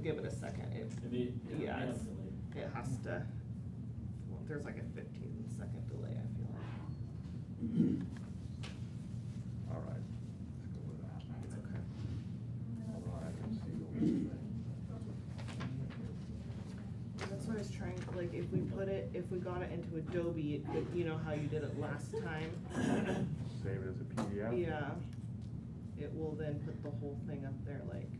give it a second. Yeah, it has to, well, there's like a 15-second delay, I feel like. All right, let's go with that. It's okay. All right, let's see what we- That's what I was trying, like, if we got it into Adobe, you know how you did it last time? Save it as a PDF? Yeah, it will then put the whole thing up there, like.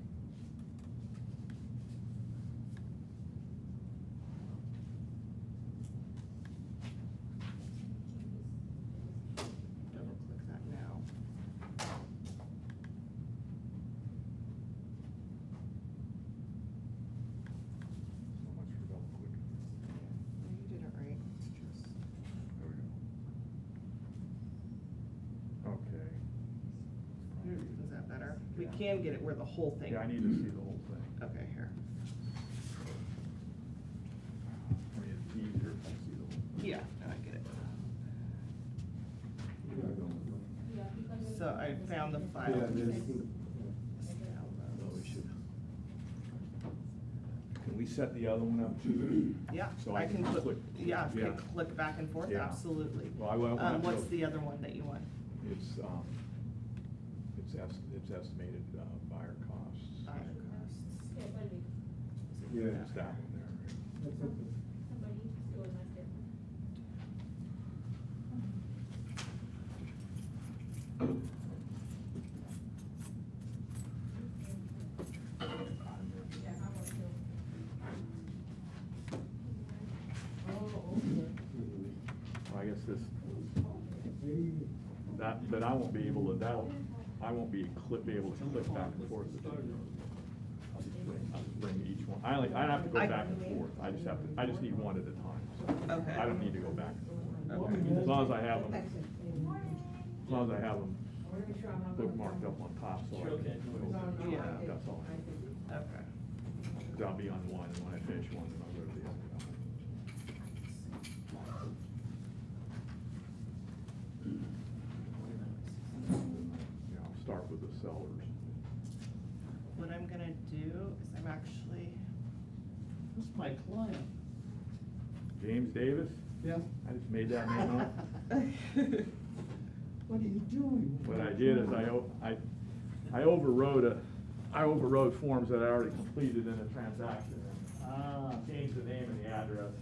Double click that now. So much for double clicking. No, you did it right, it's just. There we go. Okay. Is that better? We can get it where the whole thing. Yeah, I need to see the whole thing. Okay, here. I mean, it's easier if I see the whole thing. Yeah, no, I get it. So I found the file. Yeah, this- No, we should. Can we set the other one up too? Yeah, So I can click, click. yeah, I can click back and forth, Yeah. absolutely. Well, I won't have to What's go- the other one that you want? It's estimated buyer costs. Buyer costs. Yeah. It's that one there. That's okay. Well, I guess this, but I won't be able to, I won't be able to click back and forth. I'll just bring each one. I don't have to go back and forth. I just need one at a time. So Okay. I don't need to go back and forth. Okay. As long as I have them, bookmarked up on top, so I can. Yeah. That's all. Okay. I'll be on one, and when I finish one, then I'll go to the other. Yeah, I'll start with the sellers. What I'm gonna do is I'm actually, Who's my client? James Davis? Yeah. I just made that name up. What are you doing? What I did is I overrode forms that I already completed in a transaction. And changed the name and the address.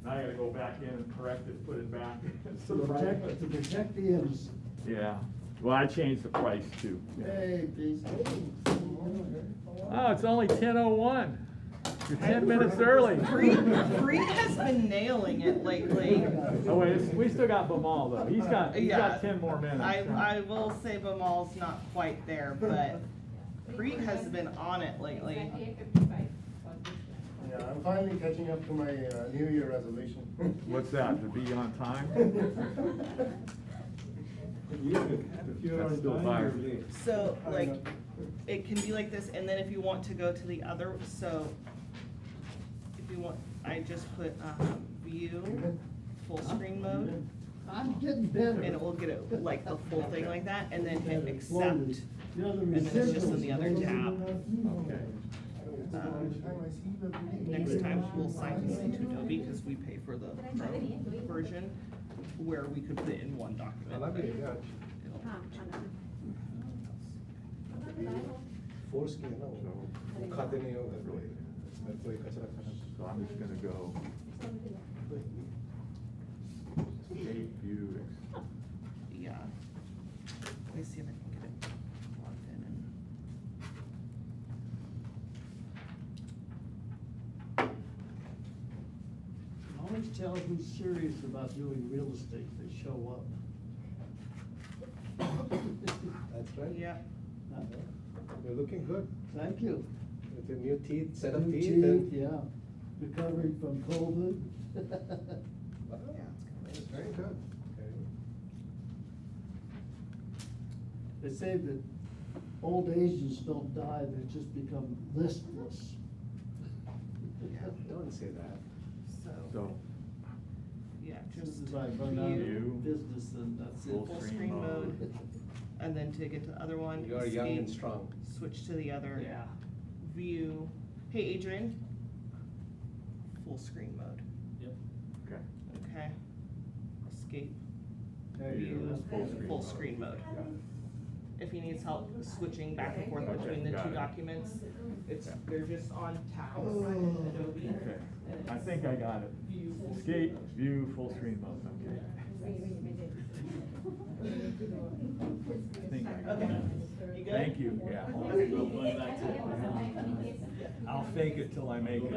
Now I gotta go back in and correct it, put it back. To protect the innocent. Yeah, well, I changed the price too. Hey, please. Oh, it's only 10:01. You're 10 minutes early. Free has been nailing it lately. Oh, wait, we still got Bamal though. He's got Yeah. 10 more minutes. I will say Bamal's not quite there, but Preet has been on it lately. Yeah, I'm finally catching up to my New Year resolution. What's that, to be on time? That's still fire. So like, it can be like this, and then if you want to go to the other, so if you want, I just put view, full screen mode, I'm getting better. and it will get it like the full thing like that, and then hit accept. And then it's just in the other tab. Okay. Next time we'll sign this into Adobe because we pay for the Pro version where we could put it in one document. but it'll- So I'm just gonna go. Save view. Yeah. Let me see if I can get it logged in and. Always tell who's serious about doing real estate, they show up. That's right. Yeah. You're looking good. Thank you. With your new teeth, set of New teeth. and- yeah, recovering from COVID. Wow, that's very good. Okay. They say that old Asians don't die, they just become listless. Don't say that. So, Yeah, Just just as I run out view, of business, then that's it. full screen mode, and then to get to the other one. You are young and escape, strong. Switch to the other. Yeah. View, Hey, Adrian. Full screen mode, Okay. okay? Escape, There you view, go. full screen mode. Got it. If he needs help switching back and forth between the Got two it. documents, they're just on tabs, Oh. Adobe. Okay, I think I got it. Escape, view, full screen mode, okay. I think I got Okay, it. you good? Thank you, yeah. I'll fake it till I make it.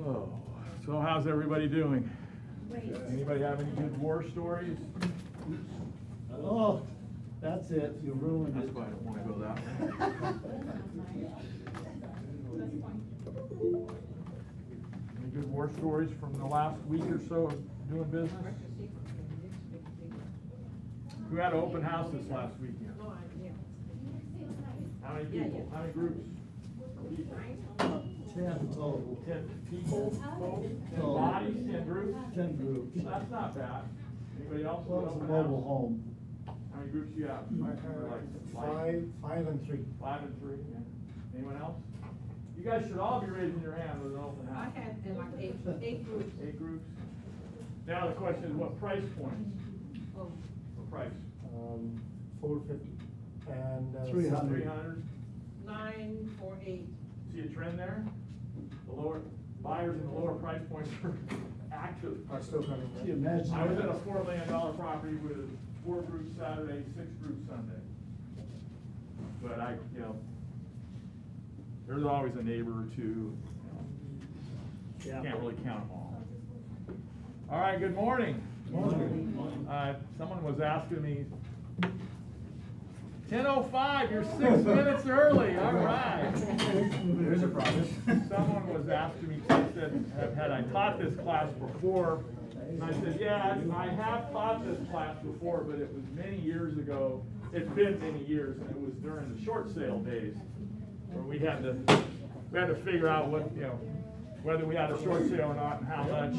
Oh, so how's everybody doing? Anybody have any good war stories? Oh, that's it, you ruined That's it. why I don't wanna go that way. Any good war stories from the last week or so of doing business? Who had an open house this last weekend? How many people, how many groups? 10 total. 10 people, folks, 10 Total. bodies, 10 groups? 10 groups. That's not bad. Anybody else? Well, with it's a open mobile house? home. How many groups do you have? Five and three. 5 and 3, yeah. Anyone else? You guys should all be raising your hand with an open I house. had like eight groups. 8 groups? Now the question is, what price points? Oh, What price? 450 and 300. 300? 9 for 8. See a trend there? The lower, buyers in the lower price points are active. are still coming. Can you imagine? I was at a that? $4 million property with 4 groups Saturday, 6 groups Sunday. But I, you know, there's always a neighbor or two, you know, Yeah. can't really count them all. All right, good morning. Morning. Someone was asking me, 10:05, you're 6 minutes early, all right. There's a progress. Someone was asking me, they said, had I taught this class before? And I said, yeah, I have taught this class before, but it was many years ago. It's been many years, and it was during the short sale days, where we had to figure out what, you know, whether we had a short sale or not, and how much,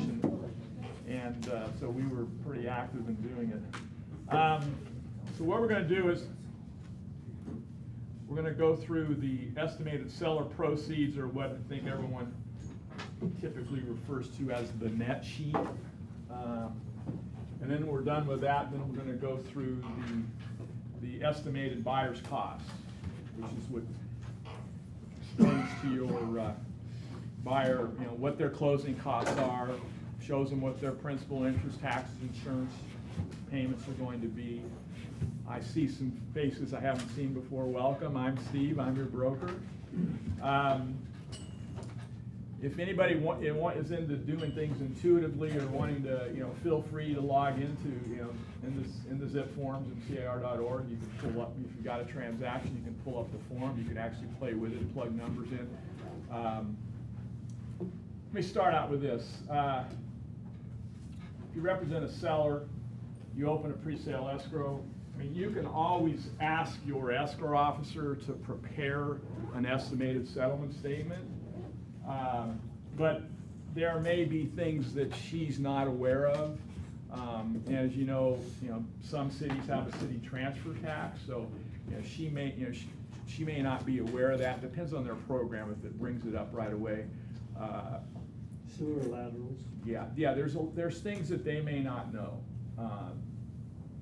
and so we were pretty active in doing it. So what we're gonna do is, we're gonna go through the estimated seller proceeds, or what I think everyone typically refers to as the net sheet. And then when we're done with that, then we're gonna go through the estimated buyer's cost, which is what explains to your buyer, you know, what their closing costs are, shows them what their principal, interest, taxes, insurance payments are going to be. I see some faces I haven't seen before. Welcome, I'm Steve, I'm your broker. If anybody is into doing things intuitively or wanting to, you know, feel free to log into, you know, in the zip forms in CAR.org. You can pull up, if you've got a transaction, you can pull up the form. You can actually play with it, plug numbers in. Let me start out with this. If you represent a seller, you open a pre-sale escrow. I mean, you can always ask your escrow officer to prepare an estimated settlement statement. But there may be things that she's not aware of. As you know, some cities have a city transfer tax, so she may not be aware of that. Depends on their program if it brings it up right away. Sewer laterals. Yeah. There's things that they may not know.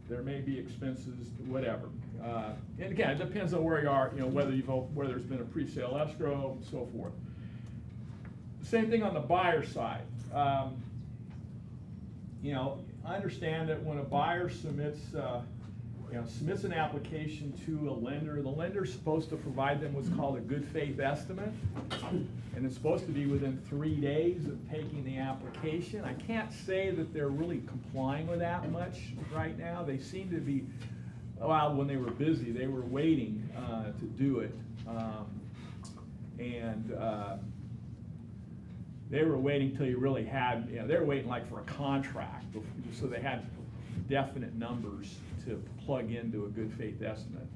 There may be expenses, whatever. And again, it depends on where you are, whether there's been a pre-sale escrow, and so forth. Same thing on the buyer side. I understand that when a buyer submits an application to a lender, the lender's supposed to provide them what's called a good faith estimate. And it's supposed to be within 3 days of taking the application. I can't say that they're really complying with that much right now. They seem to be, well, when they were busy, they were waiting to do it. They were waiting till you really had, they were waiting like for a contract, so they had definite numbers to plug into a good faith estimate.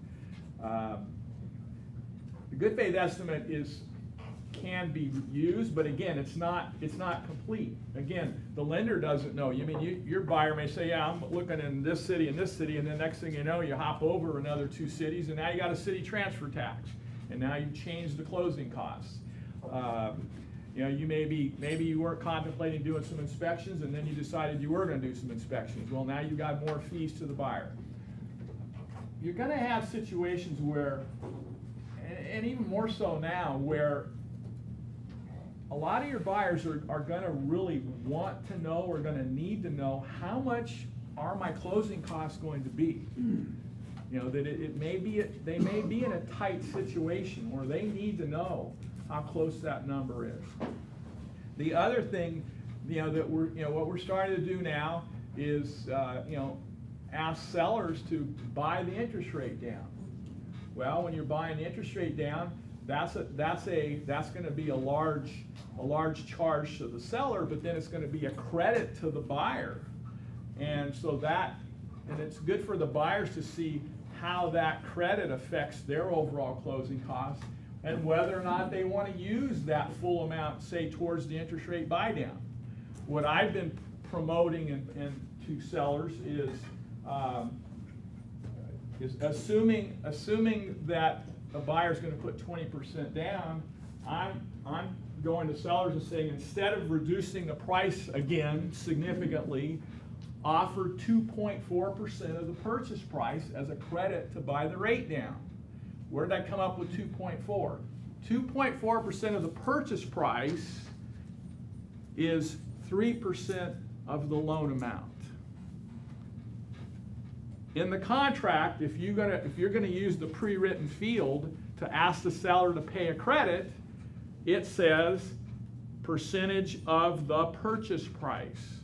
The good faith estimate can be used, but again, it's not complete. Again, the lender doesn't know. Your buyer may say, yeah, I'm looking in this city and this city, and then next thing you know, you hop over another 2 cities, and now you got a city transfer tax, and now you change the closing costs. Maybe you weren't contemplating doing some inspections, and then you decided you were going to do some inspections. Well, now you got more fees to the buyer. You're going to have situations where, and even more so now, where a lot of your buyers are going to really want to know or going to need to know, how much are my closing costs going to be? That they may be in a tight situation where they need to know how close that number is. The other thing, what we're starting to do now is, ask sellers to buy the interest rate down. Well, when you're buying the interest rate down, that's going to be a large charge to the seller, but then it's going to be a credit to the buyer, and it's good for the buyers to see how that credit affects their overall closing costs, and whether or not they want to use that full amount, say, towards the interest rate buy down. What I've been promoting and to sellers is assuming that a buyer's going to put 20% down, I'm going to sellers and saying, instead of reducing the price again significantly, offer 2.4% of the purchase price as a credit to buy the rate down. Where did I come up with 2.4? 2.4% of the purchase price is 3% of the loan amount. In the contract, if you're going to use the pre-written field to ask the seller to pay a credit, it says percentage of the purchase price.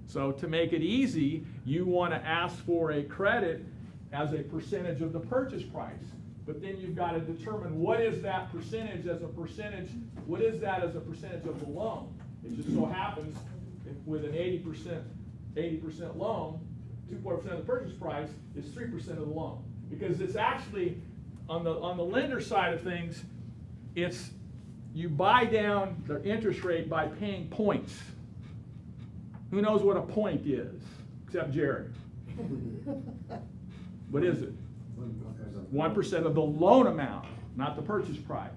So to make it easy, you want to ask for a credit as a percentage of the purchase price. But then you've got to determine what is that percentage as a percentage, what is that as a percentage of the loan? It just so happens with an 80% loan, 2.4% of the purchase price is 3% of the loan. Because it's actually, on the lender side of things, it's you buy down the interest rate by paying points. Who knows what a point is, except Jerry? What is it? 1% of the loan amount, not the purchase price.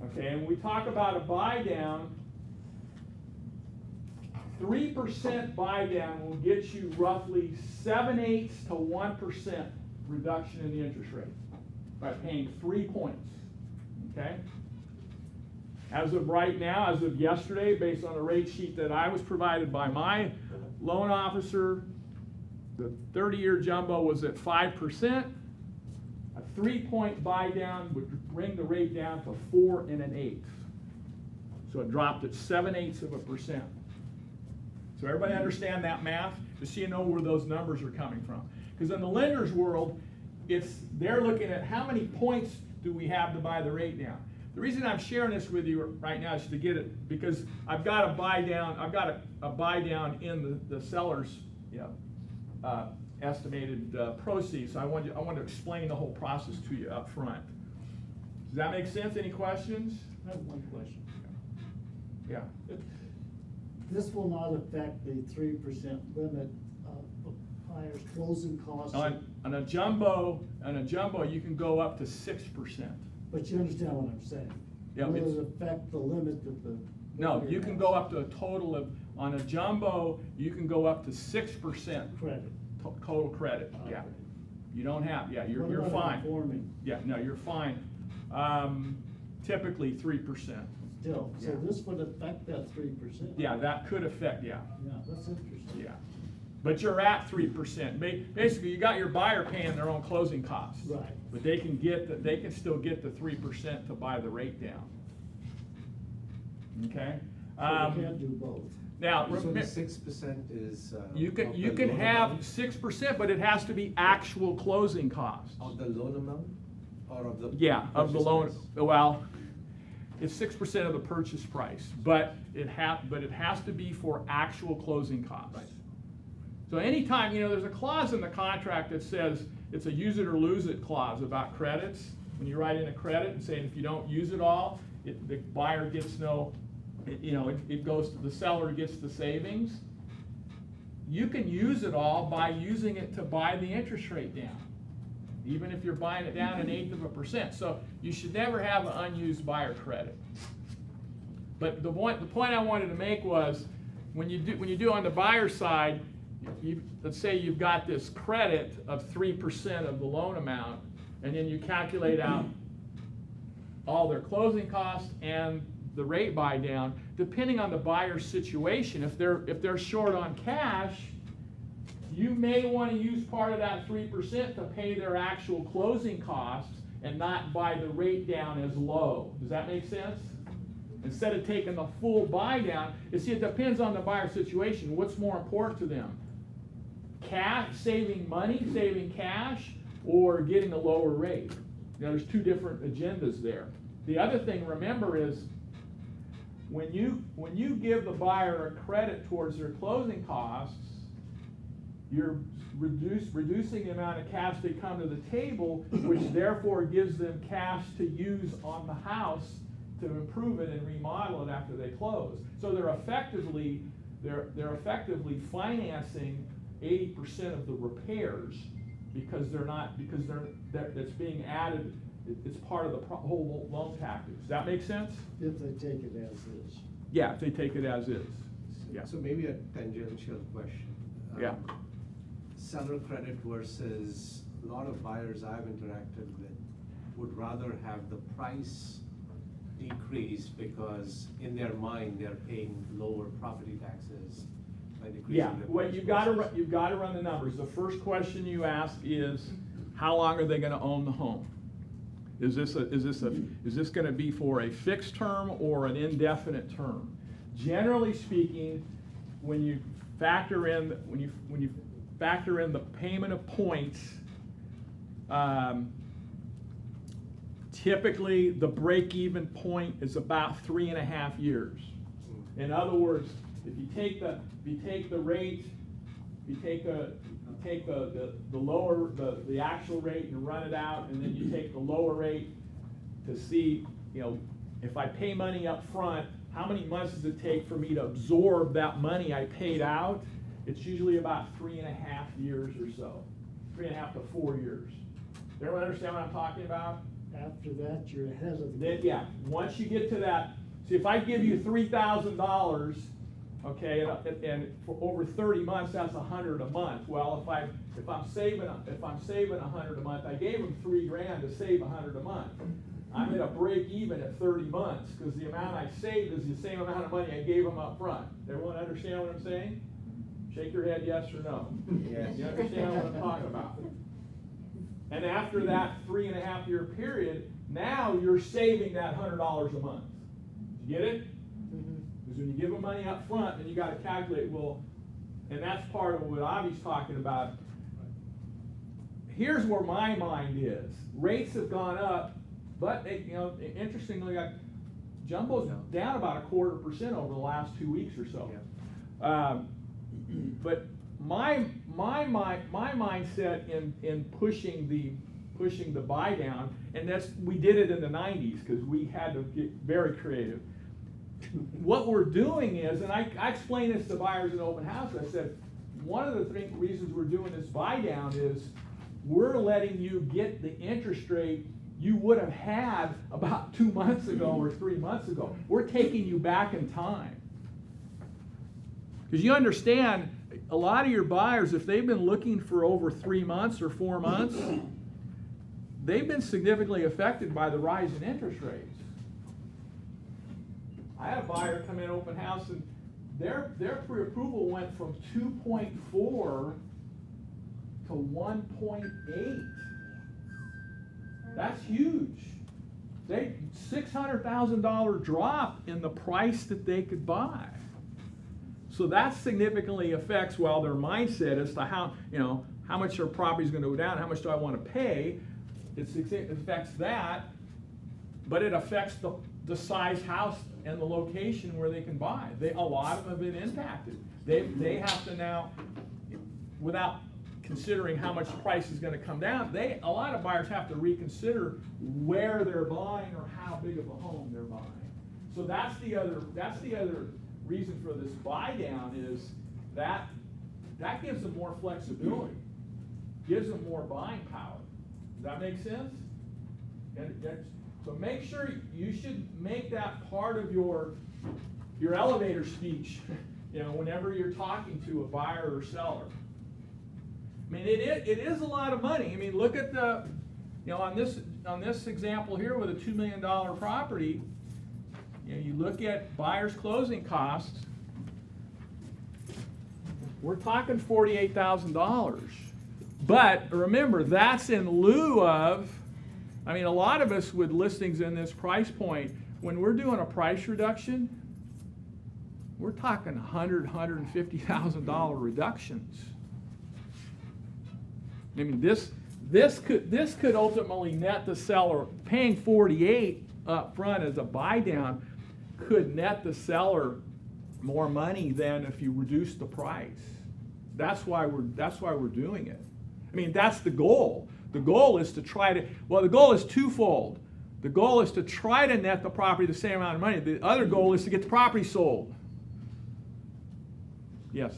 Okay, and when we talk about a buy down, 3% buy down will get you roughly 7/8 to 1% reduction in the interest rate by paying 3 points. Okay? As of right now, as of yesterday, based on a rate sheet that I was provided by my loan officer, the 30-year jumbo was at 5%. A 3-point buy down would bring the rate down to 4 1/8. So it dropped at 7/8%. So everybody understand that math, just so you know where those numbers are coming from. Because in the lender's world, they're looking at how many points do we have to buy the rate down. The reason I'm sharing this with you right now is to get it, because I've got a buy down. I've got a buy down in the seller's estimated proceeds. So I want to explain the whole process to you up front. Does that make sense? Any questions? I have one question. Yeah. This will not affect the 3% limit of buyer's closing costs. On a jumbo, you can go up to 6%. But you understand what I'm saying? Yeah, Will it's- it affect the limit that the? No, you can go up to a total of, on a jumbo, you can go up to 6% Credit. total credit, yeah. Okay. You don't have, yeah, you're What about fine. conforming? Yeah, no, you're fine. Typically 3%. Still, so Yeah. this would affect that 3%? Yeah, that could affect, yeah, Yeah, that's interesting. yeah. But you're at 3%. Basically, you got your buyer paying their own closing costs. Right. But they can still get the 3% to buy the rate down. Okay? So we can't do both. Now, So the 6% is. you of can the loan have amount? 6%, but it has to be actual closing costs. Of the loan amount, or of the? Yeah, of the purchase loan, price? well, it's 6% of the purchase price, but it has to be for actual closing costs. Right. So anytime, there's a clause in the contract that says it's a use it or lose it clause about credits. When you write in a credit and saying if you don't use it all, the buyer gets no, it goes to the seller gets the savings. You can use it all by using it to buy the interest rate down, even if you're buying it down 1/8%. So you should never have an unused buyer credit. But the point I wanted to make was, when you do on the buyer side, let's say you've got this credit of 3% of the loan amount, and then you calculate out all their closing costs and the rate buy down. Depending on the buyer's situation, if they're short on cash, you may want to use part of that 3% to pay their actual closing costs and not buy the rate down as low. Does that make sense? Instead of taking the full buy down, it depends on the buyer's situation. What's more important to them? Cash, saving money, saving cash, or getting a lower rate? There's two different agendas there. The other thing, remember, is when you give the buyer a credit towards their closing costs, you're reducing the amount of cash they come to the table, which therefore gives them cash to use on the house to improve it and remodel it after they close. So they're effectively financing 80% of the repairs because it's being added. It's part of the whole loan tactics. Does that make sense? If they take it as is. Yeah, if they take it as is. Yeah. So maybe a tangential question. Yeah. Seller credit versus, a lot of buyers I've interacted with would rather have the price decrease because in their mind they're paying lower property taxes by decreasing Yeah, the well, price you've got versus- to run the numbers. The first question you ask is, how long are they going to own the home? Is this going to be for a fixed term or an indefinite term? Generally speaking, when you factor in the payment of points, typically the break-even point is about 3.5 years. In other words, if you take the rate, you take the actual rate and run it out, and then you take the lower rate to see, if I pay money up front, how many months does it take for me to absorb that money I paid out? It's usually about 3.5 years or so, 3.5 to 4 years. Everyone understand what I'm talking about? After that, you're ahead of the Then, game. yeah, once you get to that, see, if I give you $3,000, okay, and for over 30 months, that's $100 a month. Well, if I'm saving $100 a month, I gave them $3,000 to save $100 a month. I'm at a break even at 30 months because the amount I saved is the same amount of money I gave them up front. Everyone understand what I'm saying? Shake your head yes or no. Yes. You understand what I'm talking about? And after that 3.5 year period, now you're saving that $100 a month. You get it? Because when you give them money up front, then you got to calculate, well, and that's part of what Avi's talking about. Here's where my mind is. Rates have gone up, but they, interestingly, Jumbo's down about 0.25% over the last 2 weeks or so. Yeah. But my mindset in pushing the buy down, and we did it in the 90s because we had to get very creative. What we're doing is, and I explained this to buyers in open house, I said, one of the reasons we're doing this buy down is we're letting you get the interest rate you would have had about 2 months ago or 3 months ago. We're taking you back in time. Because you understand, a lot of your buyers, if they've been looking for over 3 months or 4 months, they've been significantly affected by the rise in interest rates. I had a buyer come in open house and their pre-approval went from 2.4 to 1.8. That's huge. $600,000 drop in the price that they could buy. So that significantly affects, well, their mindset as to how much their property is going to go down, how much do I want to pay. It affects that, but it affects the size house and the location where they can buy. A lot of them have been impacted. They have to now, without considering how much the price is gonna come down, a lot of buyers have to reconsider where they're buying or how big of a home they're buying. So that's the other reason for this buy down is that gives them more flexibility, gives them more buying power. Does that make sense? So make sure you should make that part of your elevator speech, whenever you're talking to a buyer or seller. I mean, it is a lot of money. I mean, look at on this example here with a $2 million property, you look at buyer's closing costs, we're talking $48,000. But remember, that's in lieu of, I mean, a lot of us with listings in this price point, when we're doing a price reduction, we're talking $150,000 reductions. I mean, this could ultimately net the seller, paying $48,000 up front as a buy down could net the seller more money than if you reduce the price. That's why we're doing it. I mean, that's the goal. The goal is to the goal is twofold. The goal is to try to net the property the same amount of money. The other goal is to get the property sold. Yes?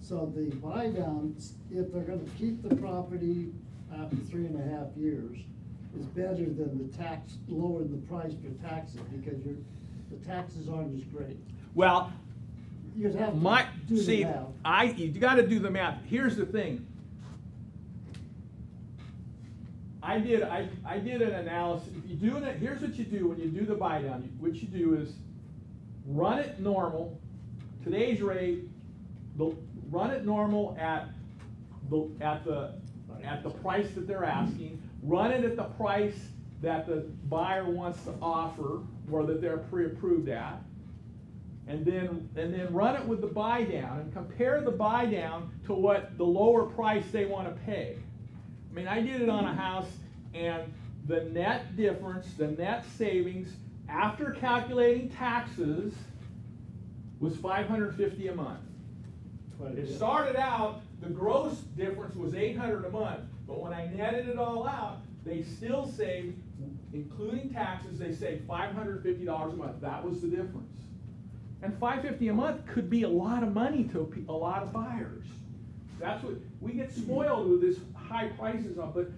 So the buy downs, if they're gonna keep the property after 3.5 years, is better than the tax, lowering the price for taxes, because the taxes aren't as great. Well, You'd have to do the math. you got to do the math. Here's the thing. I did an analysis. If you do it, here's what you do when you do the buy down. What you do is run it normal, today's rate. Run it normal at the price that they're asking. Run it at the price that the buyer wants to offer, or that they're pre-approved at. And then run it with the buy down and compare the buy down to what the lower price they want to pay. I mean, I did it on a house, and the net difference, the net savings after calculating taxes was $550 a month. It started out, the gross difference was $800 a month, but when I netted it all out, they still saved, including taxes, they saved $550 a month. That was the difference. And $550 a month could be a lot of money to a lot of buyers. That's what, we get spoiled with this high prices on, but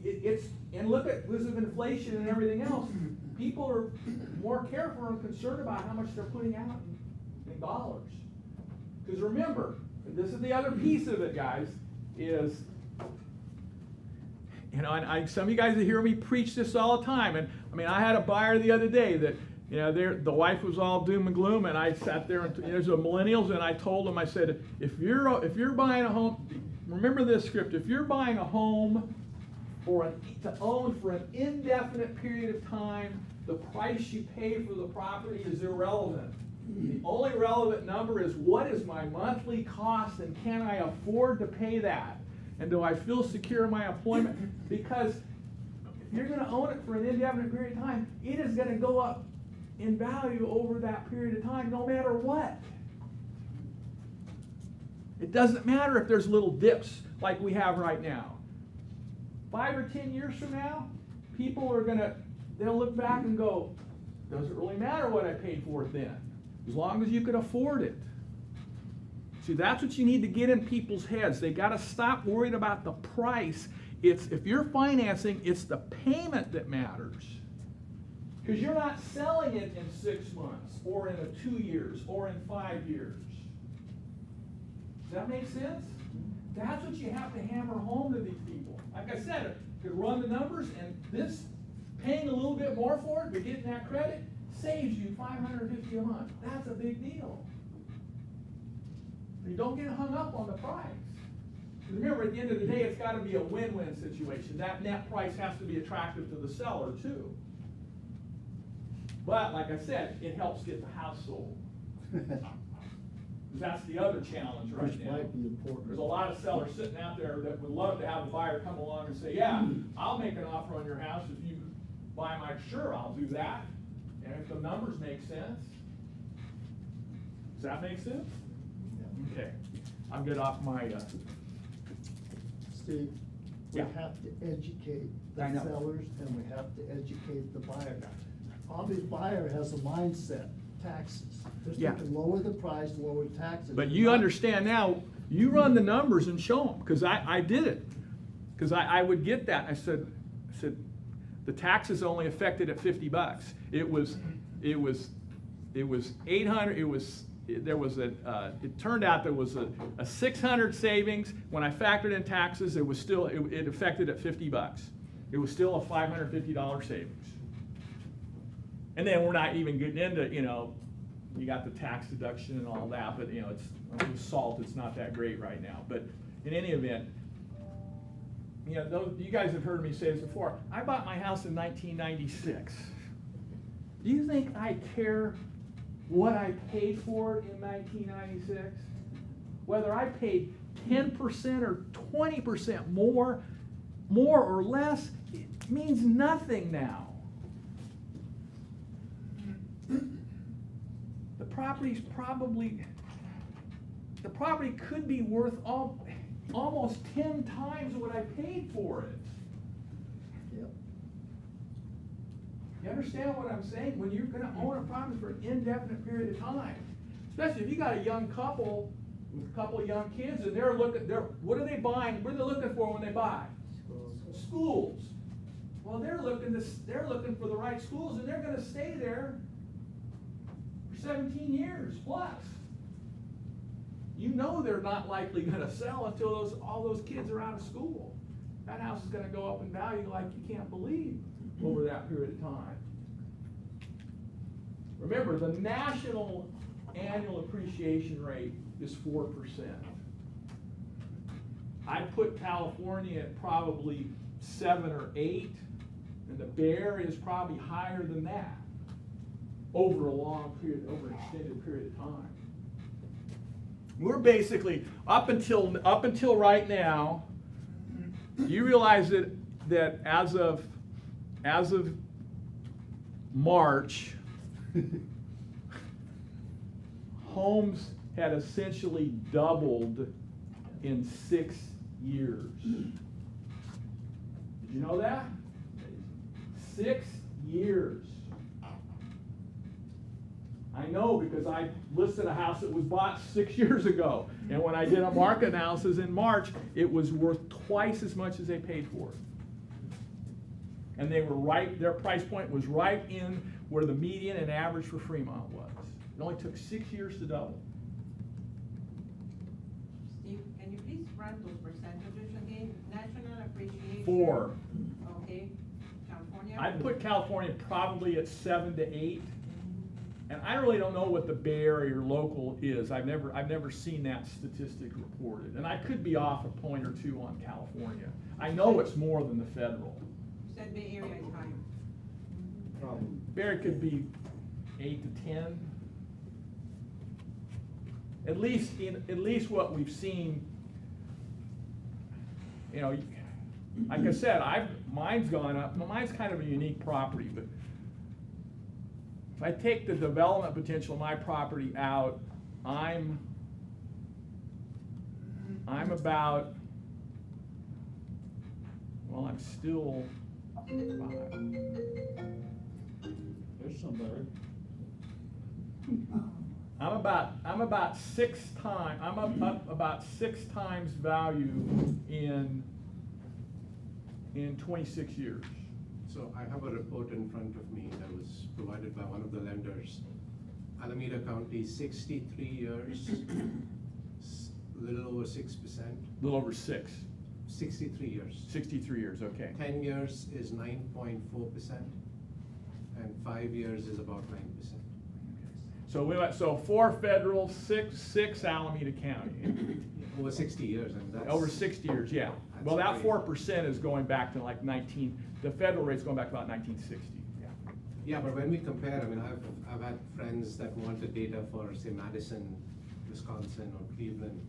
and look at, because of inflation and everything else, people are more careful and concerned about how much they're putting out in dollars. Because remember, this is the other piece of it, guys, is, and some of you guys that hear me preach this all the time, and I mean, I had a buyer the other day that, the wife was all doom and gloom, and I sat there, and there's a millennials, and I told them, I said, if you're buying a home, remember this script, if you're buying a home to own for an indefinite period of time, the price you pay for the property is irrelevant. The only relevant number is, what is my monthly cost, and can I afford to pay that? And do I feel secure in my employment? Because if you're going to own it for an indefinite period of time, it is going to go up in value over that period of time, no matter what. It doesn't matter if there's little dips like we have right now. 5 or 10 years from now, people are they'll look back and go, doesn't really matter what I paid for it then, as long as you could afford it. See, that's what you need to get in people's heads. They got to stop worrying about the price. If you're financing, it's the payment that matters. Because you're not selling it in 6 months, or in 2 years, or in 5 years. Does that make sense? That's what you have to hammer home to these people. Like I said, you could run the numbers, and this, paying a little bit more for it, but getting that credit, saves you $550 a month. That's a big deal. You don't get hung up on the price. Remember, at the end of the day, it's got to be a win-win situation. That net price has to be attractive to the seller, too. But, like I said, it helps get the house sold. Because that's the other challenge right Which now. might be important. There's a lot of sellers sitting out there that would love to have a buyer come along and say, yeah, I'll make an offer on your house if you buy my, sure, I'll do that. And if the numbers make sense. Does that make sense? Okay. I'll get off my Steve, we Yeah. have to educate I the know. sellers and we have to educate the buyer. Obvious buyer has a mindset, taxes. Just Yeah. to lower the price, lower taxes. But you Not- understand now, you run the numbers and show them, because I did it. Because I would get that, I said, the tax is only affected at $50. It was 800, it turned out there was a 600 savings. When I factored in taxes, it was still, it affected at $50. It was still a $550 savings. And then we're not even getting into, you got the tax deduction and all that, but it's, with salt, it's not that great right now. But in any event, you guys have heard me say this before. I bought my house in 1996. Do you think I care what I paid for it in 1996? Whether I paid 10% or 20% more or less, it means nothing now. The property could be worth almost 10 times what I paid for it. Yep. You understand what I'm saying? When you're gonna own a property for an indefinite period of time, especially if you got a young couple with a couple of young kids and what are they buying? What are they looking for when they buy? Schools. Well, they're looking for the right schools, and they're gonna stay there for 17 years plus. They're not likely gonna sell until all those kids are out of school. That house is gonna go up in value like you can't believe over that period of time. Remember, the national annual appreciation rate is 4%. I put California at probably 7 or 8, and the Bay Area is probably higher than that over an extended period of time. We're basically, up until right now, you realize that as of March, homes had essentially doubled in 6 years. Did you know that? 6 years. I know because I listed a house that was bought 6 years ago. And when I did a market analysis in March, it was worth twice as much as they paid for it. And they were their price point was right in where the median and average for Fremont was. It only took 6 years to double. Steve, can you please run those percentages again? National appreciation. 4. Okay, California. I'd put California probably at 7 to 8. And I really don't know what the Bay Area or local is. I've never seen that statistic reported. And I could be off a point or two on California. I know it's more than the federal. You said Bay Area is higher. Problem. Bay Area could be 8 to 10. At least what we've seen, like I said, mine's gone up. Mine's kind of a unique property, but if I take the development potential of my property out, I'm about, well, I'm still 5. There's somebody. I'm about 6 times. I'm up about 6 times value in 26 years. So I have a report in front of me that was provided by one of the lenders. Alameda County, 63 years, a little over 6%. A little over 6. 63 years. 63 years, okay. 10 years is 9.4%, and 5 years is about 9%. So 4 federal, 6 Alameda County. Over 60 years, and that's. Over 60 years, yeah. That's Well, that crazy. 4% is going back to like the federal rate's going back to about 1960, yeah. Yeah, but when we compare, I mean, I've had friends that wanted data for, say, Madison, Wisconsin, or Cleveland.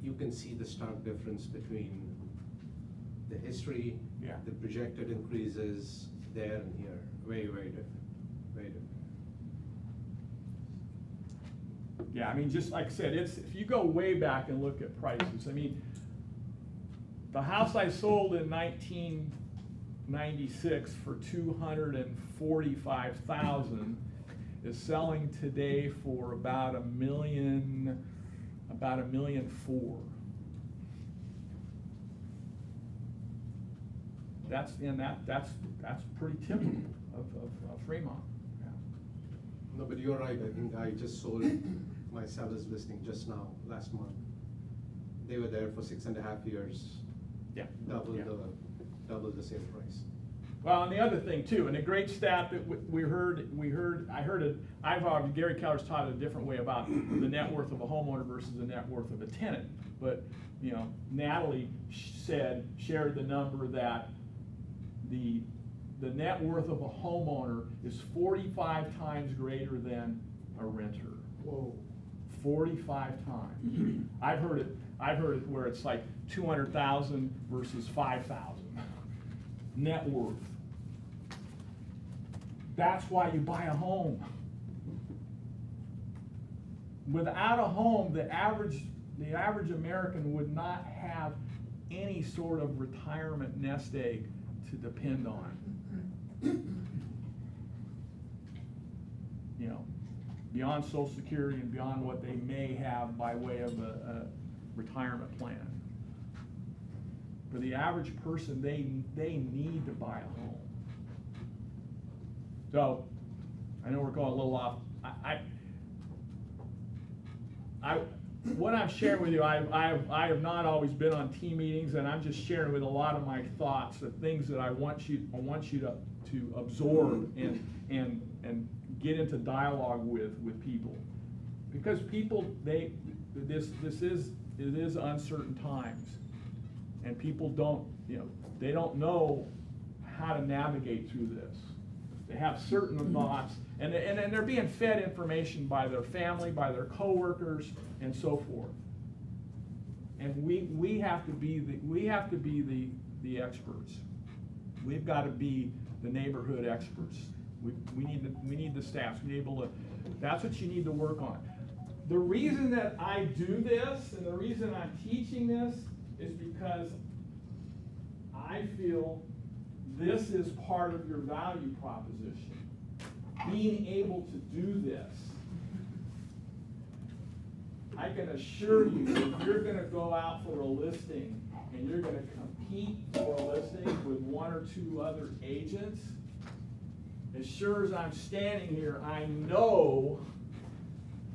You can see the stark difference between the history, Yeah. the projected increases there and here. Very, very different, very different. Yeah, I mean, just like I said, if you go way back and look at prices, I mean, the house I sold in 1996 for $245,000 is selling today for about $1.4 million. That's pretty typical of Fremont. Yeah. No, but you're right, I think I just sold my seller's listing just now, last month. They were there for 6.5 years. Yeah. Double Yeah. the sale price. Well, and the other thing too, and a great stat that Gary Keller's taught it a different way about the net worth of a homeowner versus the net worth of a tenant. But, you know, Natalie shared the number that the net worth of a homeowner is 45 times greater than a renter. Whoa. 45 times. I've heard it where it's like 200,000 versus 5,000 net worth. That's why you buy a home. Without a home, the average American would not have any sort of retirement nest egg to depend on. You know, beyond Social Security and beyond what they may have by way of a retirement plan. For the average person, they need to buy a home. So, I know we're going a little off. What I'm sharing with you, I have not always been on team meetings, and I'm just sharing with a lot of my thoughts, the things that I want you to absorb and get into dialogue with people, because people it is uncertain times, and people don't know how to navigate through this. They have certain thoughts, and they're being fed information by their family, by their coworkers, and so forth. And we have to be the experts. We've got to be the neighborhood experts. We need the staff to be able to. That's what you need to work on. The reason that I do this and the reason I'm teaching this is because I feel this is part of your value proposition. Being able to do this. I can assure you, if you're going to go out for a listing and you're going to compete for a listing with one or two other agents, as sure as I'm standing here, I know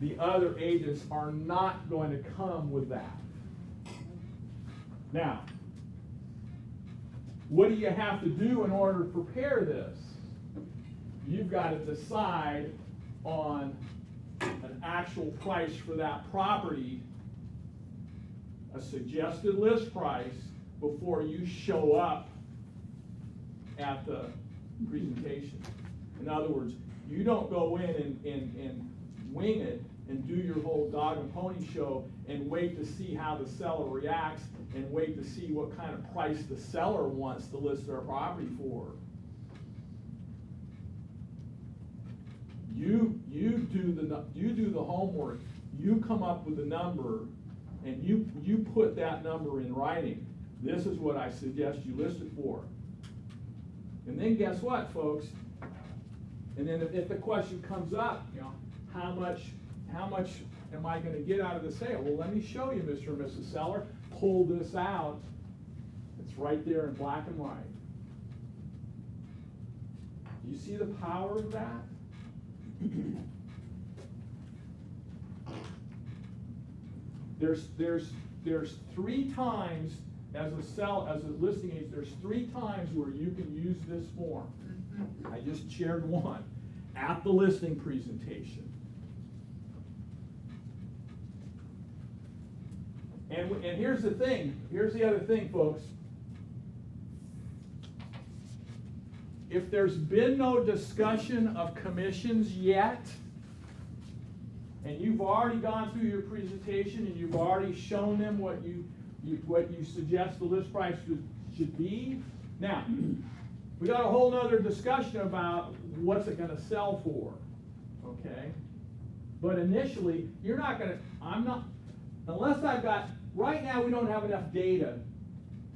the other agents are not going to come with that. Now, what do you have to do in order to prepare this? You've got to decide on an actual price for that property, a suggested list price, before you show up at the presentation. In other words, you don't go in and wing it and do your whole dog and pony show and wait to see how the seller reacts and wait to see what kind of price the seller wants to list their property for. You do the homework. You come up with a number, and you put that number in writing. This is what I suggest you list it for. And then guess what, folks? And then if the question comes up, you know, how much am I going to get out of the sale? Well, let me show you, Mr. and Mrs. Seller. Pull this out. It's right there in black and white. Do you see the power of that? There's 3 times as a listing agent, there's 3 times where you can use this form. I just shared one at the listing presentation. And here's the thing, here's the other thing, folks. If there's been no discussion of commissions yet, and you've already gone through your presentation and you've already shown them what you suggest the list price should be, now, we got a whole nother discussion about what's it gonna sell for, okay? But initially, unless right now we don't have enough data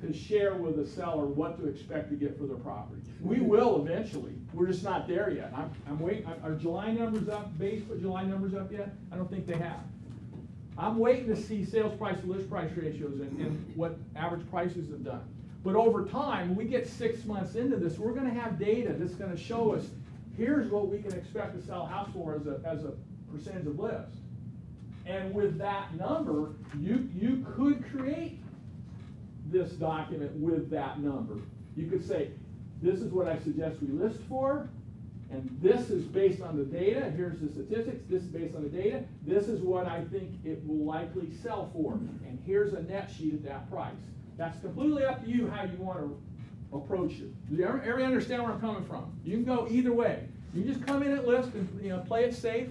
to share with the seller what to expect to get for their property. We will eventually, we're just not there yet. I'm waiting, are July numbers up, base July numbers up yet? I don't think they have. I'm waiting to see sales price to list price ratios and what average prices have done. But over time, when we get 6 months into this, we're gonna have data that's gonna show us, here's what we can expect to sell a house for as a percentage of list. And with that number, you could create this document with that number. You could say, this is what I suggest we list for, and this is based on the data, here's the statistics, this is based on the data, this is what I think it will likely sell for, and here's a net sheet at that price. That's completely up to you how you want to approach it. Do you everybody understand where I'm coming from? You can go either way. You just come in at list and play it safe.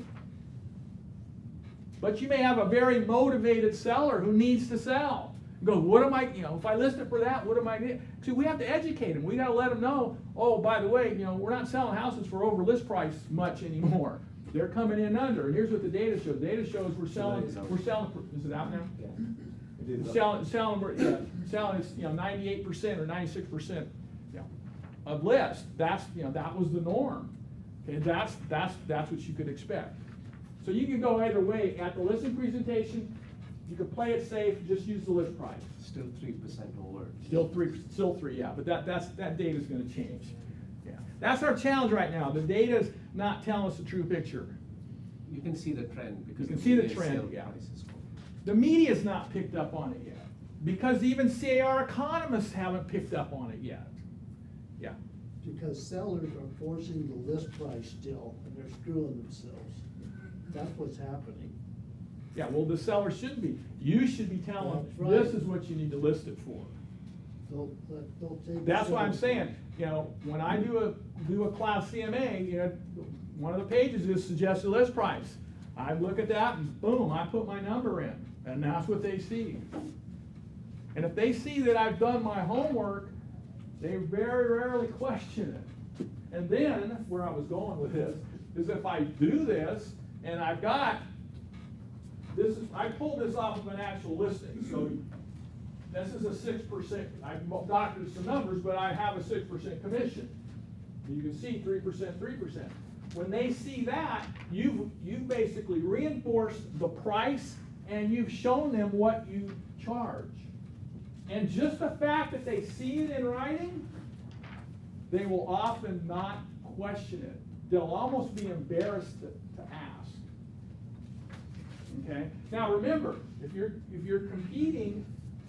But you may have a very motivated seller who needs to sell. Go, what am I, if I list it for that, what am I getting? See, we have to educate them. We got to let them know, oh, by the way, we're not selling houses for over list price much anymore. They're coming in under. And here's what the data shows. The data shows we're selling, is it out now? Yeah. It is. Selling it's 98% or 96% of list. That's that was the norm. Okay, that's what you could expect. So you can go either way. At the listing presentation, you could play it safe, just use the list price. Still 3% over. Still three, yeah, but that data's gonna change. Yeah. That's our challenge right now. The data's not telling us the true picture. You can see the trend because You can see the median trend, sale yeah. price is going. The media's not picked up on it yet, because even CAR economists haven't picked up on it yet. Yeah. Because sellers are forcing the list price still, and they're screwing themselves. That's what's happening. Yeah, well, the seller shouldn't be. You should be telling That's them, right. this is what you need to list it for. Don't take. That's why I'm the saying, when I do a class CMA, one of the pages is suggested list price. I look at that and boom, I put my number in, and that's what they see. And if they see that I've done my homework, they very rarely question it. And then, where I was going with this, is if I do this, and I've got, I pulled this off of an actual listing, so this is a 6%, I've doctored some numbers, but I have a 6% commission. You can see 3%, 3%. When they see that, you've basically reinforced the price and you've shown them what you charge. And just the fact that they see it in writing, they will often not question it. They'll almost be embarrassed to ask. Okay? Now remember, if you're competing,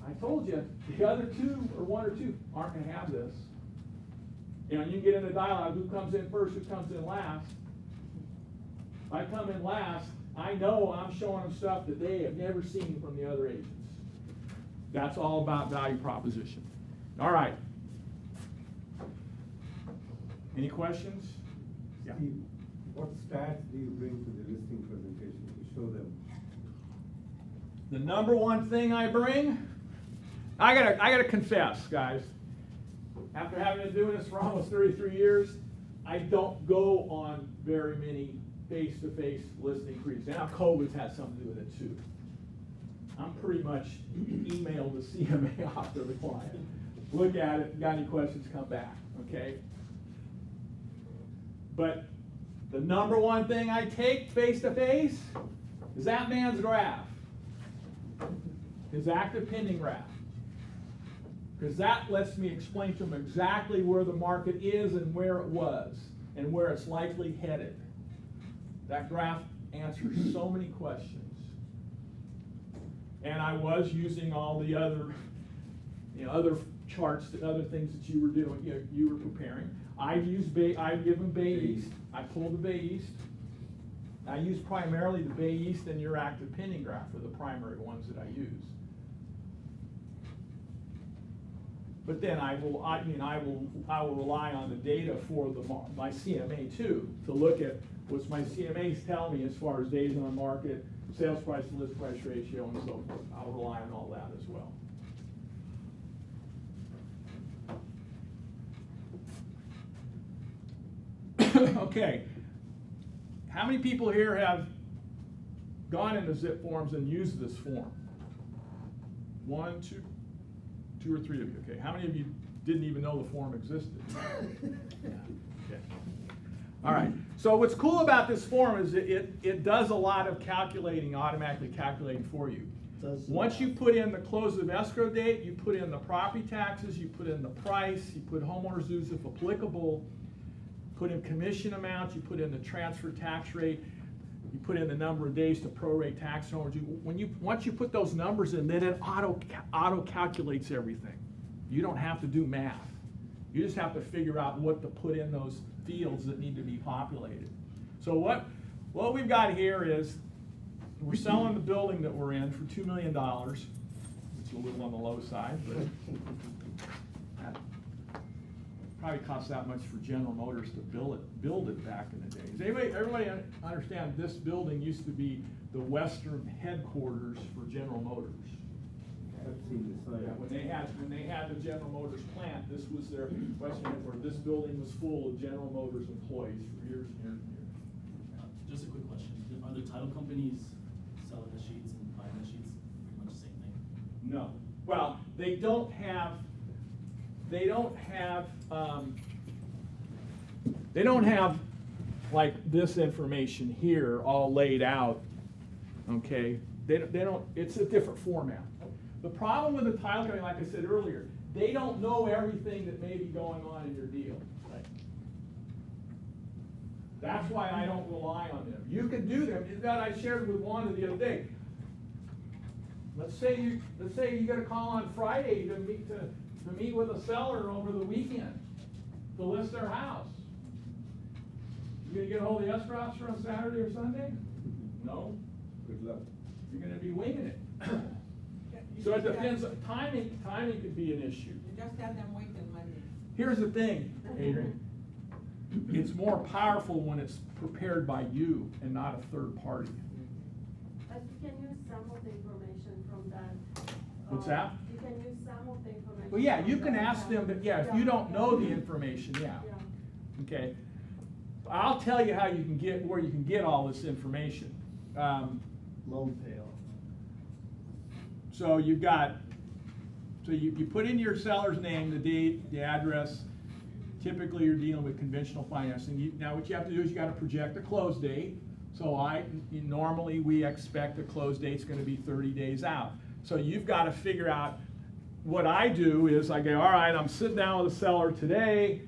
I told you, the other two or one or two aren't going to have this. You can get in a dialogue, who comes in first, who comes in last. If I come in last, I know I'm showing them stuff that they have never seen from the other agents. That's all about value proposition. All right. Any questions? Yeah. Steve, what stats do you bring to the listing presentation to show them? The number one thing I bring, I gotta confess, guys. After having been doing this for almost 33 years, I don't go on very many face-to-face listing creeps. Now COVID's had something to do with it too. I'm pretty much email the CMA off to the client. Look at it, got any questions, come back, okay? But the number one thing I take face-to-face is that man's graph. His active pending graph. Because that lets me explain to him exactly where the market is and where it was and where it's likely headed. That graph answers so many questions. And I was using all the other, other charts, other things that you were doing, you were preparing. I'd give them Bay East. I pulled the Bay East. I use primarily the Bay East and your active pending graph are the primary ones that I use. But then I will rely on the data for my CMA too, to look at what my CMAs tell me as far as days on market, sales price to list price ratio, and so forth. I'll rely on all that as well. Okay, how many people here have gone into Zip Forms and used this form? 1, 2, 2 or 3 of you, okay? How many of you didn't even know the form existed? Okay. All right, so what's cool about this form is it does a lot of calculating, automatically calculating for you. Once you put in the close of escrow date, you put in the property taxes, you put in the price, you put homeowner's dues if applicable, put in commission amounts, you put in the transfer tax rate, you put in the number of days to prorate tax homeowners. Once you put those numbers in, then it auto calculates everything. You don't have to do math. You just have to figure out what to put in those fields that need to be populated. So what we've got here is we're selling the building that we're in for $2 million, which is a little on the low side, but that probably cost that much for General Motors to build it back in the day. Does everybody understand this building used to be the Western headquarters for General Motors? I've seen this Yeah, slide. when they had the General Motors plant, this was their Western headquarters. This building was full of General Motors employees for years and years and years. Just a quick question, are the title companies selling the sheets and buying the sheets pretty much the same thing? No. Well, they don't have like this information here all laid out, okay? They don't, it's a different format. The problem with the title company, like I said earlier, they don't know everything that may be going on in your deal. Right. That's why I don't rely on them. You can do them. That I shared with Wanda the other day. Let's say you get a call on Friday to meet with a seller over the weekend to list their house. You gonna get a hold of the escrow officer on Saturday or Sunday? No. Good luck. You're gonna be winging it. So it depends. Timing could be an issue. You just tell them wait till Monday. Here's the thing, Adrian. It's more powerful when it's prepared by you and not a third party. But you can use some of the information from that. What's that? You can use some of the information. Well, yeah, from you can that, ask them, but yeah, if you don't know the information, yeah. Yeah. Okay. I'll tell you how you can get, where you can get all this information. Loan payoff. So you put in your seller's name, the date, the address. Typically, you're dealing with conventional financing. Now, what you have to do is you got to project a close date. So normally we expect the close date's going to be 30 days out. So you've got to figure out. What I do is I go, all right, I'm sitting down with a seller today,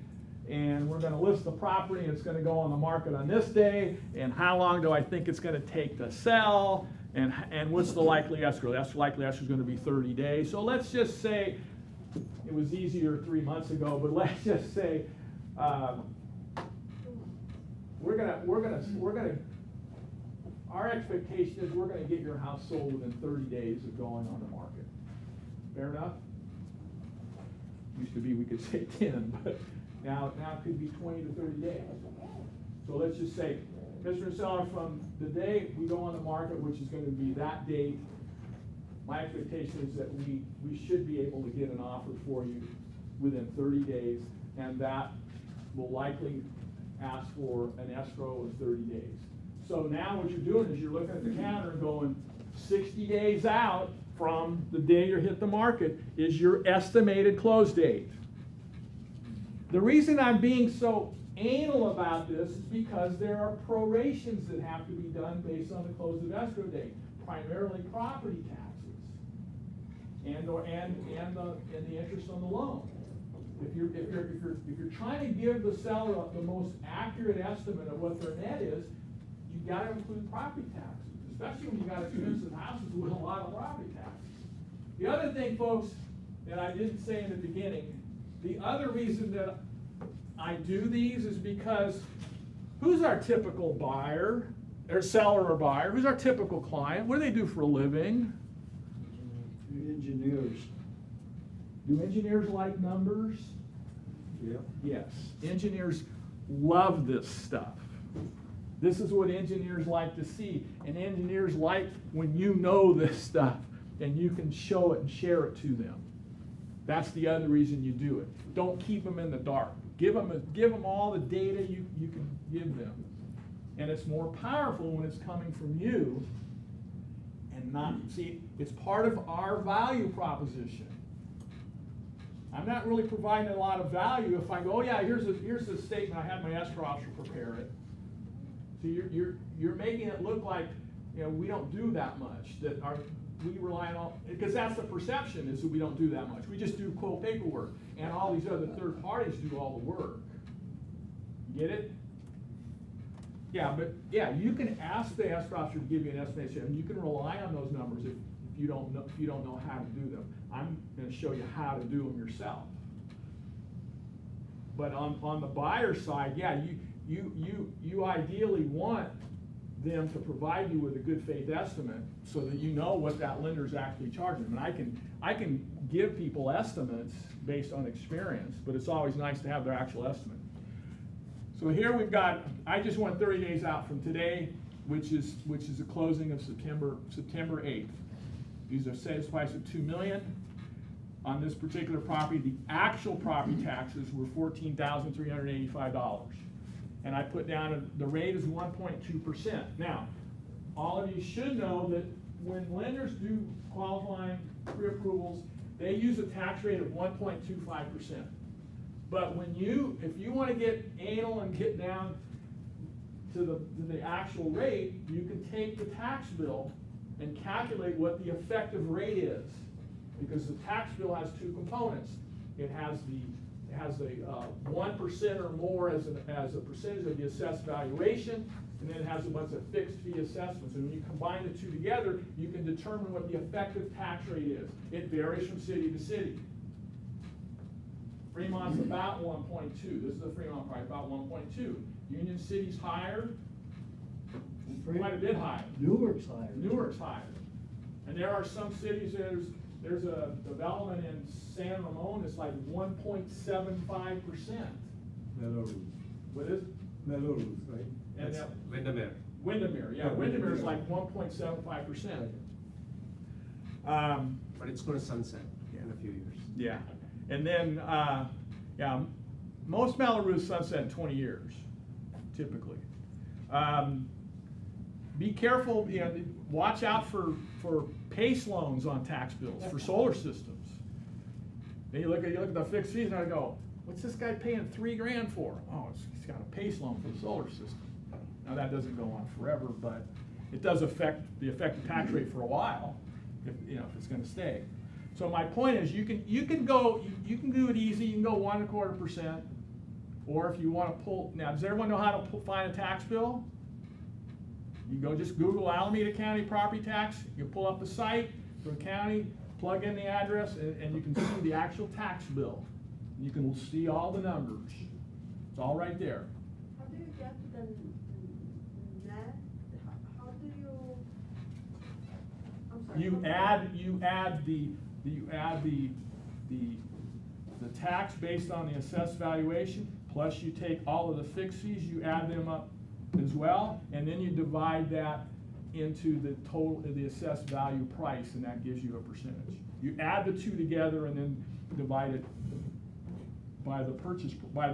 and we're going to list the property, and it's going to go on the market on this day. And how long do I think it's going to take to sell? And what's the likely escrow? The likely escrow is going to be 30 days. So let's just say it was easier 3 months ago, but let's just say our expectation is we're gonna get your house sold within 30 days of going on the market. Fair enough? Used to be we could say 10, but now it could be 20 to 30 days. So let's just say, Mr. and Seller, from the day we go on the market, which is going to be that date, my expectation is that we should be able to get an offer for you within 30 days, and that will likely ask for an escrow of 30 days. So now what you're doing is you're looking at the calendar and going 60 days out from the day you hit the market is your estimated close date. The reason I'm being so anal about this is because there are prorations that have to be done based on the close of escrow date, primarily property taxes and the interest on the loan. If you're trying to give the seller the most accurate estimate of what their net is, you got to include property taxes, especially when you got expensive houses with a lot of property taxes. The other thing, folks, that I didn't say in the beginning, the other reason that I do these is because who's our typical buyer, or seller or buyer? Who's our typical client? What do they do for a living? Engineers. Do engineers like numbers? Yeah. Yes. Engineers love this stuff. This is what engineers like to see. And engineers like when you know this stuff and you can show it and share it to them. That's the other reason you do it. Don't keep them in the dark. Give them all the data you can give them. And it's more powerful when it's coming from you and not, see, it's part of our value proposition. I'm not really providing a lot of value if I go, oh yeah, here's a statement, I had my escrow officer prepare it. So you're making it look like, you know, we don't do that much, we rely on, because that's the perception, is that we don't do that much. We just do quote paperwork, and all these other third parties do all the work. Get it? Yeah, but yeah, you can ask the escrow officer to give you an estimation, and you can rely on those numbers if you don't know how to do them. I'm gonna show you how to do them yourself. But on the buyer side, yeah, you ideally want them to provide you with a good faith estimate so that you know what that lender's actually charging them. And I can give people estimates based on experience, but it's always nice to have their actual estimate. So here we've got, I just went 30 days out from today, which is the closing of September 8th. These are sales price of $2 million. On this particular property, the actual property taxes were $14,385. And I put down the rate is 1.2%. Now, all of you should know that when lenders do qualifying pre-approvals, they use a tax rate of 1.25%. But if you want to get anal and get down to the actual rate, you can take the tax bill and calculate what the effective rate is. Because the tax bill has two components. It has the 1% or more as a percentage of the assessed valuation, and then it has a bunch of fixed fee assessments. And when you combine the two together, you can determine what the effective tax rate is. It varies from city to city. Fremont's about 1.2. This is the Fremont price, about 1.2. Union City's higher, quite a bit higher. Newark's higher. Newark's higher. And there are some cities, there's a development in San Ramon that's like 1.75%. Melrose. What is? Melrose, right? And That's Windermere. Windermere, yeah, Windermere's like 1.75%. But it's gonna sunset in a few years. Yeah, and then, yeah, most Melrose sunset in 20 years, typically. Be careful, you know, watch out for PACE loans on tax bills for solar systems. Then you look at the fixed fees and I go, what's this guy paying $3 grand for? Oh, he's got a PACE loan for the solar system. Now that doesn't go on forever, but it does affect the effective tax rate for a while, if it's going to stay. So my point is, you can do it easy. You can go 1.25%, or if you want to pull. Now, does everyone know how to find a tax bill? You go just Google Alameda County property tax. You pull up the site for the county, plug in the address, and you can see the actual tax bill. You can see all the numbers. It's all right there. How do you get the net? How do you? I'm sorry. You add the tax based on the assessed valuation, plus you take all of the fixed fees, you add them up as well, and then you divide that into the total, the assessed value price, and that gives you a percentage. You add the two together and then divide it by the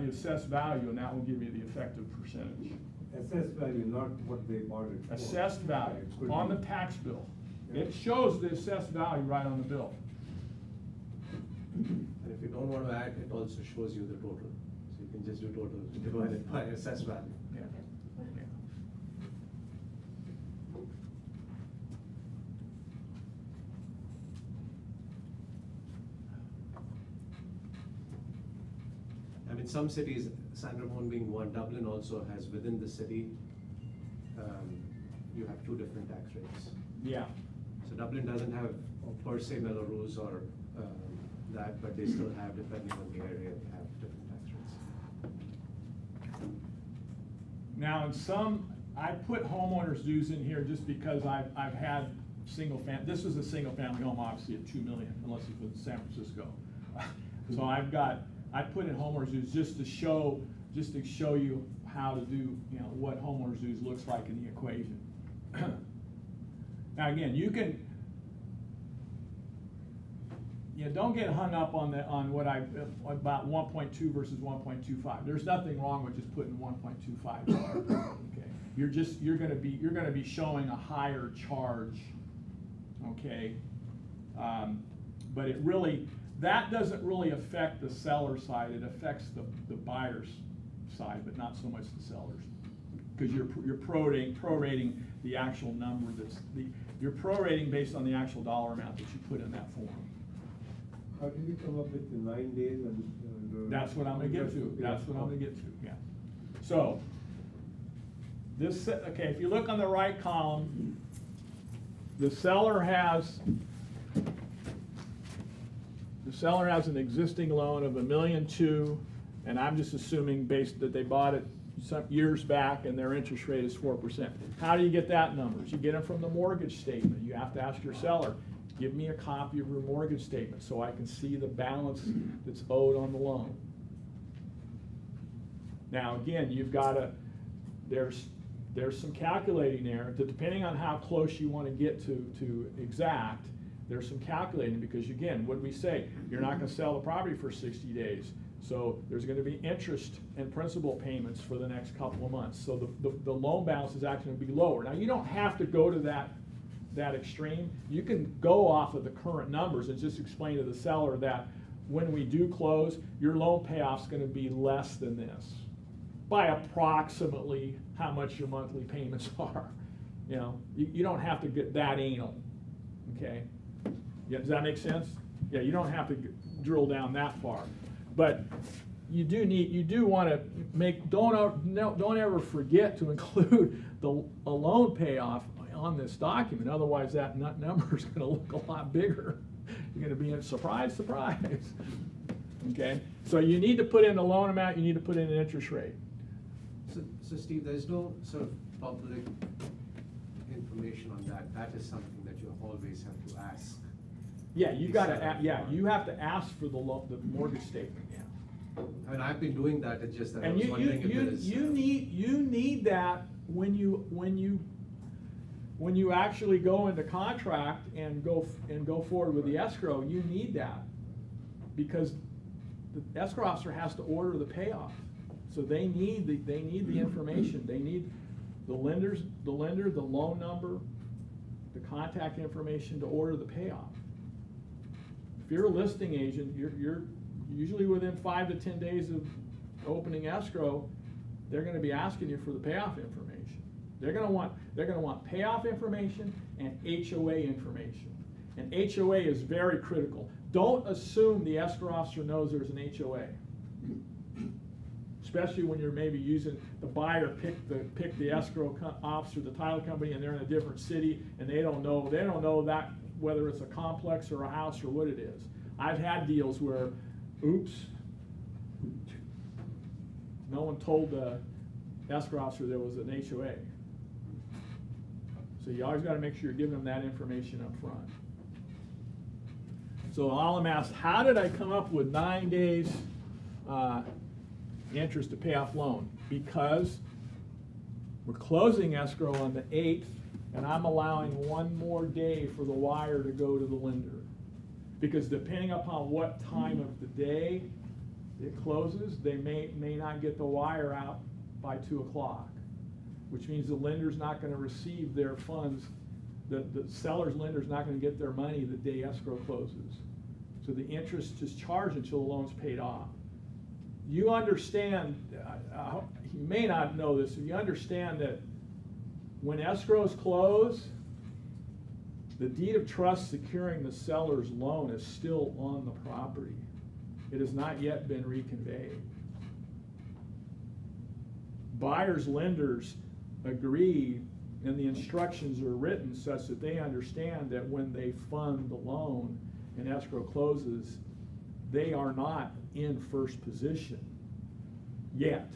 assessed value, and that will give you the effective percentage. Assessed value, not what they bought it for. Assessed value It could on be- the tax bill. Yeah. It shows the assessed value right on the bill. And if you don't want to add, it also shows you the total. So you can just do total divided by assessed value. Yeah. Yeah. I mean, some cities, San Ramon being one, Dublin also has within the city, you have two different tax rates. Yeah. So Dublin doesn't have per se Melrose or that, but they still have, depending on the area, they have different tax rates. Now, in some, I put homeowners dues in here just because I've had this is a single family home, obviously at 2 million, unless it was in San Francisco. So I put in homeowners dues just to show you how to do, what homeowners dues looks like in the equation. Now again, you can, don't get hung up on about 1.2 versus 1.25. There's nothing wrong with just putting 1.25. Okay, you're going to be showing a higher charge. Okay, but it really, that doesn't really affect the seller side, it affects the buyer's side, but not so much the seller's. Because you're prorating the actual number you're prorating based on the actual dollar amount that you put in that form. How did you come up with the 9 days and? That's what I'm gonna get to, yeah. So, okay, if you look on the right column, the seller has an existing loan of $1.2 million, and I'm just assuming based that they bought it some years back and their interest rate is 4%. How do you get that numbers? You get them from the mortgage statement. You have to ask your seller, give me a copy of your mortgage statement so I can see the balance that's owed on the loan. Now again, you've got to, there's some calculating there that depending on how close you want to get to exact, there's some calculating because again, what did we say? You're not going to sell the property for 60 days. So there's going to be interest and principal payments for the next couple of months. So the loan balance is actually going to be lower. Now you don't have to go to that extreme. You can go off of the current numbers and just explain to the seller that when we do close, your loan payoff's going to be less than this by approximately how much your monthly payments are. You know, you don't have to get that anal, okay? Yeah, does that make sense? Yeah, you don't have to drill down that far. But you do want to make, don't ever forget to include a loan payoff on this document, otherwise that number is going to look a lot bigger. You're going to be in surprise. Okay, so you need to put in the loan amount, you need to put in an interest rate. So Steve, there's no sort of public information on that. That is something that you always have to ask. Yeah, you got to. Yeah, you have to ask for the mortgage statement. Yeah. I mean, I've been doing that. It's just that I And was wondering if there is. you need that when you actually go into contract and go forward with the escrow. You need that because the escrow officer has to order the payoff. So they need the information. They need the lender, the loan number, the contact information to order the payoff. If you're a listing agent, you're usually within 5 to 10 days of opening escrow, they're going to be asking you for the payoff information. They're going to want payoff information and HOA information. And HOA is very critical. Don't assume the escrow officer knows there's an HOA. Especially when you're maybe using, the buyer pick the escrow officer, the title company, and they're in a different city, and they don't know that whether it's a complex or a house or what it is. I've had deals where, oops, no one told the escrow officer there was an HOA. So you always got to make sure you're giving them that information up front. So all I'm asked, how did I come up with 9 days interest to pay off loan? Because we're closing escrow on the 8th, and I'm allowing 1 more day for the wire to go to the lender. Because depending upon what time of the day it closes, they may not get the wire out by 2 o'clock, which means the lender's not going to receive their funds. The seller's lender's not going to get their money the day escrow closes. So the interest is charged until the loan's paid off. You understand, you may not know this, you understand that when escrows close, the deed of trust securing the seller's loan is still on the property. It has not yet been reconveyed. Buyers, lenders agree, and the instructions are written such that they understand that when they fund the loan and escrow closes, they are not in first position yet,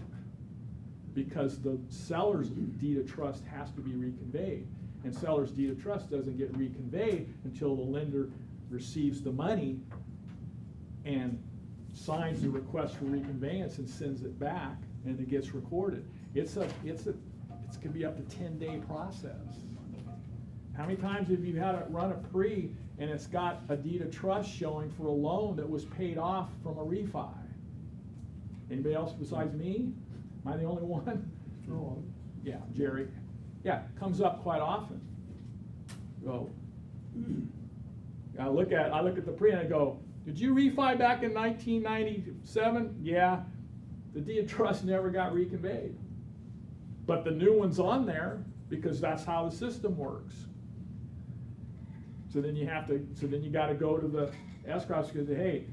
because the seller's deed of trust has to be reconveyed, and seller's deed of trust doesn't get reconveyed until the lender receives the money and signs the request for reconveyance and sends it back, and it gets recorded. It's gonna be up to 10-day process. How many times have you had to run a pre and it's got a deed of trust showing for a loan that was paid off from a refi? Anybody else besides me? Am I the only one? No. Yeah, Jerry. Yeah, comes up quite often. Go. I look at the pre and I go, Did you refi back in 1997? Yeah. The deed of trust never got reconveyed. But the new one's on there because that's how the system works. So then you gotta go to the escrow office and say, hey,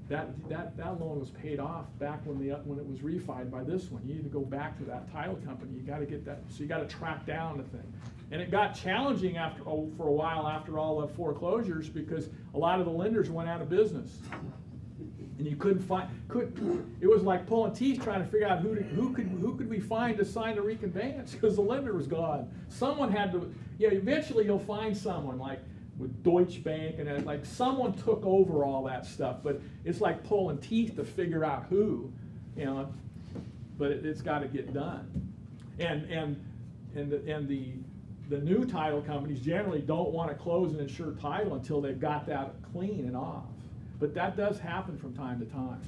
that loan was paid off back when it was refied by this one. You need to go back to that title company. You gotta get that, so you gotta track down the thing. And it got challenging for a while after all the foreclosures because a lot of the lenders went out of business. And you it was like pulling teeth trying to figure out who could we find to sign the reconveyance because the lender was gone. Someone had to, eventually you'll find someone like with Deutsche Bank and like someone took over all that stuff, but it's like pulling teeth to figure out who, but it's got to get done. And the new title companies generally don't want to close an insured title until they've got that clean and off. But that does happen from time to time.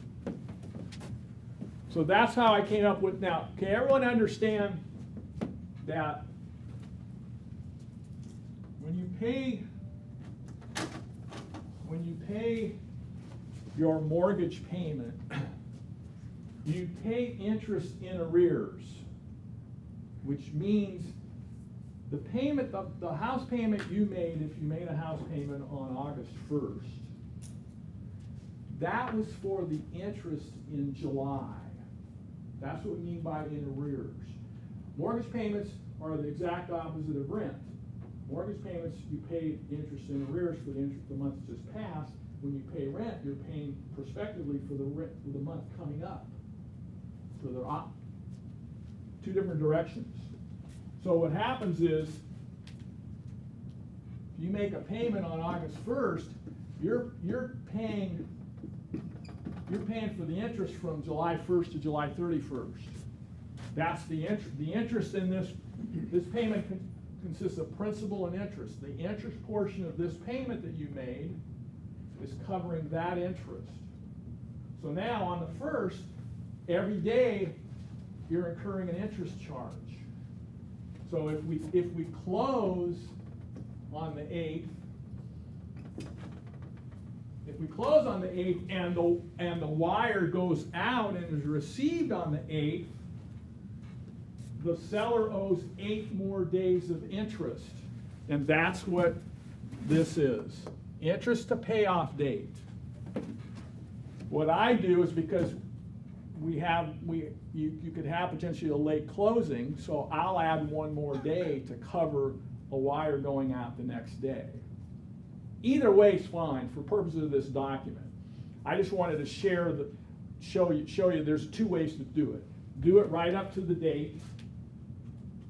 So that's how I came up with, now, can everyone understand that when you pay your mortgage payment, you pay interest in arrears, which means the payment, the house payment you made, if you made a house payment on August 1st, that was for the interest in July. That's what we mean by in arrears. Mortgage payments are the exact opposite of rent. Mortgage payments, you pay interest in arrears for the month that just passed. When you pay rent, you're paying prospectively for the month coming up. So they're two different directions. So what happens is, if you make a payment on August 1st, you're paying for the interest from July 1st to July 31st. That's the interest. The interest in this payment consists of principal and interest. The interest portion of this payment that you made is covering that interest. So now on the 1st, every day you're incurring an interest charge. So if we close on the 8th, and the wire goes out and is received on the 8th, the seller owes 8 more days of interest. And that's what this is. Interest to payoff date. What I do is because you could have potentially a late closing, so I'll add 1 more day to cover a wire going out the next day. Either way is fine for purposes of this document. I just wanted to show you there's 2 ways to do it. Do it right up to the date.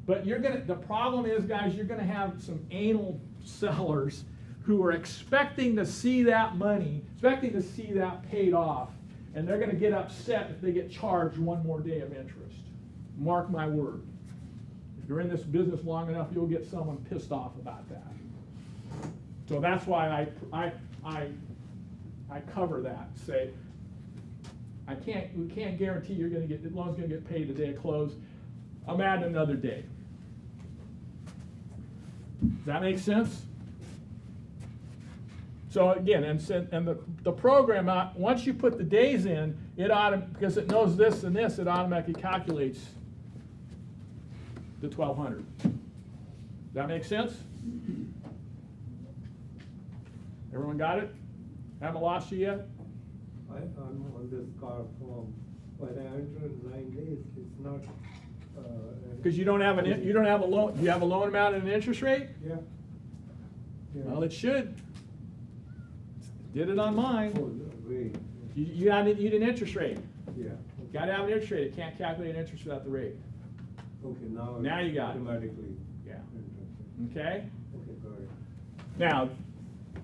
But the problem is, guys, you're gonna have some anal sellers who are expecting to see that money, expecting to see that paid off, and they're gonna get upset if they get charged 1 more day of interest. Mark my word. If you're in this business long enough, you'll get someone pissed off about that. So that's why I cover that. Say, we can't guarantee you're going to get, the loan's going to get paid the day of close. I'm adding another day. Does that make sense? So again, and the program, once you put the days in, because it knows this and this, it automatically calculates the 1,200. Does that make sense? Everyone got it? Haven't lost you yet? I'm on this car form, but I entered 9 days, it's not. Because you don't have a loan, you have a loan amount and an interest rate? Yeah. Well, it should. Did it on mine. Oh, wait. You need an interest rate. Yeah. Got to have an interest rate. It can't calculate an interest without the rate. Okay, now. Now you got it. Automatically. Yeah. Interesting. Okay? Okay, got it. Now,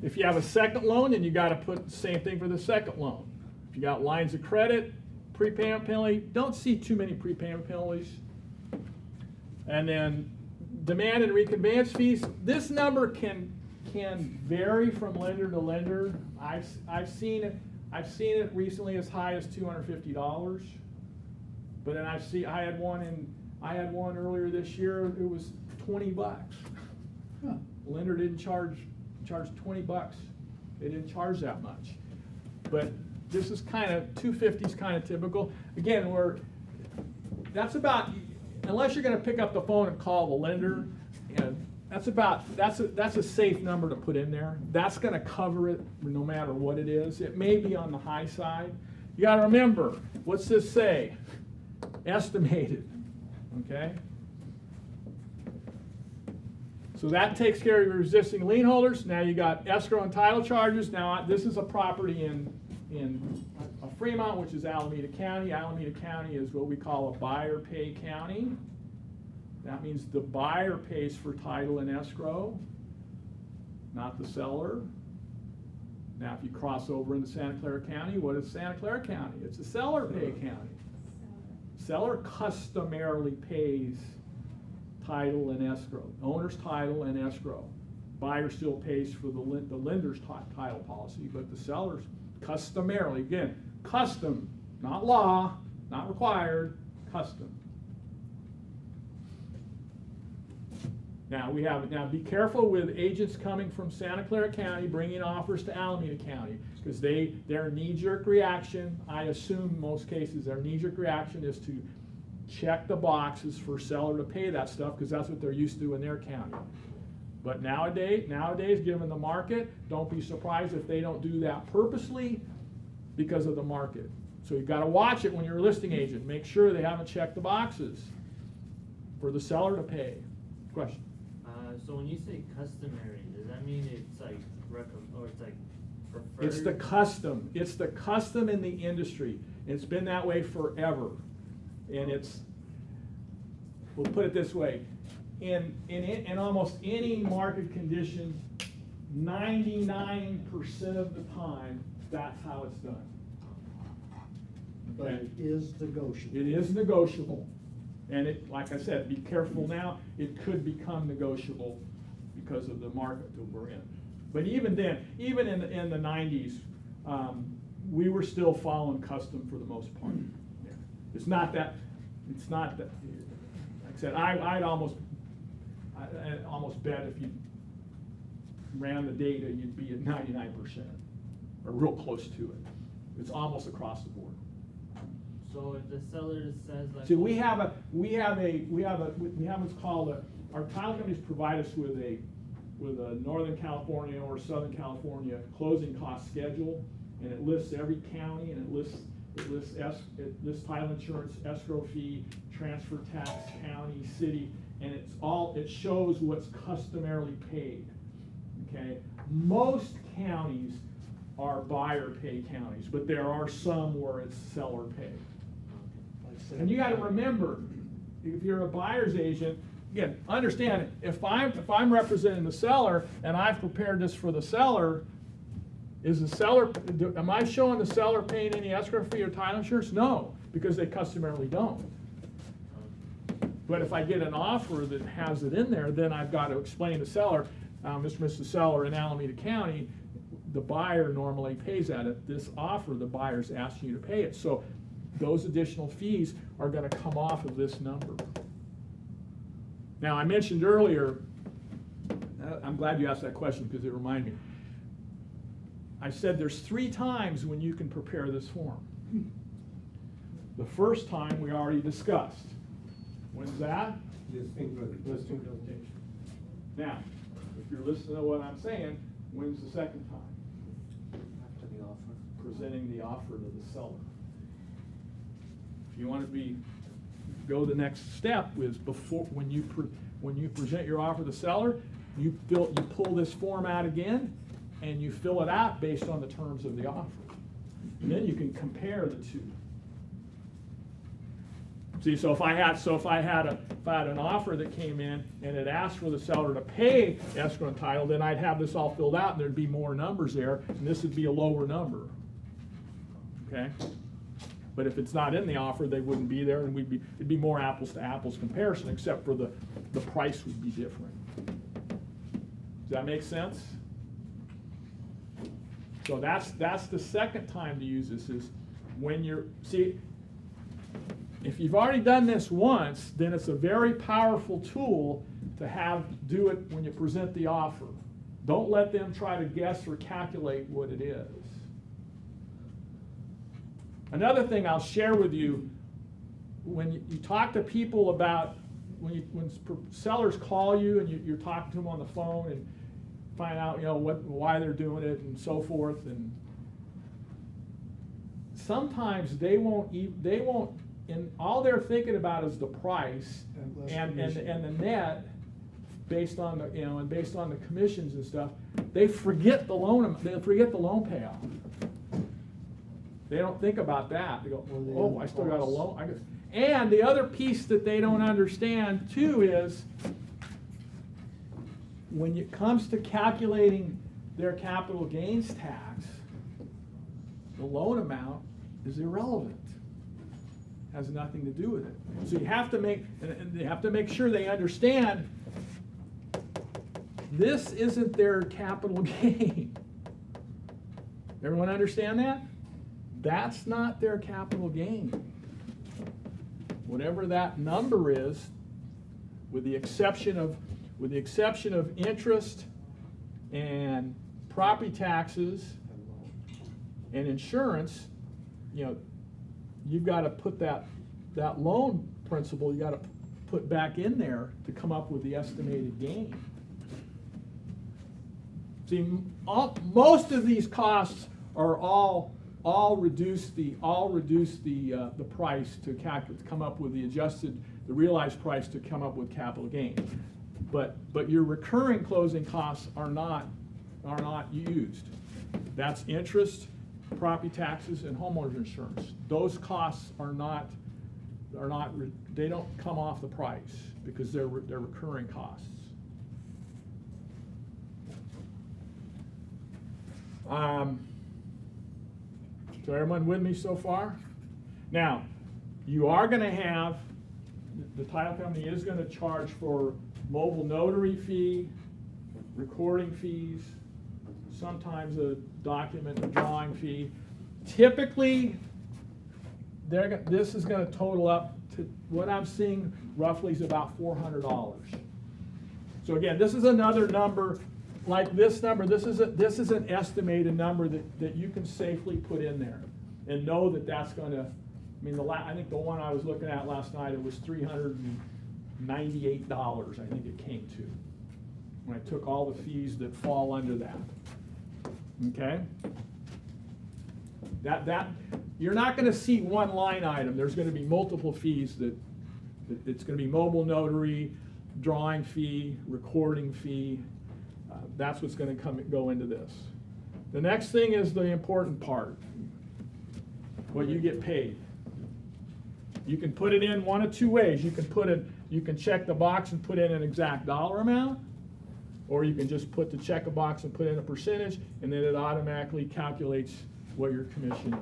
if you have a second loan, then you got to put the same thing for the second loan. If you got lines of credit, prepayment penalty, don't see too many prepayment penalties. And then demand and reconveyance fees. This number can vary from lender to lender. I've seen it recently as high as $250. But then I had one earlier this year. It was $20. Huh. Lender didn't charge $20. They didn't charge that much. But this is kind of, 250 is kind of typical. Again, that's about, unless you're gonna pick up the phone and call the lender, that's a safe number to put in there. That's gonna cover it no matter what it is. It may be on the high side. You gotta remember, what's this say? Estimated, okay? So that takes care of your existing lien holders. Now you got escrow and title charges. Now this is a property in Fremont, which is Alameda County. Alameda County is what we call a buyer pay county. That means the buyer pays for title and escrow, not the seller. Now if you cross over into Santa Clara County, what is Santa Clara County? It's a seller pay county. Seller customarily pays title and escrow, owner's title and escrow. Buyer still pays for the lender's title policy, but the seller's customarily, again, custom, not law, not required, custom. Now be careful with agents coming from Santa Clara County bringing offers to Alameda County, because their knee-jerk reaction, I assume in most cases, their knee-jerk reaction is to check the boxes for seller to pay that stuff, because that's what they're used to in their county. But nowadays, given the market, don't be surprised if they don't do that purposely because of the market. So you've got to watch it when you're a listing agent. Make sure they haven't checked the boxes for the seller to pay. Question? So when you say customary, does that mean it's like or it's like preferred? It's the custom. It's the custom in the industry. It's been that way forever. And we'll put it this way, in almost any market condition, 99% of the time, that's how it's done. But it is negotiable. It is negotiable. And like I said, be careful now, it could become negotiable because of the market that we're in. But even then, even in the 90s, we were still following custom for the most part. Yeah. It's not that, like I said, I'd almost bet if you ran the data, you'd be at 99%, or real close to it. It's almost across the board. So if the seller says like. See, we have what's called our title companies provide us with a Northern California or Southern California closing cost schedule, and it lists every county, and it lists title insurance, escrow fee, transfer tax, county, city, and it shows what's customarily paid. Okay, most counties are buyer pay counties, but there are some where it's seller pay. And you got to remember, if you're a buyer's agent, again, understand, if I'm representing the seller and I've prepared this for the seller, am I showing the seller paying any escrow fee or title insurance? No, because they customarily don't. But if I get an offer that has it in there, then I've got to explain to the seller, Mr. and Mrs. Seller in Alameda County, the buyer normally pays that. At this offer, the buyer's asking you to pay it. So those additional fees are going to come off of this number. Now, I mentioned earlier, I'm glad you asked that question because it reminded me. I said there's 3 times when you can prepare this form. The first time we already discussed. When's that? Listing presentation. Now, if you're listening to what I'm saying, when's the second time? After the offer. Presenting the offer to the seller. If you want to go the next step is when you present your offer to the seller, you pull this form out again, and you fill it out based on the terms of the offer. And then you can compare the two. See, so if I had an offer that came in and it asked for the seller to pay escrow and title, then I'd have this all filled out and there'd be more numbers there, and this would be a lower number. Okay? But if it's not in the offer, they wouldn't be there, and it'd be more apples to apples comparison, except for the price would be different. Does that make sense? So that's the second time to use this, is when if you've already done this once, then it's a very powerful tool to do it when you present the offer. Don't let them try to guess or calculate what it is. Another thing I'll share with you, when you talk to people about, when sellers call you and you're talking to them on the phone and find out, why they're doing it and so forth, and sometimes they won't, and all they're thinking about is the price and the net, based on the, and based on the commissions and stuff. They forget the loan payoff. They don't think about that. They go, oh, I still got a loan. And the other piece that they don't understand too is, when it comes to calculating their capital gains tax, the loan amount is irrelevant. Has nothing to do with it. So you have to make sure they understand this isn't their capital gain. Everyone understand that? That's not their capital gain. Whatever that number is, with the exception of interest and property taxes and insurance, you've got to put that loan principal, you got to put back in there to come up with the estimated gain. See, most of these costs are all reduce the price to come up with the realized price to come up with capital gain. But your recurring closing costs are not used. That's interest, property taxes, and homeowners insurance. Those costs they don't come off the price because they're recurring costs. So everyone with me so far? Now, you are going to have, the title company is going to charge for mobile notary fee, recording fees, sometimes a document and drawing fee. Typically, this is going to total up to, what I'm seeing roughly is about $400. So again, this is another number. Like this number, this is an estimated number that you can safely put in there and know that that's going to, I think the one I was looking at last night, it was $398, I think it came to, when I took all the fees that fall under that. Okay? That you're not going to see one line item. There's going to be multiple fees that it's going to be mobile notary, drawing fee, recording fee. That's what's going to go into this. The next thing is the important part, what you get paid. You can put it in one of two ways. You can check the box and put in an exact dollar amount, or you can just check a box and put in a percentage, and then it automatically calculates what your commission is.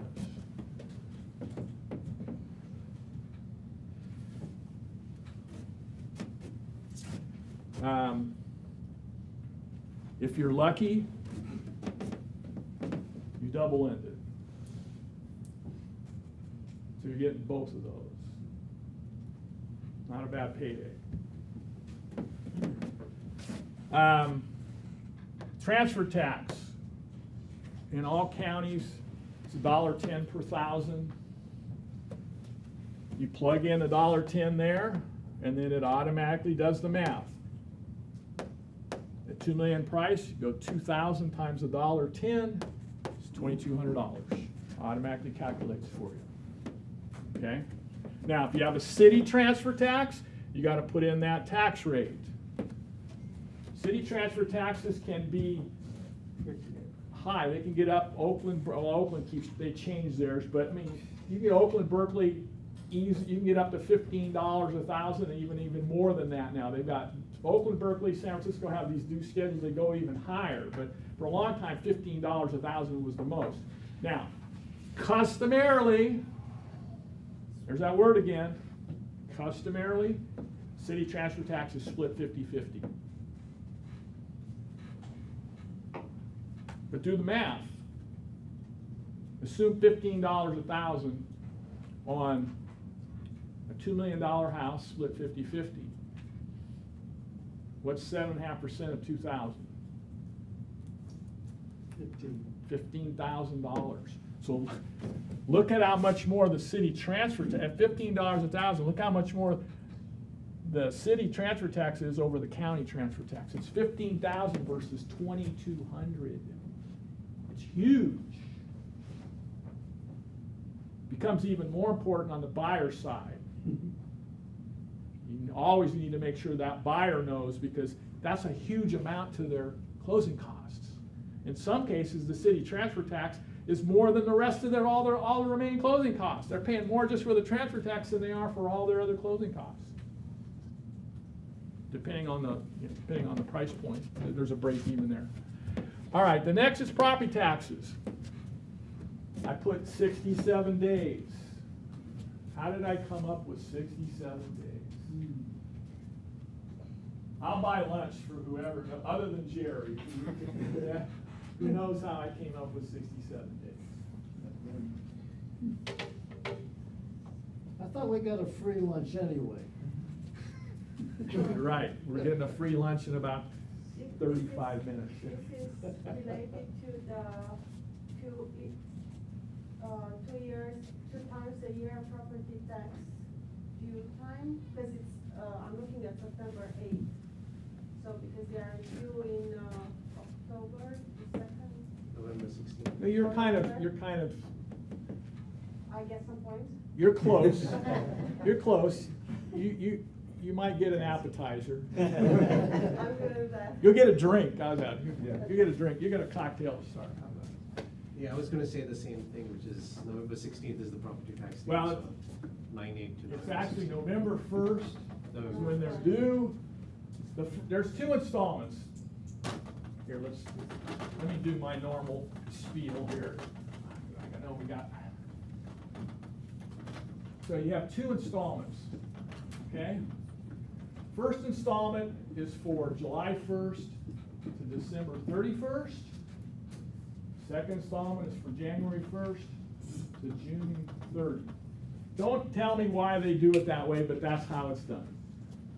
If you're lucky, you double end it. So you're getting both of those. Not a bad payday. Transfer tax. In all counties, it's $1.10 per thousand. You plug in $1.10 there, and then it automatically does the math. At $2 million price, you go 2,000 times $1.10, it's $2,200. Automatically calculates for you. Okay? Now, if you have a city transfer tax, you got to put in that tax rate. City transfer taxes can be high. They can get up. Oakland they change theirs, but you get Oakland, Berkeley, you can get up to $15 a thousand, and even more than that now. They've got Oakland, Berkeley, San Francisco have these due schedules. They go even higher, but for a long time, $15 a thousand was the most. Now, customarily, there's that word again. Customarily, city transfer tax is split 50-50. But do the math. Assume $15 a thousand on a $2 million house split 50-50. What's 7.5% of 2,000? $15,000. So look at how much more the city transfer, at $15 a thousand, look how much more the city transfer tax is over the county transfer tax. It's 15,000 versus 2,200. It's huge. Becomes even more important on the buyer's side. You always need to make sure that buyer knows, because that's a huge amount to their closing costs. In some cases, the city transfer tax is more than the rest of all the remaining closing costs. They're paying more just for the transfer tax than they are for all their other closing costs. Depending on the price point, there's a break even there. All right, the next is property taxes. I put 67 days. How did I come up with 67 days? I'll buy lunch for whoever, other than Jerry, who knows how I came up with 67 days. I thought we got a free lunch anyway. You're right, we're getting a free lunch in about 35 minutes. This is related to the 2 years, 2 times a year property tax due time, because it's, I'm looking at September 8th. So because they are due in October 2nd. November 16th. No, you're kind of, I get some points. you're close. You're close. You might get an appetizer. I'm good at that. You'll get a drink. How's that? You get a drink. You get a cocktail. Sorry. How's that? Yeah, I was gonna say the same thing, which is November 16th is the property tax date. Well, so 9/8 to It's November actually 16th. November 1st is when they're due. There's 2 installments. Here, let me do my normal spiel here. I know we got. So you have 2 installments, okay? First installment is for July 1st to December 31st. Second installment is for January 1st to June 30th. Don't tell me why they do it that way, but that's how it's done.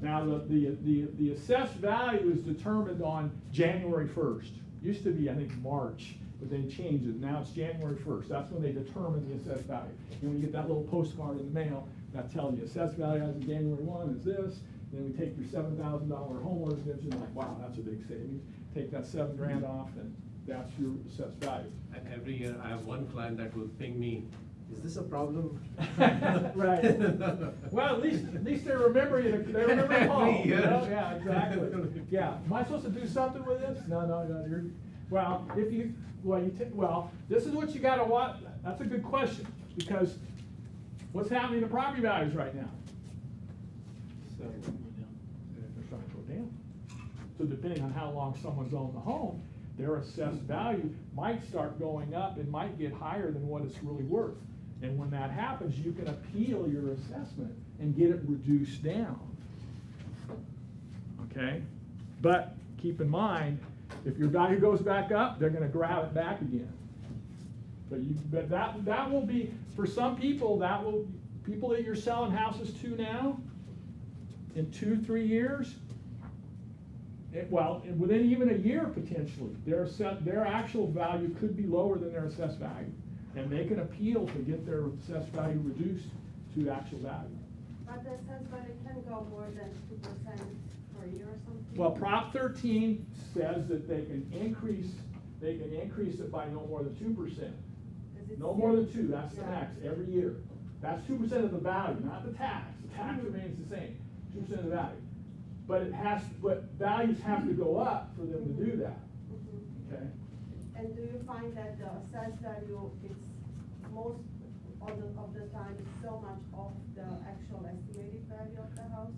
Now, the assessed value is determined on January 1st. Used to be, I think, March, but they changed it. Now it's January 1st. That's when they determine the assessed value. And when you get that little postcard in the mail, that tells you assessed value as of January 1 is this. Then we take your $7,000 homeowner's exemption, like, wow, that's a big savings. Take that $7,000 off, and that's your assessed value. And every year, I have one client that will ping me, is this a problem? Right. Well, at least they remember you. They remember you home. Every year. You know? Yeah, exactly. Yeah. Am I supposed to do something with this? No. You're, well, this is what you got to watch. That's a good question, because what's happening to property values right now? So they're starting to go down. So depending on how long someone's owned the home, their assessed value might start going up and might get higher than what it's really worth. And when that happens, you can appeal your assessment and get it reduced down. Okay? But keep in mind, if your value goes back up, they're gonna grab it back again. But that will be, for some people, people that you're selling houses to now, in 2-3 years, within even a year potentially, their actual value could be lower than their assessed value. And they can appeal to get their assessed value reduced to actual value. But the assessed value can go more than 2% per year or something? Well, Prop 13 says that they can increase it by no more than 2%. No more than 2, that's the max, every year. That's 2% of the value, not the tax. The tax remains the same, 2% of the value. But values have to go up for them to do that, okay? And do you find that the assessed value is most of the time is so much off the actual estimated value of the house?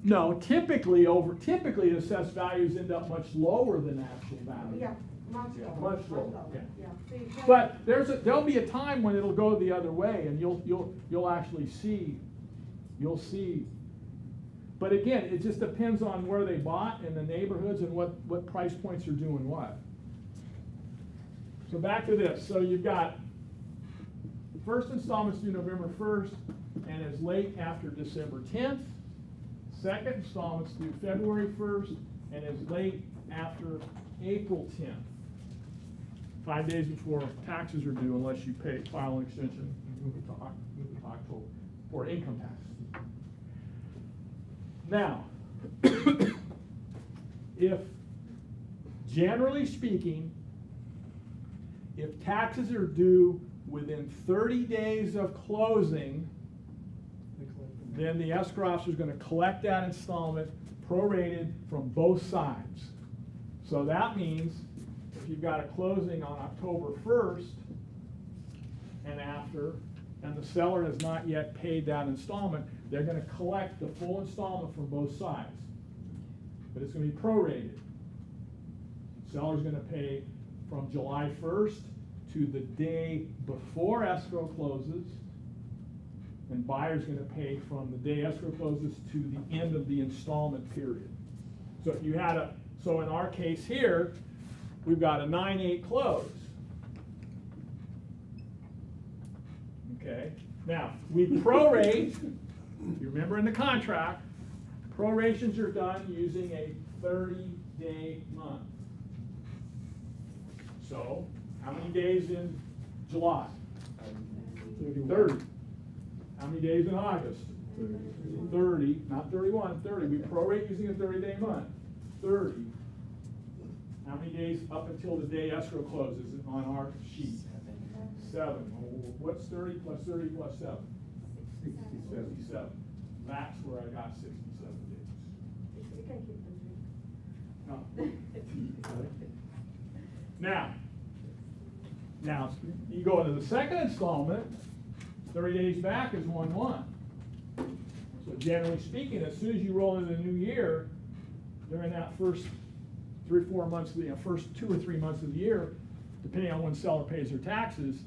No, typically assessed values end up much lower than actual value. Yeah, much Yeah, lower. much lower, yeah. Yeah. So you can- But there'll be a time when it'll go the other way, and you'll actually see. But again, it just depends on where they bought and the neighborhoods and what price points are doing what. So back to this. So you've got the first installment's due November 1st and is late after December 10th. Second installment's due February 1st and is late after April 10th. 5 days before taxes are due unless you file an extension to October for income tax. Now, if, generally speaking, if taxes are due within 30 days of closing, then the escrow officer is going to collect that installment prorated from both sides. So that means if you've got a closing on October 1st and after, and the seller has not yet paid that installment, they're going to collect the full installment from both sides. But it's going to be prorated. Seller's going to pay from July 1st to the day before escrow closes, and buyer's going to pay from the day escrow closes to the end of the installment period. So if you had so in our case here, we've got a 9/8 close. Okay. Now we prorate. You remember in the contract, prorations are done using a 30-day month. So how many days in July? 30. How many days in August? 30, not 31, 30. We prorate using a 30-day month. 30. How many days up until the day escrow closes on our sheet? 7. What's 30 plus 30 plus 7? 67. That's where I got 67 days. You can keep them. No. Now, you go into the second installment, 30 days back is 1/1. So generally speaking, as soon as you roll into the new year, during that first 3 or 4 months, first 2 or 3 months of the year, depending on when seller pays their taxes,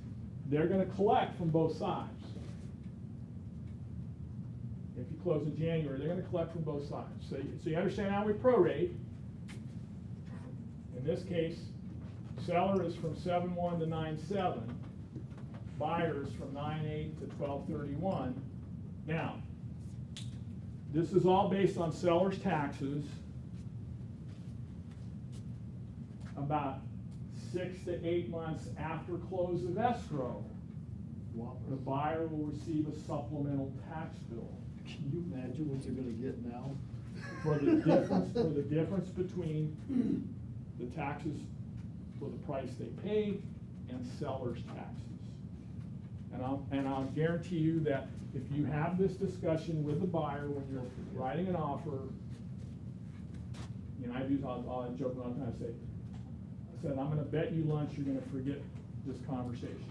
they're going to collect from both sides. If you close in January, they're going to collect from both sides. So you understand how we prorate. In this case, seller is from 7/1 to 9/7. Buyer is from 9/8 to 12/31. Now, this is all based on seller's taxes. About 6 to 8 months after close of escrow, the buyer will receive a supplemental tax bill. Can you imagine what they're gonna get now? For the difference between the taxes for the price they paid and seller's taxes. And I'll guarantee you that if you have this discussion with the buyer when you're writing an offer, I'll joke around and I said, I'm gonna bet you lunch you're gonna forget this conversation.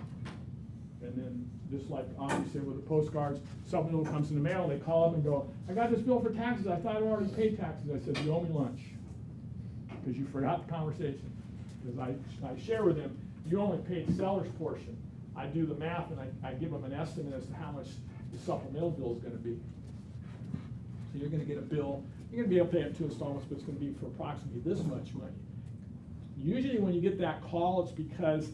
And then, just like obviously with the postcards, something comes in the mail, they call up and go, I got this bill for taxes, I thought I already paid taxes. I said, you owe me lunch, because you forgot the conversation. Because I share with them, you only paid seller's portion. I do the math and I give them an estimate as to how much the supplemental bill is gonna be. So you're gonna get a bill, you're gonna be able to pay it in 2 installments, but it's gonna be for approximately this much money. Usually when you get that call, it's because,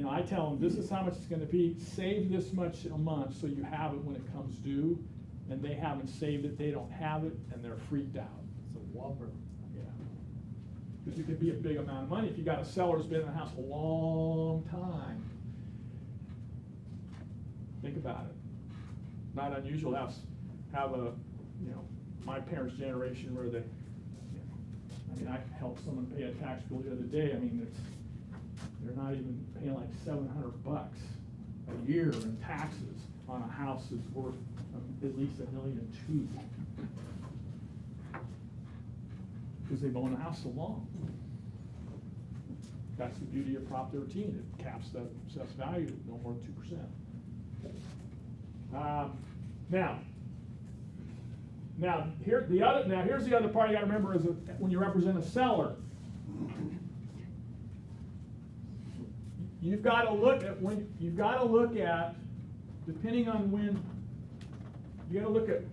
I tell them, this is how much it's gonna be, save this much a month so you have it when it comes due, and they haven't saved it, they don't have it, and they're freaked out. It's a whopper. Yeah. Because it could be a big amount of money. If you got a seller who's been in the house a long time, think about it. Not unusual to have a, my parents' generation where they, I helped someone pay a tax bill the other day. They're not even paying like $700 a year in taxes on a house that's worth at least $1.2 million. Because they've owned the house so long. That's the beauty of Prop 13. It caps the assessed value at no more than 2%. Now here's the other part you got to remember is when you represent a seller, you've got to look at depending on when you got to look at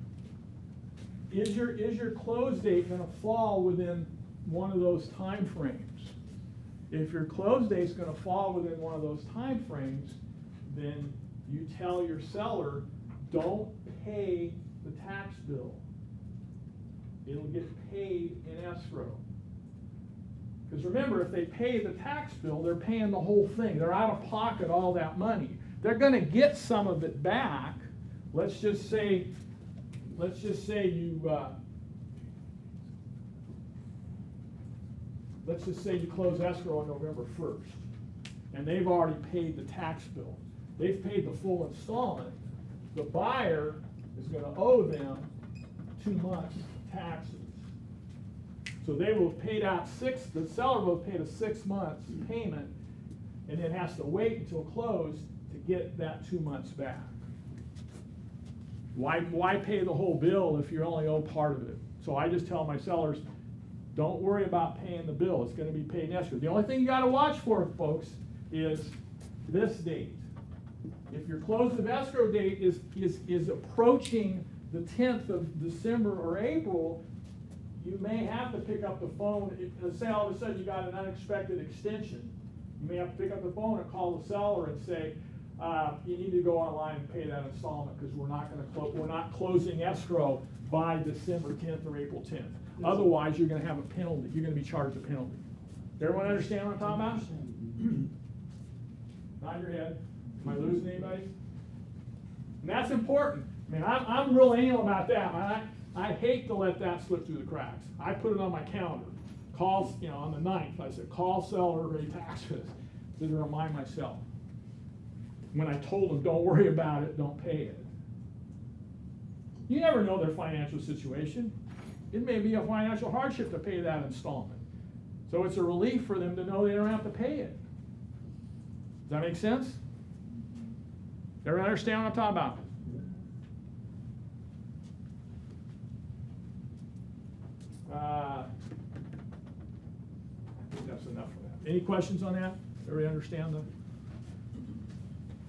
is your close date going to fall within one of those time frames? If your close date is going to fall within one of those time frames, then you tell your seller, don't pay the tax bill. It'll get paid in escrow. Because remember, if they pay the tax bill, they're paying the whole thing. They're out of pocket all that money. They're gonna get some of it back. Let's just say you close escrow on November 1st, and they've already paid the tax bill. They've paid the full installment. The buyer is gonna owe them 2 months taxes. So they will have paid out the seller will have paid a 6 months payment, and then has to wait until close to get that 2 months back. Why pay the whole bill if you only owe part of it? So I just tell my sellers, don't worry about paying the bill. It's gonna be paid in escrow. The only thing you gotta watch for, folks, is this date. If your close of escrow date is approaching the 10th of December or April, you may have to pick up the phone. Say all of a sudden you got an unexpected extension. You may have to pick up the phone and call the seller and say, you need to go online and pay that installment because we're not closing escrow by December 10th or April 10th. Otherwise, you're going to have a penalty. You're going to be charged a penalty. Everyone understand what I'm talking about? Nod your head. Am I losing anybody? And that's important. I mean, I'm real anal about that. I hate to let that slip through the cracks. I put it on my calendar. Call, on the 9th, I said, call seller, pay taxes, to remind myself. When I told them, don't worry about it, don't pay it. You never know their financial situation. It may be a financial hardship to pay that installment. So it's a relief for them to know they don't have to pay it. Does that make sense? Everyone understand what I'm talking about? I think that's enough for that. Any questions on that? Everybody understand that?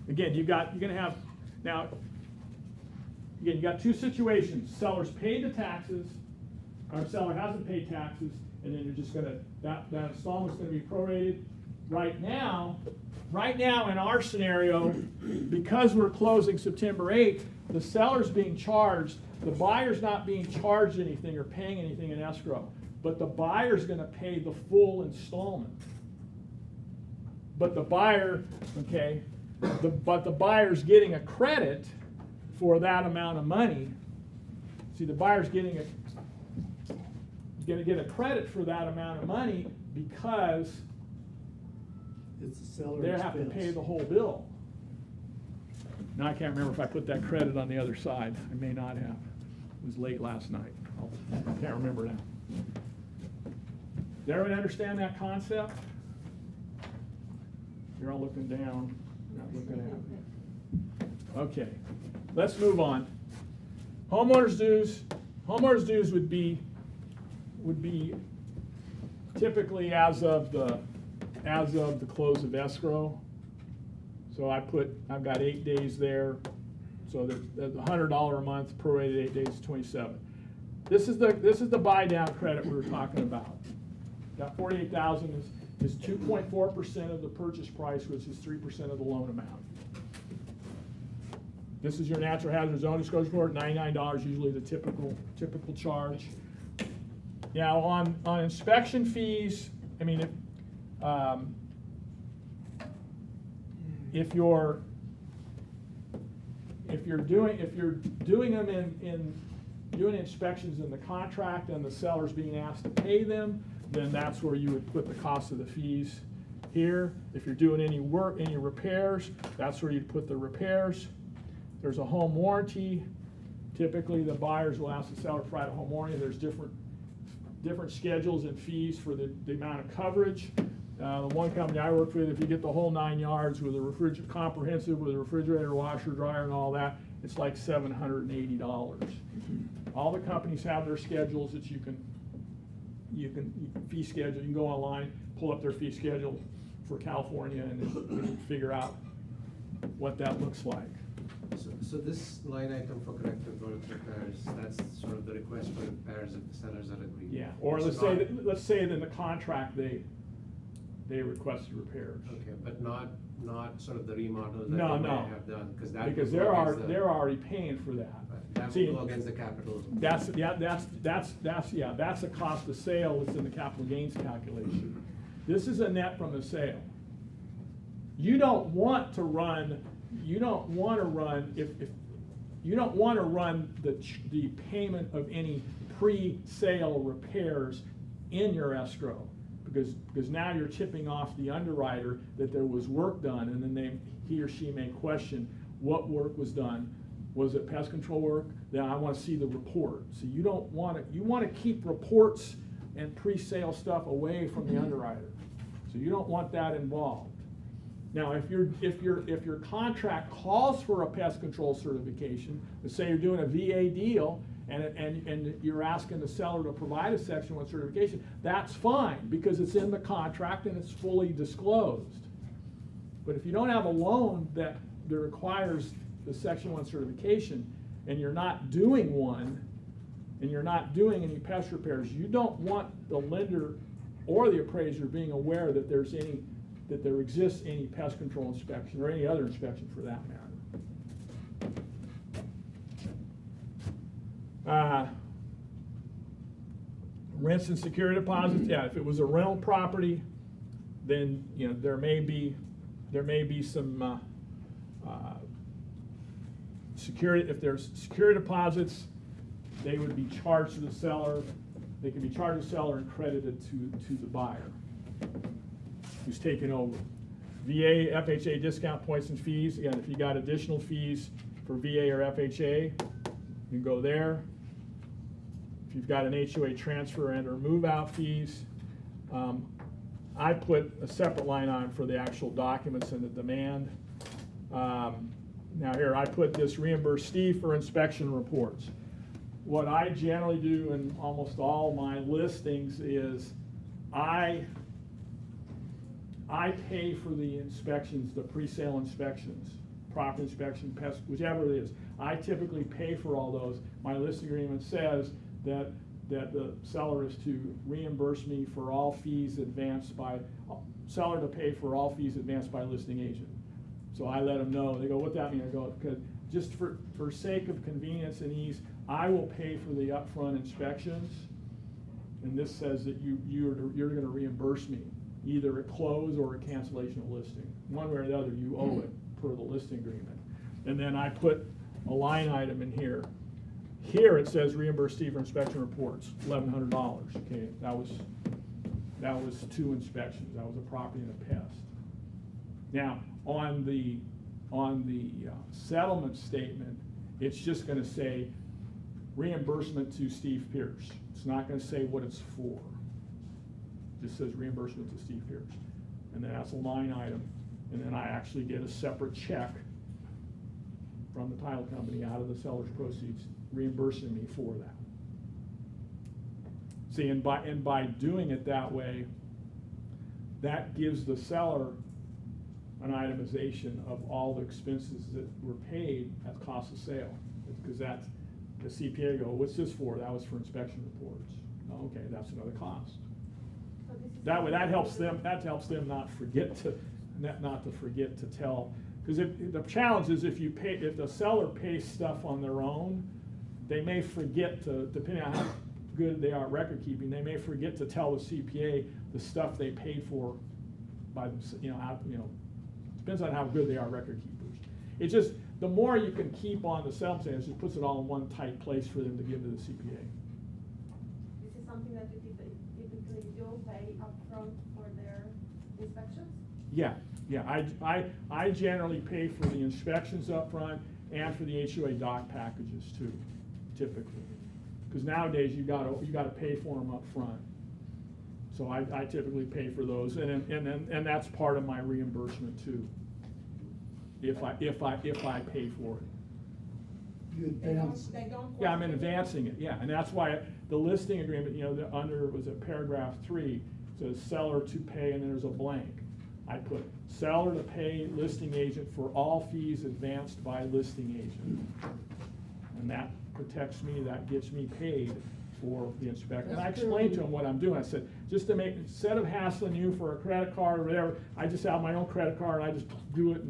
Again, you're gonna have, now, again, you got two situations. Seller's paid the taxes, or seller hasn't paid taxes, and then you're just gonna, that installment's gonna be prorated. Right now, in our scenario, because we're closing September 8th, the seller's being charged, the buyer's not being charged anything or paying anything in escrow, but the buyer's gonna pay the full installment. But the buyer, okay, but the buyer's getting a credit for that amount of money. See, the buyer's gonna get a credit for that amount of money because It's a seller they have to expense. pay the whole bill. Now, I can't remember if I put that credit on the other side. I may not have. It was late last night. I can't remember now. Does everyone understand that concept? You're all looking down, not looking at me. Okay, let's move on. Homeowners dues. Homeowners dues would be typically as of the close of escrow. So I've got 8 days there. So the $100 a month prorated 8 days, 27. This is the buy down credit we were talking about. That $48,000 is 2.4% of the purchase price, which is 3% of the loan amount. This is your natural hazard zone disclosure report, $99 usually the typical charge. Now on inspection fees, I mean, if you're doing them doing inspections in the contract and the seller's being asked to pay them, then that's where you would put the cost of the fees here. If you're doing any work, any repairs, that's where you'd put the repairs. There's a home warranty. Typically, the buyers will ask the seller to provide a home warranty. There's different schedules and fees for the amount of coverage. The one company I work with, if you get the whole 9 yards with a comprehensive with a refrigerator, washer, dryer, and all that, it's like $780. All the companies have their schedules that you can fee schedule. You can go online, pull up their fee schedule for California, and then figure out what that looks like. So this line item for corrective work repairs, that's sort of the request for repairs if the sellers are agreed. Yeah, or let's say that in the contract they requested repairs. Okay, but not sort of the remodel that No, they may no. have done, because They're already paying for that. That See, will go against the capital. That's a cost of sale that's in the capital gains calculation. This is a net from the sale. You don't want to run, if you don't want to run the payment of any pre-sale repairs in your escrow, because now you're tipping off the underwriter that there was work done, and then he or she may question what work was done. Was it pest control work? Then I want to see the report. So you don't want to, you want to keep reports and pre-sale stuff away from the underwriter. So you don't want that involved. Now, if your contract calls for a pest control certification, let's say you're doing a VA deal and you're asking the seller to provide a Section 1 certification, that's fine because it's in the contract and it's fully disclosed. But if you don't have a loan that requires the Section 1 certification and you're not doing one and you're not doing any pest repairs, you don't want the lender or the appraiser being aware that there exists any pest control inspection or any other inspection for that matter. Rents and security deposits, yeah, if it was a rental property, then there may be some security. If there's security deposits, they would be charged to the seller. They can be charged to the seller and credited to the buyer who's taken over. VA, FHA discount points and fees. Again, if you got additional fees for VA or FHA, you can go there. If you've got an HOA transfer and or move out fees, I put a separate line on for the actual documents and the demand. Now here, I put this reimburse Steve for inspection reports. What I generally do in almost all my listings is I pay for the inspections, the pre-sale inspections, property inspection, pest, whichever it is. I typically pay for all those. My listing agreement says that the seller is to reimburse me for all fees advanced by, seller to pay for all fees advanced by listing agent. So I let them know. They go, what that mean? I go, because just for sake of convenience and ease, I will pay for the upfront inspections, and this says that you're going to reimburse me either at close or a cancellation of listing. One way or the other, you owe it per the listing agreement. And then I put a line item in here. Here it says reimburse Steve for inspection reports, $1,100. Okay, that was 2 inspections. That was a property and a pest. Now on the settlement statement, it's just going to say reimbursement to Steve Pierce. It's not going to say what it's for. It just says reimbursement to Steve Pierce. And then that's a line item. And then I actually get a separate check from the title company out of the seller's proceeds reimbursing me for that. See, and by doing it that way, that gives the seller an itemization of all the expenses that were paid at cost of sale. Because that's, the CPA go, what's this for? That was for inspection reports. Oh, okay, that's another cost. So this is That way, that helps them not to forget to tell. Because the challenge is if the seller pays stuff on their own, they may forget to, depending on how good they are at record keeping, they may forget to tell the CPA the stuff they paid for by depends on how good they are record keepers. It's just, the more you can keep on the settlement statement, it just puts it all in one tight place for them to give to the CPA. This is something that you typically do pay upfront for their inspections? Yeah. I generally pay for the inspections up front and for the HOA doc packages too, typically. Because nowadays you gotta pay for them up front. So I typically pay for those, and that's part of my reimbursement too. If I pay for it. You advance. They don't. Yeah, I'm advancing it, yeah, and that's why the listing agreement, under, was it paragraph 3, says seller to pay, and then there's a blank. I put seller to pay listing agent for all fees advanced by listing agent. And that protects me, that gets me paid for the inspection. And I explained to him what I'm doing. I said, just to make, instead of hassling you for a credit card or whatever, I just have my own credit card, I just do it,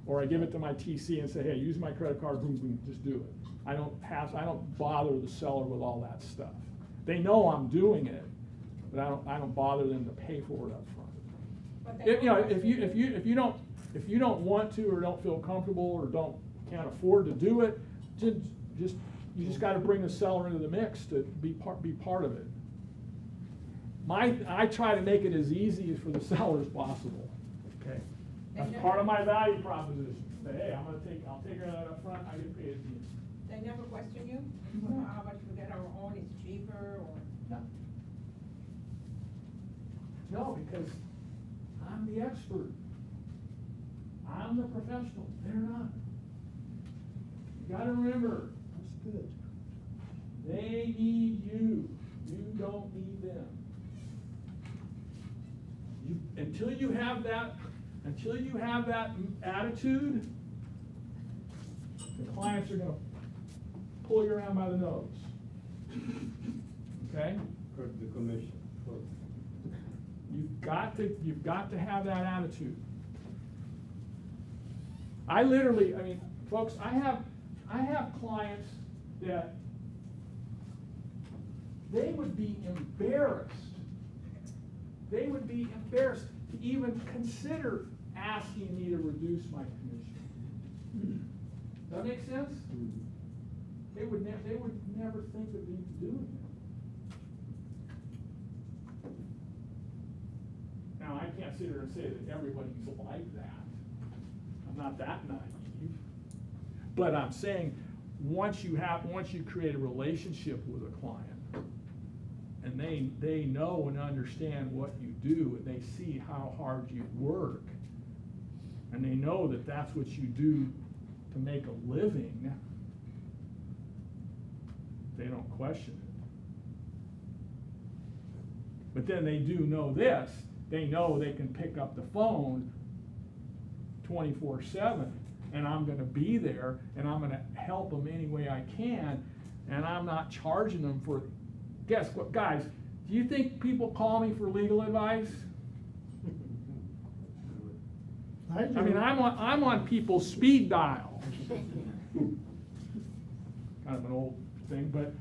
or I give it to my TC and say, hey, use my credit card, boom, boom, just do it. I don't bother the seller with all that stuff. They know I'm doing it, but I don't bother them to pay for it up front. But they If, you know, don't if you don't want to, or don't feel comfortable, or can't afford to do it, you just gotta bring the seller into the mix to be part of it. I try to make it as easy for the seller as possible, okay? That's part of my value proposition. Say, hey, I'll take care of that up front, I get paid at the end. They never question you? How much we get our own is cheaper or? No, because I'm the expert. I'm the professional, they're not. You gotta remember, That's good. they need you, you don't need them. Until you have that attitude, the clients are gonna pull you around by the nose. Okay? Cut the commission first. You've got to have that attitude. Folks, I have clients that they would be embarrassed. They would be embarrassed to even consider asking me to reduce my commission. Does that make sense? They would never think of me doing that. Now, I can't sit here and say that everybody's like that. I'm not that naive. But I'm saying, once you create a relationship with a client, and they know and understand what you do, and they see how hard you work, and they know that that's what you do to make a living, they don't question it. But then they do know this, they know they can pick up the phone 24/7, and I'm gonna be there, and I'm gonna help them any way I can, and I'm not charging them for, guess what, guys, do you think people call me for legal advice? I do. I mean, I'm on people's speed dial. Kind of an old thing, but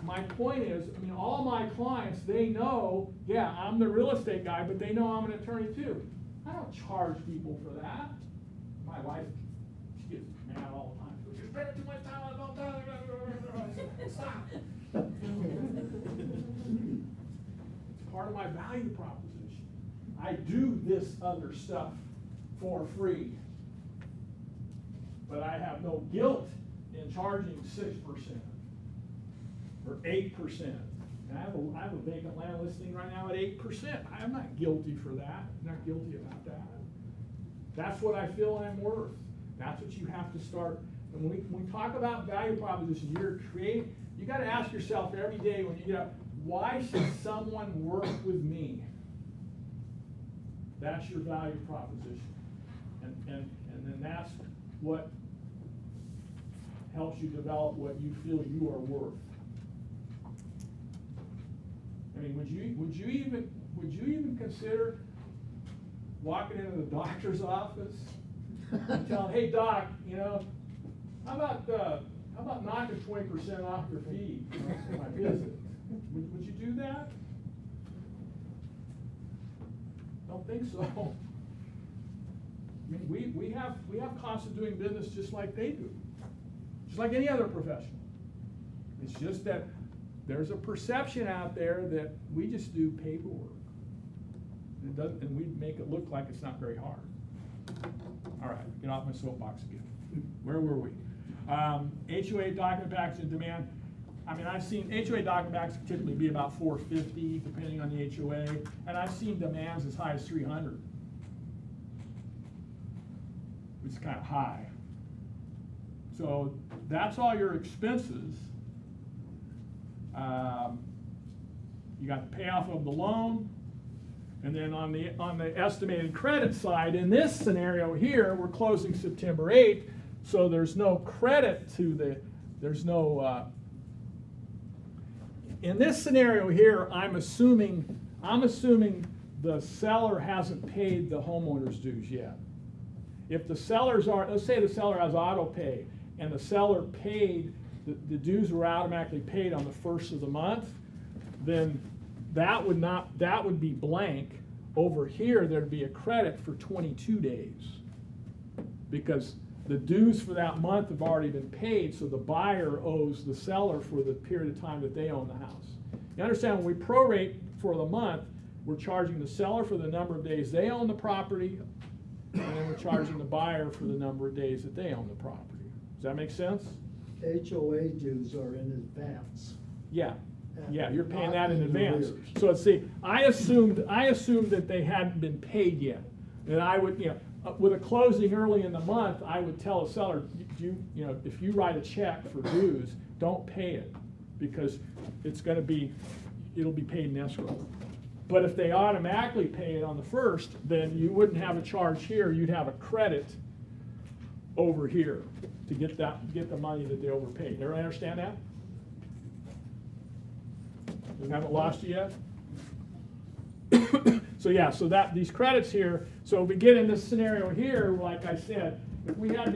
my point is, I mean, all my clients, they know, yeah, I'm the real estate guy, but they know I'm an attorney too. I don't charge people for that. My wife, she gets mad all the time. You're spending too much time on the phone. Stop. It's part of my value proposition. I do this other stuff for free, but I have no guilt in charging 6% or 8%. And I have a vacant land listing right now at 8%. I'm not guilty for that. I'm not guilty about that. That's what I feel I'm worth. That's what you have to start. And when we talk about value proposition, you got to ask yourself every day when you get up, why should someone work with me? That's your value proposition. And then that's what helps you develop what you feel you are worth. I mean, would you even consider walking into the doctor's office and telling, hey doc, you know, how about knocking 20% off your fee for my visit? Would you do that? Don't think so. I mean, we have costs of doing business just like they do, just like any other professional. It's just that there's a perception out there that we just do paperwork, and we make it look like it's not very hard. All right, get off my soapbox again. Where were we? HOA document package and demand. I mean, I've seen HOA document packages typically be about $450, depending on the HOA, and I've seen demands as high as $300. Which is kind of high. So that's all your expenses. You got the payoff of the loan, and then on the estimated credit side, in this scenario here, we're closing September 8th, so there's no credit to in this scenario here, I'm assuming the seller hasn't paid the homeowner's dues yet. If the sellers are, let's say the seller has auto pay, and the seller paid, the dues were automatically paid on the first of the month, then that would be blank Over here, there'd be a credit for 22 days. Because the dues for that month have already been paid, so the buyer owes the seller for the period of time that they own the house. You understand, when we prorate for the month, we're charging the seller for the number of days they own the property, and then we're charging the buyer for the number of days that they own the property. Does that make sense? HOA dues are in advance. Yeah, yeah, you're paying Not that in in advance. arrears. So let's see, I assumed that they hadn't been paid yet. And I would, with a closing early in the month, I would tell a seller, if you write a check for dues, don't pay it, because it'll be paid in escrow. But if they automatically pay it on the first, then you wouldn't have a charge here, you'd have a credit over here to get the money that they overpaid. Everyone understand that? We haven't lost you yet? So yeah, so these credits here, so if we get in this scenario here, like I said, if we had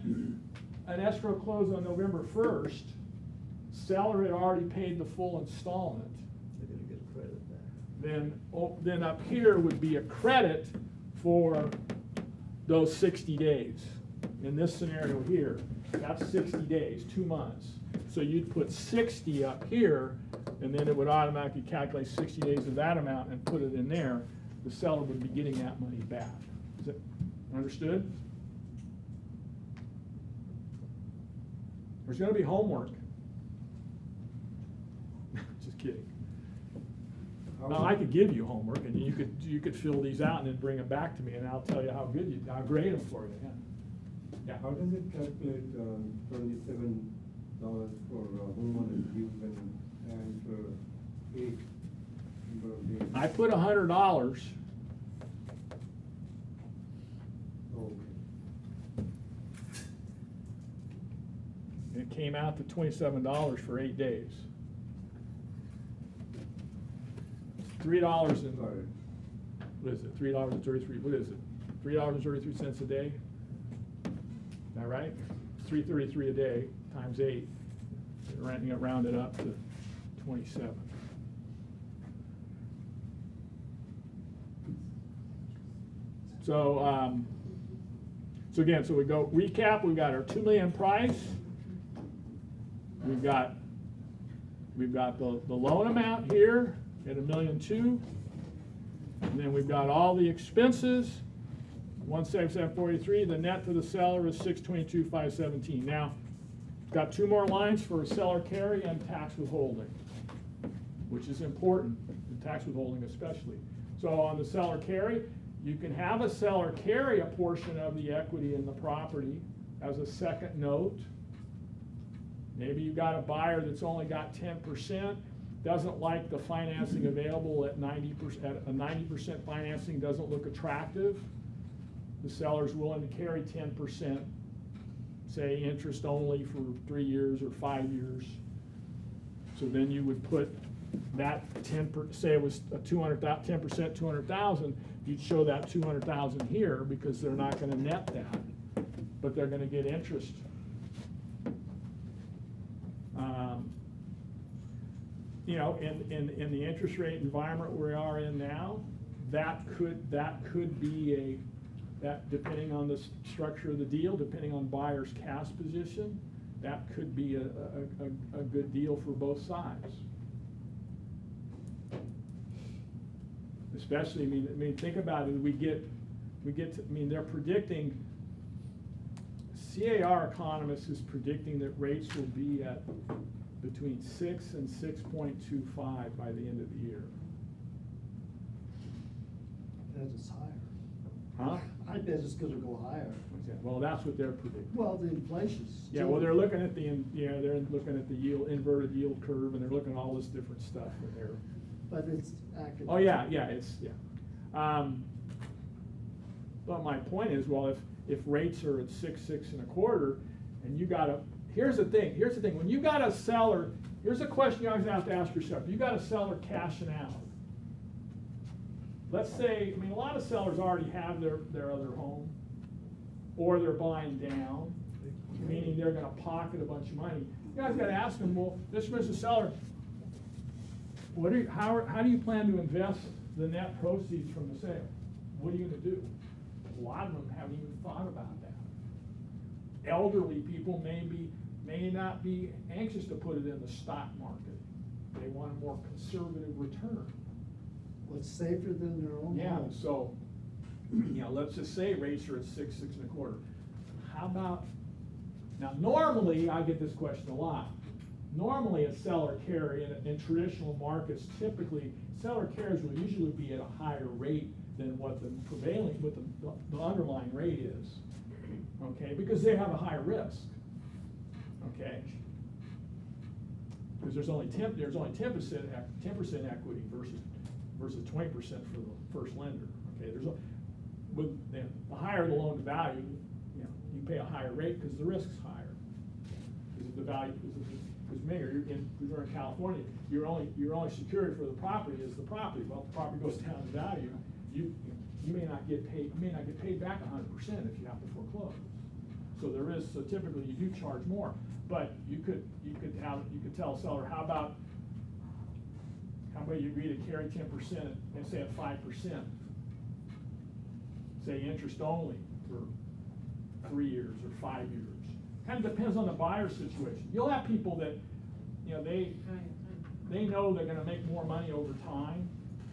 an escrow close on November 1st, seller had already paid the full installment, They're gonna get a credit back. then up here would be a credit for those 60 days. In this scenario here, that's 60 days, 2 months. So you'd put 60 up here, and then it would automatically calculate 60 days of that amount and put it in there. The seller would be getting that money back. Is that understood? There's gonna be homework. Just kidding. I could give you homework, and you could fill these out and then bring them back to me, and I'll tell you how I'll grade them for you. Yeah. How does it calculate $27 for homeowners use and for 8 number of days? I put $100. Oh, And it came out to $27 for 8 days. $3 and, got it. what is it, $3.33, what is it? $3.33 a day? Is that right? $3.33 a day times 8, renting it rounded up to 27. So, so we go recap. We've got our $2 million price. We've got the loan amount here at $1.2 million, and then we've got all the expenses, $177.43. The net to the seller is $622,517. Now, got 2 more lines for a seller carry and tax withholding, which is important, and tax withholding especially. So on the seller carry, you can have a seller carry a portion of the equity in the property as a second note. Maybe you've got a buyer that's only got 10%, doesn't like the financing available at 90%, a 90% financing doesn't look attractive. The seller's willing to carry 10%, say interest only for 3 years or 5 years. So then you would put that 10%, say it was a 10%, 200,000, you'd show that 200,000 here because they're not gonna net that, but they're gonna get interest. In the interest rate environment we are in now, that could be that depending on the structure of the deal, depending on buyer's cash position, that could be a good deal for both sides. Especially, I mean, think about it. They're predicting. CAR economist is predicting that rates will be at between 6 and 6.25 by the end of the year. That is higher. Huh? I bet it's gonna go higher. Well, that's what they're predicting. Well, the inflation's. Yeah, well, they're looking at the inverted yield curve, and they're looking at all this different stuff in there. But it's active. Oh, yeah, but my point is, well, if rates are at 6, 6.25, and you got here's the thing, when you got a seller, here's a question you always have to ask yourself, you got a seller cashing out. Let's say, a lot of sellers already have their other home, or they're buying down, meaning they're gonna pocket a bunch of money. You guys gotta ask them, well, Mr. Seller, how do you plan to invest the net proceeds from the sale. What are you gonna do? A lot of them haven't even thought about that. Elderly people may not be anxious to put it in the stock market. They want a more conservative return. What's safer than their own Yeah, home? so, let's just say rates are at 6.25. How about, now normally, I get this question a lot. Normally a seller carry in traditional markets, typically, seller carries will usually be at a higher rate than what the prevailing, what the underlying rate is. Okay, because they have a higher risk. Okay? Because there's only 10% equity versus 20% for the first lender. Okay, with the higher the loan to value, you pay a higher rate because the risk's higher. Because the value, because you're in California, your only security for the property is the property. Well, if the property goes down in value, you may not get paid back 100% if you have to foreclose. So typically you do charge more, but you could tell a seller, how about you agree to carry 10% and say at 5%, say interest only for 3 years or 5 years. Kind of depends on the buyer situation. You'll have people that, they know they're gonna make more money over time.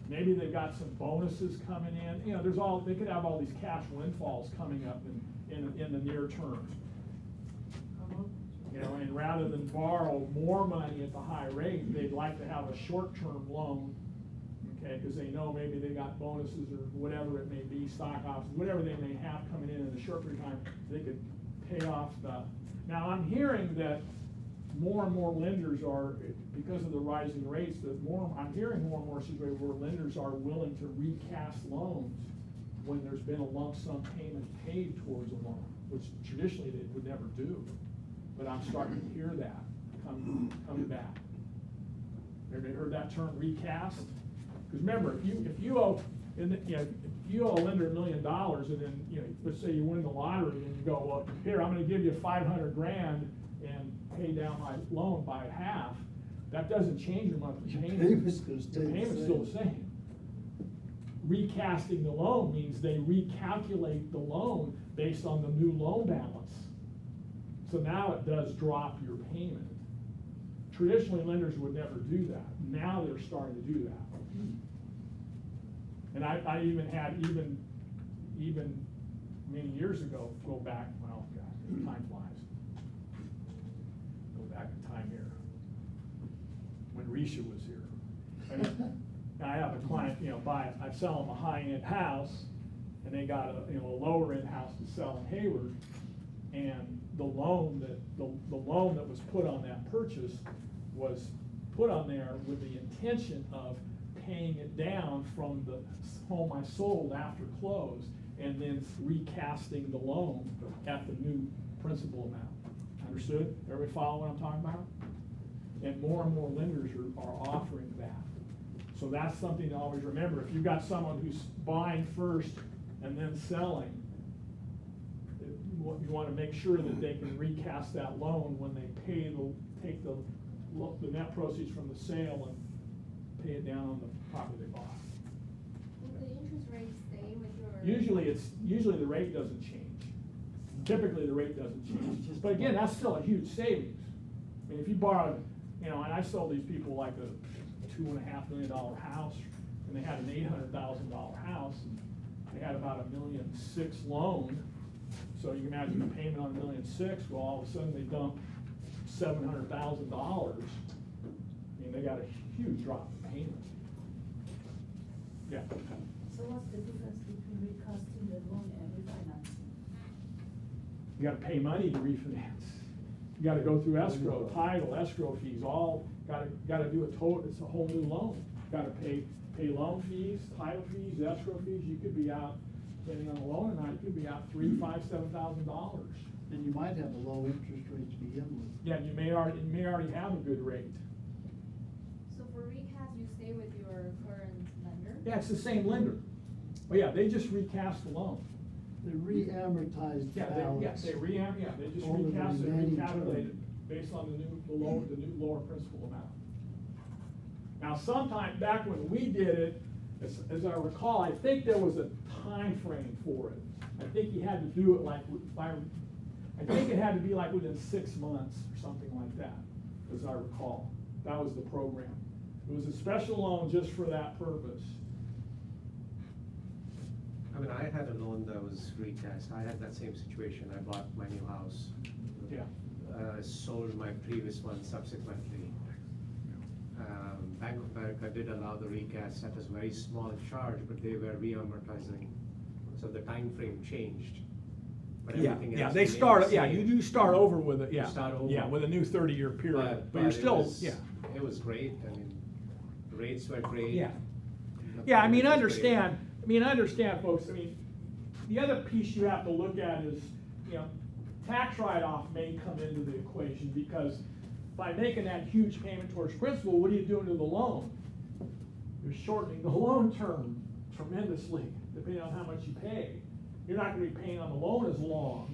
Maybe they've got some bonuses coming in. They could have all these cash windfalls coming up in the near term. And rather than borrow more money at the high rate, they'd like to have a short-term loan, okay, because they know maybe they got bonuses or whatever it may be, stock options, whatever they may have coming in a short period of time, they could pay off the. Now, I'm hearing that more and more lenders are, because of the rising rates, I'm hearing more and more situations where lenders are willing to recast loans when there's been a lump sum payment paid towards a loan, which traditionally they would never do. But I'm starting to hear that coming back. Everybody heard that term, recast? Because remember, if you owe a lender $1 million, and then let's say you win the lottery and you go, well, here, I'm going to give you $500,000 and pay down my loan by half. That doesn't change your monthly payment. The payment's gonna stay the The payment's same. still the same. Recasting the loan means they recalculate the loan based on the new loan balance. So now it does drop your payment. Traditionally, lenders would never do that. Now they're starting to do that. And I even had, even many years ago, go back, well, God, time flies. Go back in time here, when Risha was here. I have a client, I sell them a high-end house, and they got a lower-end house to sell in Hayward, and the loan that was put on that purchase was put on there with the intention of paying it down from the home I sold after close, and then recasting the loan at the new principal amount. Understood? Everybody follow what I'm talking about? And more lenders are offering that. So that's something to always remember. If you've got someone who's buying first and then selling, you want to make sure that they can recast that loan when they take the net proceeds from the sale and pay it down on the property they bought. Will the interest rate stay with your? Usually the rate doesn't change. Typically the rate doesn't change. But again, that's still a huge savings. I mean, if you borrowed, and I sold these people like a $2.5 million house, and they had an $800,000 house, and they had about $1.6 million loan. So you can imagine the payment on $1.6 million. Well, all of a sudden they dump $700,000. I mean, they got a huge drop in payment. Yeah. So what's the difference between recasting the loan and refinancing? You gotta pay money to refinance. You gotta go through escrow, title, escrow fees, all, gotta do it's a whole new loan. Gotta pay loan fees, title fees, escrow fees. You could be out, depending on the loan amount, you could be out $3,000, $5,000, $7,000. And you might have a low interest rate to begin with. Yeah, you may already have a good rate. So for recast, you stay with your current lender? Yeah, it's the same lender. But yeah, they just recast the loan. The re-amortized balance. They just over the recast it, remaining recalculated term. based on the new lower principal amount. Now, sometime back when we did it, as I recall, I think there was a time frame for it. I think you had to do it like, I think it had to be like within 6 months or something like that, as I recall. That was the program. It was a special loan just for that purpose. I mean, I had a loan that was recast. I had that same situation. I bought my new house. Yeah. Sold my previous one subsequently. Bank of America did allow the recast at a very small charge, but they were re-amortizing. So the time frame changed. But everything else They remained start, the yeah, same. you do start over with it, You yeah. start over. Yeah, with a new 30-year period, but you're it still, was- yeah. It was great. I mean, the rates were great. Yeah. The Yeah, I mean, payment was great. understand, folks, I mean, the other piece you have to look at is, tax write-off may come into the equation, because by making that huge payment towards principal, what are you doing to the loan? You're shortening the loan term tremendously, depending on how much you pay. You're not gonna be paying on the loan as long.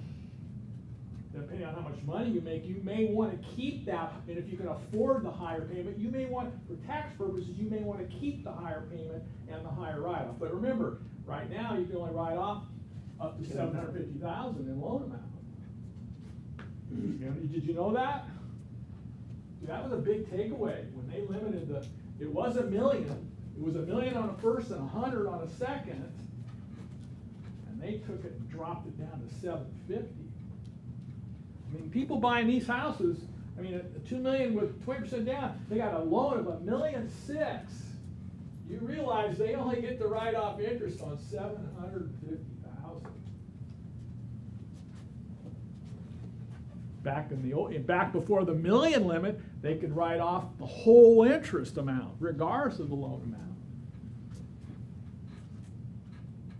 Depending on how much money you make, you may wanna keep that, and if you can afford the higher payment, you may want, for tax purposes, you may wanna keep the higher payment and the higher write-off. But remember, right now, you can only write off up to $750,000 in loan amount. Did you know that? That was a big takeaway, when they limited it was $1 million. It was $1 million on a first and $100 on a second. And they took it and dropped it down to $750,000. I mean, people buying these houses, I mean, a $2 million with 20% down, they got a loan of $1.6 million. You realize they only get to write off interest on $750,000. Back before the $1 million limit, they could write off the whole interest amount, regardless of the loan amount.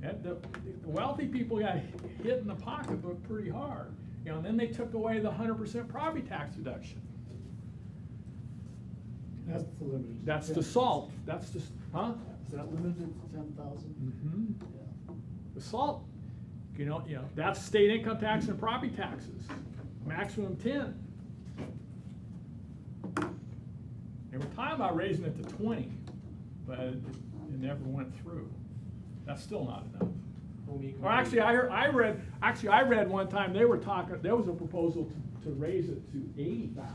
And the wealthy people got hit in the pocketbook pretty hard. And then they took away the 100% property tax deduction. That's the limited. That's the SALT. That's the, huh? Is that limited to 10,000? Mm-hmm. Yeah. The SALT, that's state income tax and property taxes, maximum 10. They were talking about raising it to 20, but it never went through. That's still not enough. Or actually, I read one time there was a proposal to raise it to 80,000.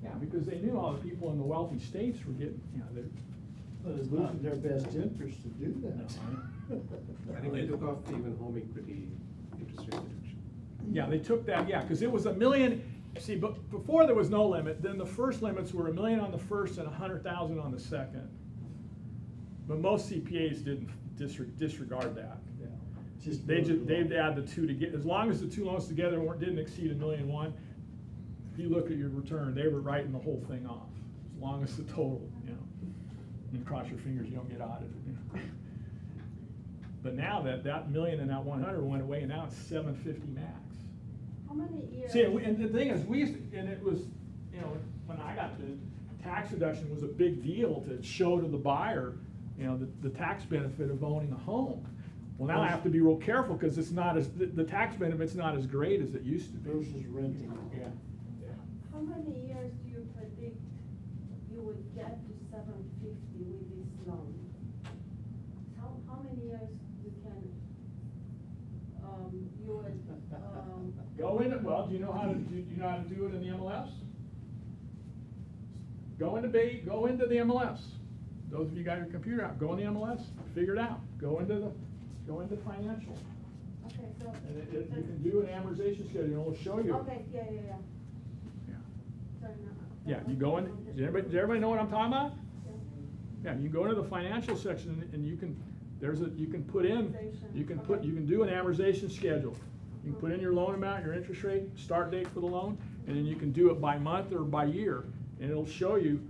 Yeah, because they knew all the people in the wealthy states were getting, But it's not in their best interest to do that. I think they took off even home equity interest rate deduction. Yeah, they took that, because it was $1 million. See, but before there was no limit, then the first limits were $1 million on the first and $100,000 on the second. But most CPAs didn't disregard that. Yeah. They'd add the two together, as long as the two loans together didn't exceed $1.1 million. If you look at your return, they were writing the whole thing off, as long as the total, and cross your fingers you don't get audited. But now that $1 million and that 100 went away, and now it's $750 max. How many years? See, and the thing is, it was, when I got the tax deduction was a big deal to show to the buyer, the tax benefit of owning a home. Well, now I have to be real careful, because it's not the tax benefit's not as great as it used to be. Versus renting. Yeah. How many years do you predict you would get to 750 with this loan? How many years you can, you would, Go in it. Well, do you know how to do it in the MLS? Go into the MLS. Those of you got your computer out, go in the MLS, figure it out. Go into financial. okay, so. And you can do an amortization schedule, and it'll show you. Okay, yeah. Yeah. Sorry, no. Yeah, you go in, does everybody know what I'm talking about? Yeah, you go into the financial section, and you can do an amortization schedule. You can put in your loan amount, your interest rate, start date for the loan, and then you can do it by month or by year, and it'll show you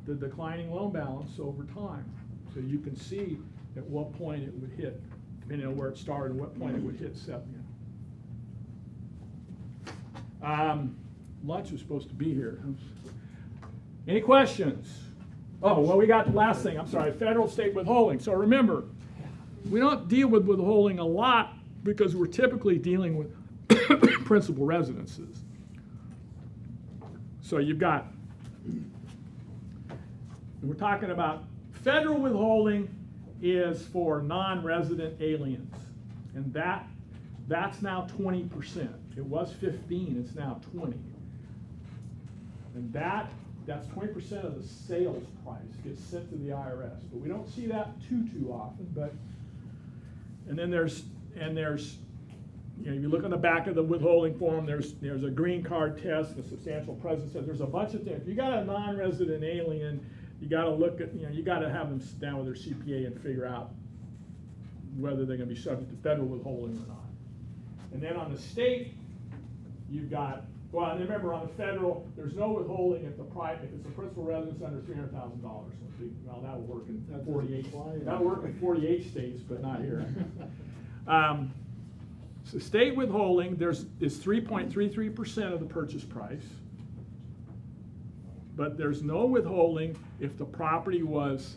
the declining loan balance over time. So you can see at what point it would hit, depending on where it started, and what point it would hit 7. Lunch was supposed to be here. Any questions? Oh, well, we got the last thing. I'm sorry, federal state withholding. So remember, we don't deal with withholding a lot because we're typically dealing with principal residences. So you've got, we're talking about federal withholding is for non-resident aliens, and that's now 20%. It was 15, it's now 20. And that's 20% of the sales price gets sent to the IRS, but we don't see that too often. But and then there's you know, you look on the back of the withholding form. There's a green card test, a substantial presence test. There's a bunch of things. If you got a non-resident alien, you got to look at, you know, you got to have them sit down with their CPA and figure out whether they're going to be subject to federal withholding or not. And then on the state, you've got, well, and remember on the federal, there's no withholding if it's a principal residence under $300,000. Well, that will work in 48. That'll work in 48 states, but not here. So state withholding is 3.33% of the purchase price, but there's no withholding if the property was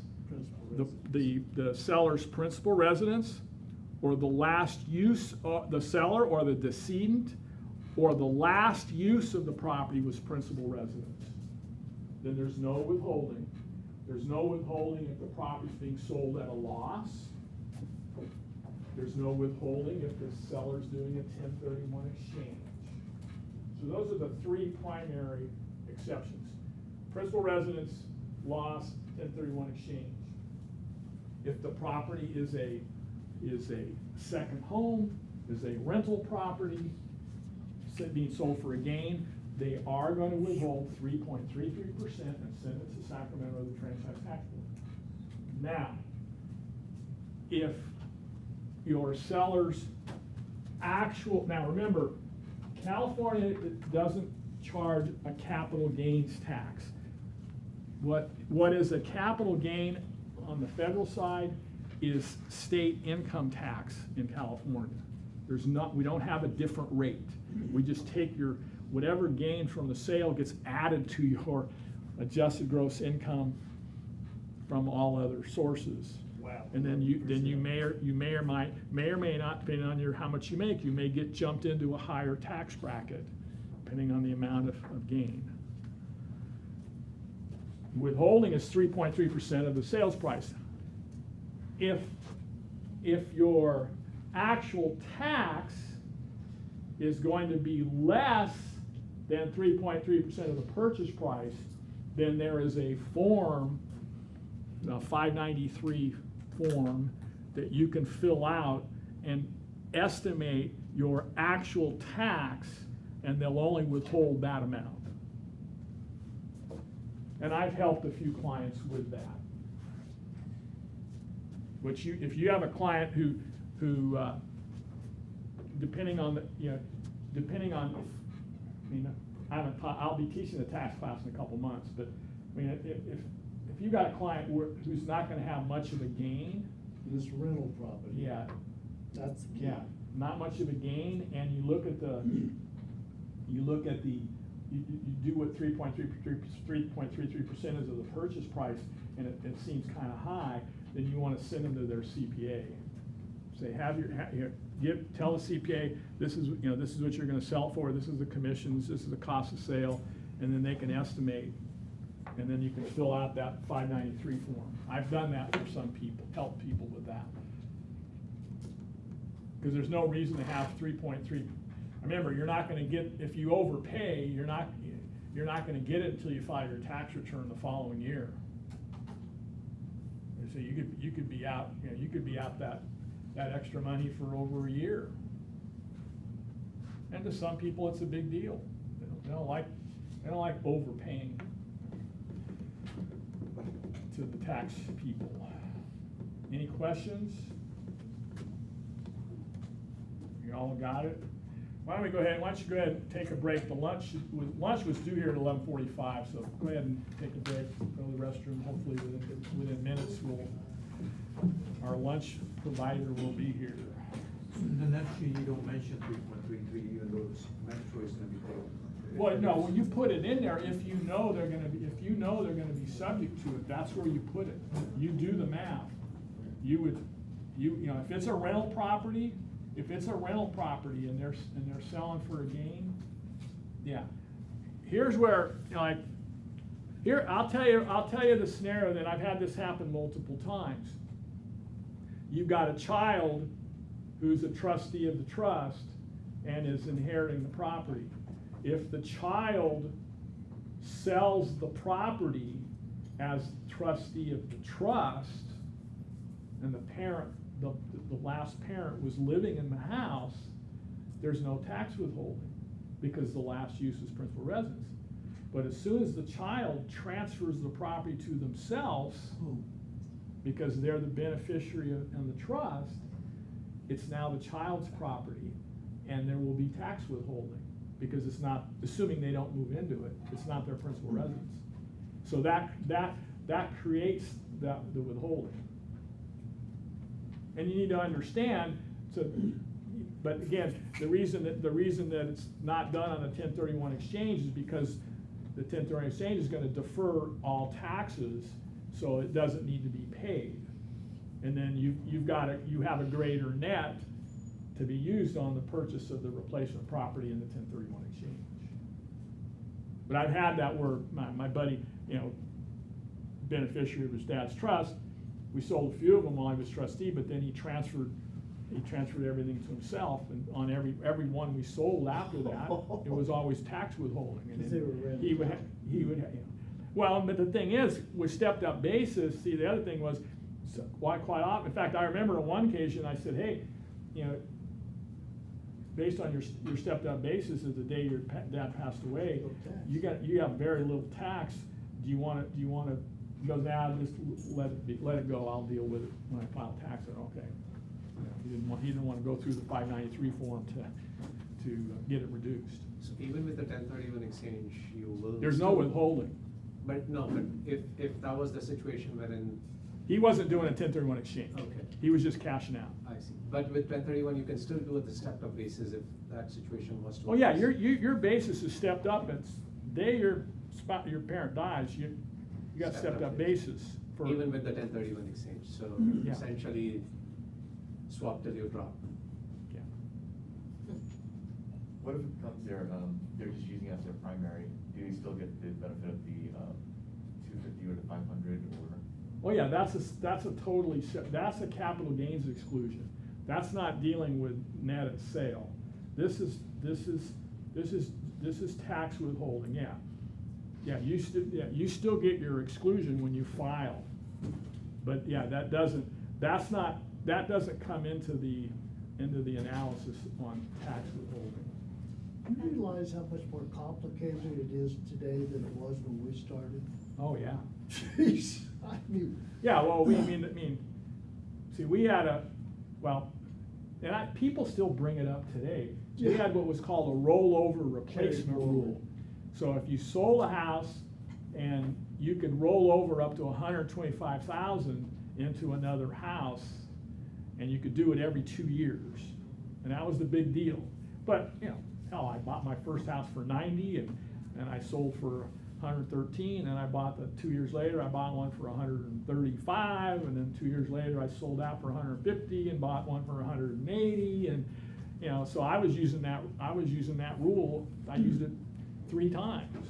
the seller's principal residence, or the last use of the seller or the decedent, or the last use of the property was principal residence. Then there's no withholding. There's no withholding if the property is being sold at a loss. There's no withholding if the seller's doing a 1031 exchange. So those are the three primary exceptions: principal residence, loss, 1031 exchange. If the property is a second home, is a rental property being sold for a gain, they are going to withhold 3.33% and send it to Sacramento to the franchise tax board. Now, if your seller's now remember, California doesn't charge a capital gains tax. What is a capital gain on the federal side is state income tax in California. We don't have a different rate. We just take your, whatever gain from the sale gets added to your adjusted gross income from all other sources. Wow. And then you may or may not, depending on how much you make, you may get jumped into a higher tax bracket, depending on the amount of gain. Withholding is 3.3% of the sales price. If your actual tax is going to be less than 3.3% of the purchase price, then there is a form, a 593 form, that you can fill out and estimate your actual tax, and they'll only withhold that amount. And I've helped a few clients with that. Which if you have a client who depending on I'll be teaching the tax class in a couple months, but I mean, if you got a client who's not going to have much of a gain, This rental property. yeah, That's the key. yeah, not much of a gain, and you do what 3.33% is of the purchase price, and it seems kind of high, then you want to send them to their CPA. Say, tell the CPA, this is what you're going to sell for, this is the commissions, this is the cost of sale, and then they can estimate, and then you can fill out that 593 form. I've done that for some people, helped people with that. Because there's no reason to have 3.3. Remember, you're not going to get, if you overpay, you're not going to get it until you file your tax return the following year. And so you could be out, you could be out that extra money for over a year. And to some people, it's a big deal. They don't like overpaying to the tax people. Any questions? You all got it? Why don't you go ahead and take a break? The lunch was due here at 11:45, so go ahead and take a break, go to the restroom. Hopefully within minutes our lunch provider will be here. In the next year, you don't mention 3.33, even though Metro is going to be paid. Well, no, when you put it in there, if you know they're going to be subject to it, that's where you put it. You do the math. If it's a rental property, and they're selling for a gain, yeah. Here's where, Here, I'll tell you the scenario that I've had this happen multiple times. You've got a child who's a trustee of the trust and is inheriting the property. If the child sells the property as trustee of the trust, and the parent, the last parent was living in the house, there's no tax withholding because the last use is principal residence. But as soon as the child transfers the property to themselves, because they're the beneficiary in the trust, it's now the child's property, and there will be tax withholding, because it's not, assuming they don't move into it, it's not their principal residence. So that creates the withholding. And you need to understand, but again, the reason that it's not done on a 1031 exchange is because the 1031 exchange is gonna defer all taxes, so it doesn't need to be paid. And then you have a greater net to be used on the purchase of the replacement property in the 1031 exchange. But I've had that where my buddy, beneficiary of his dad's trust, we sold a few of them while he was trustee, but then he transferred everything to himself, and on every one we sold after that, it was always tax withholding. And Because they were then rented. he would, well, but the thing is, with stepped up basis, see, the other thing was, quite often, in fact, I remember on one occasion, I said, hey, based on your stepped up basis of the day your dad passed away, you have very little tax. Do you want to, he goes, nah, just let it go, I'll deal with it when I file tax. I said, okay. He didn't want to go through the 593 form to get it reduced. So even with the 1031 exchange, you will. There's no withholding. But if that was the situation wherein. He wasn't doing a 1031 exchange. Okay. He was just cashing out. I see. But with 1031, you can still do it the stepped up basis if that situation was to. Oh yeah, your basis is stepped up. It's day your parent dies, you got stepped up basis for. Even with the 1031 exchange, so Yeah. essentially swap till you drop. Yeah. What if it becomes they're just using it as their primary? Do you still get the benefit of the 250 or the 500 or? Oh yeah, that's a totally that's a capital gains exclusion. That's not dealing with net at sale. This is tax withholding. Yeah, yeah. You still get your exclusion when you file, but yeah, that doesn't come into the analysis on tax withholding. Do you realize how much more complicated it is today than it was when we started? Oh yeah. Jeez, I mean. Yeah, well, see, we had people still bring it up today. We had what was called a rollover replacement rule. So if you sold a house and you could roll over up to $125,000 into another house, and you could do it every 2 years, and that was the big deal. But hell, I bought my first house for $90, and I sold for $113, and I bought 2 years later, I bought one for $135, and then 2 years later, I sold out for $150 and bought one for $180, and so I was using that rule. I used it 3 times.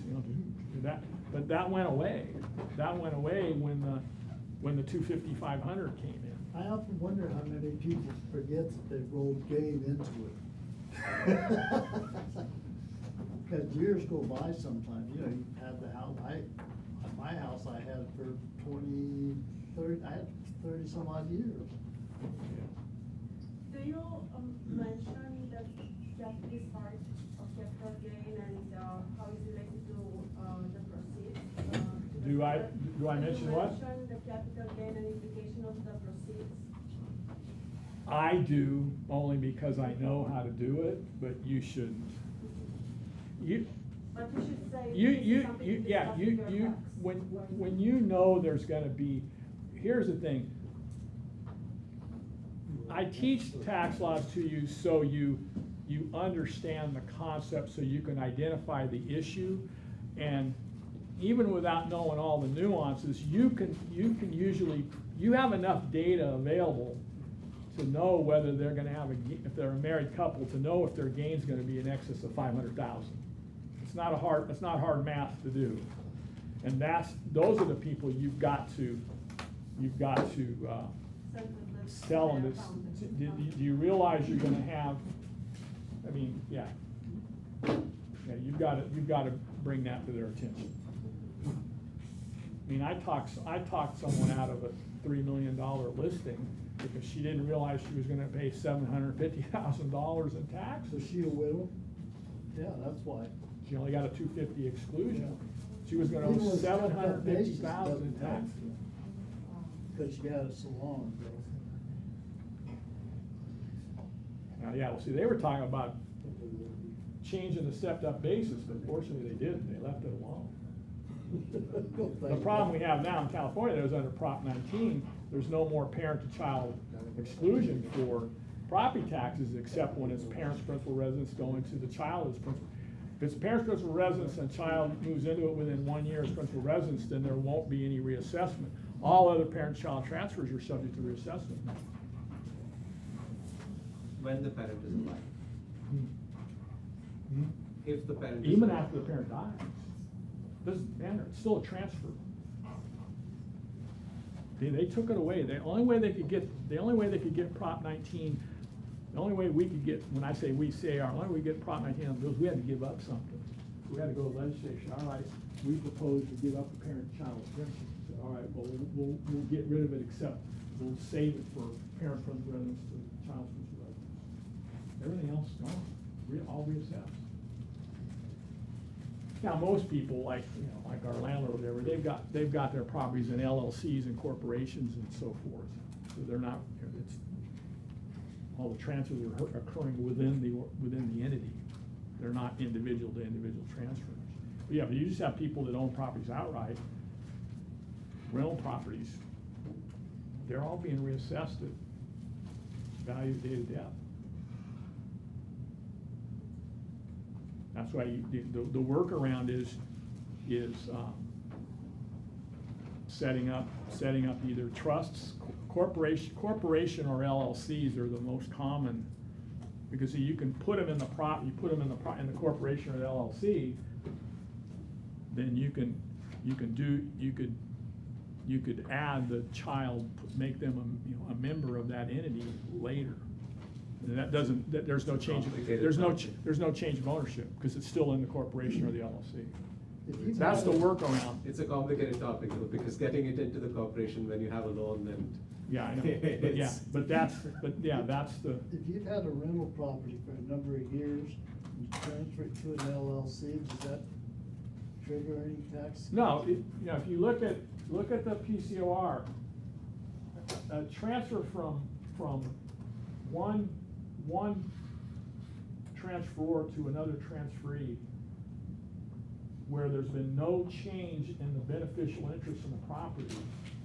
But that went away. That went away when the 250, 500 came in. I often wonder how many people forget that they rolled gain into it. Because years go by sometimes, you have the house, my house I had for 30 some odd years. Do you mention the Japanese part of capital gain and how it's related to the proceeds? Do I mention what? Do you mention the capital gain and implication of the proceeds? I do, only because I know how to do it, but you shouldn't. But you should say. Something to discuss with your tax. When you know there's gonna be, here's the thing. I teach tax laws to you so you understand the concept, so you can identify the issue, and even without knowing all the nuances, you can usually, you have enough data available to know whether they're gonna have if they're a married couple, to know if their gain's gonna be in excess of $500,000. It's not hard math to do. And those are the people you've got to tell them this. Do you realize you're gonna have, I mean, yeah. Yeah, you've gotta bring that to their attention. I mean, I talked someone out of a $3 million listing because she didn't realize she was gonna pay $750,000 in taxes. Is she a widow? Yeah, that's why. She only got a $250 exclusion. She was gonna owe Even with stepped up basis, $750,000 in doesn't taxes. Because she had a salon. Now, yeah, well, see, they were talking about changing the stepped up basis, but fortunately they didn't, they left it alone. The problem we have now in California is under Prop 19, there's no more parent-to-child exclusion for property taxes except when it's parents' principal residence going to the child as principal. If it's parents' principal residence and child moves into it within 1 year as principal residence, then there won't be any reassessment. All other parent-child transfers are subject to reassessment. When the parent is alive. If the parent is Even alive. after the parent dies, doesn't matter, it's still a transfer. They took it away. The only way they could get Prop 19, the only way we could get, when I say we, CAR, the only way we get Prop 19 on the bills, we had to give up something. We had to go to legislation, all right, we propose to give up the parent-child exemption. So, all right, well, we'll get rid of it except we'll save it for parent principal residence to child principal residence. Everything else is gone, all reassessed. Now, most people, like our landlord or whatever, they've got their properties in LLCs and corporations and so forth. So they're not, all the transfers are occurring within the entity. They're not individual to individual transfers. But yeah, but you just have people that own properties outright, rental properties, they're all being reassessed at value of date of death. That's why the workaround is setting up either trusts, corporation or LLCs are the most common, because see, you can put them in the corporation or the LLC, then you could add the child, make them a member of that entity later. And that doesn't, there's no change of ownership, because it's still in the corporation or the LLC. That's the workaround. It's a complicated topic, though, because getting it into the corporation when you have a loan and. Yeah, I know, but that's the. If you've had a rental property for a number of years, you transfer it to an LLC, does that trigger any tax? No, if you look at the PCOR, a transfer from one transferor to another transferee, where there's been no change in the beneficial interest in the property.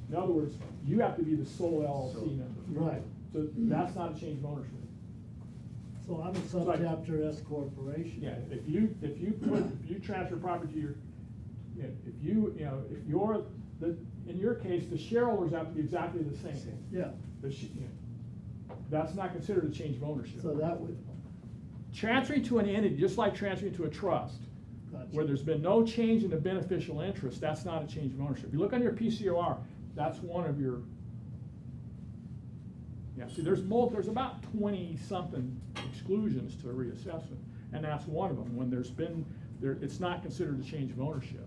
In other words, you have to be the sole LLC member. Right. So that's not a change of ownership. So I'm a subchapter S corporation. Yeah, if you transfer property to your, if you're in your case, the shareholders have to be exactly the same. Yeah. That's not considered a change of ownership. So that would. Transferring to an entity, just like transferring to a trust, Gotcha. where there's been no change in the beneficial interest, that's not a change of ownership. If you look on your PCOR, that's one of your, see, there's about 20-something exclusions to reassessment, and that's one of them. When it's not considered a change of ownership.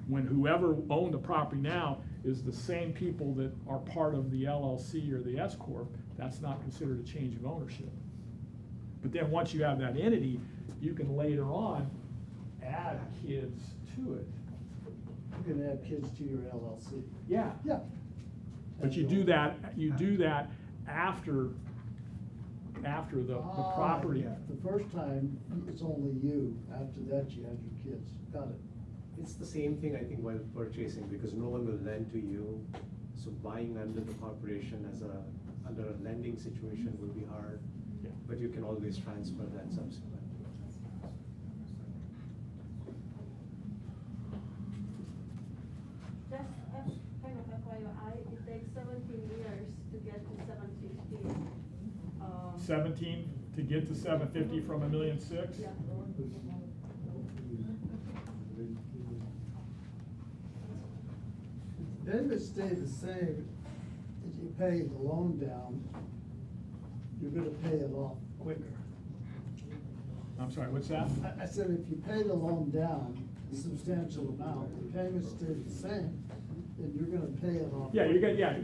When whoever owned the property now is the same people that are part of the LLC or the S Corp, that's not considered a change of ownership. But then once you have that entity, you can later on add kids to it. You can add kids to your LLC. Yeah. Yeah. But you do that after the property. Yeah. The first time, it's only you. After that, you have your kids. Got it. It's the same thing, I think, while purchasing, because no one will lend to you. So buying under the corporation under a lending situation will be hard. Yeah. But you can always transfer that subsequently. Just as kind of FYI, it takes 17 years to get to 750. 17 to get to 750 from $1.6 million? Yeah. payments stay the same, if you pay the loan down, you're gonna pay it off quicker. I'm sorry, what's that? I said, if you pay the loan down a substantial amount, the payments stay the same, then you're gonna pay it off. Yeah, you get, yeah,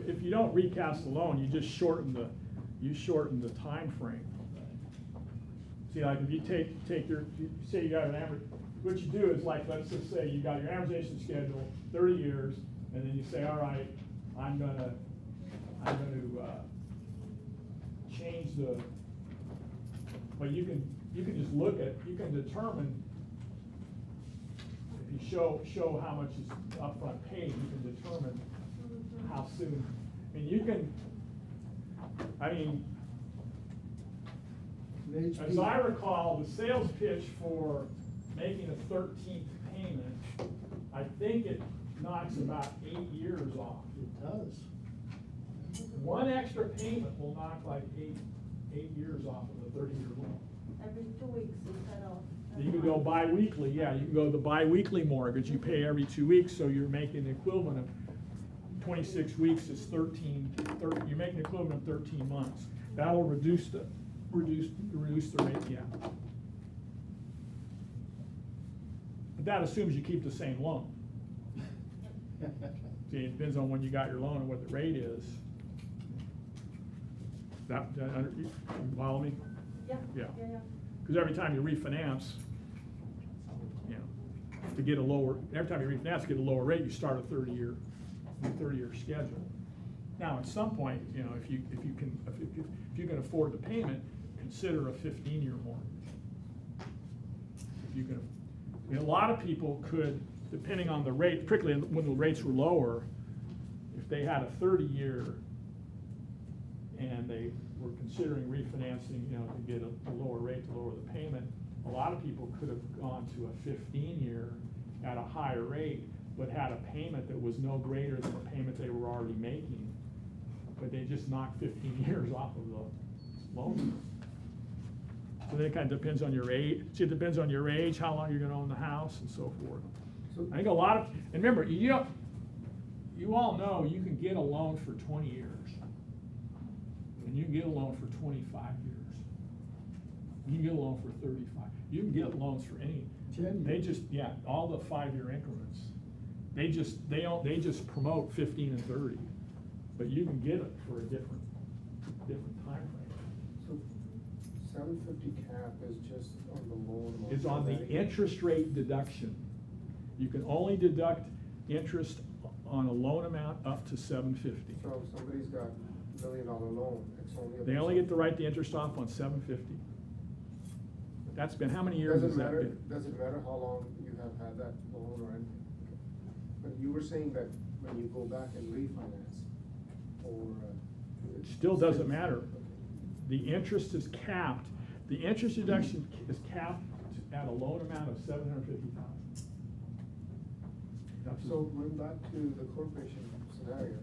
if you don't recast the loan, you just shorten the time frame. See, like, if you take your, you say you got what you do is, like, let's just say you got your amortization schedule, 30 years, and then you say, all right, I'm gonna change the, but you can just look at, you can determine, if you show how much is upfront paid, you can determine how soon. I mean, you can, as I recall, the sales pitch for making a 13th payment, I think it knocks about 8 years off. It does. One extra payment will knock like eight years off of the 30-year loan. Every 2 weeks instead of. You can go bi-weekly, yeah, you can go the bi-weekly mortgage, you pay every 2 weeks, so you're making the equivalent of 26 weeks is 13, you're making the equivalent of 13 months. That'll reduce the rate, yeah. But that assumes you keep the same loan. See, it depends on when you got your loan and what the rate is. You follow me? Yeah. Yeah. Because every time you refinance, you know, to get a lower, every time you refinance to get a lower rate, you start a 30-year schedule. Now, at some point, you know, if you can afford the payment, consider a 15-year mortgage. If you can, I mean, a lot of people could, depending on the rate, particularly when the rates were lower, if they had a 30-year and they were considering refinancing, you know, to get a lower rate to lower the payment, a lot of people could have gone to a 15-year at a higher rate, but had a payment that was no greater than the payment they were already making. But they just knocked 15 years off of the loan. So then it kind of depends on your age. See, it depends on your age, how long you're going to own the house, and so forth. So, I think a lot of, and remember, you all know you can get a loan for 20 years. And you can get a loan for 25 years. You can get a loan for 35. You can get loans for any. 10 They years. just, yeah, all the 5-year increments. They just promote 15 and 30, but you can get it for a different time frame. so 750 cap is just on the loan amount. It's on the interest rate deduction. You can only deduct interest on a loan amount up to 750. So if somebody's got $1 million loan, it's only. They only get to write the interest off on 750. That's been, how many years has that been? Does it matter how long you have had that loan or anything? But you were saying that when you go back and refinance, or. It still doesn't matter. The interest is capped. The interest deduction is capped at a loan amount of $750,000. So going back to the corporation scenario,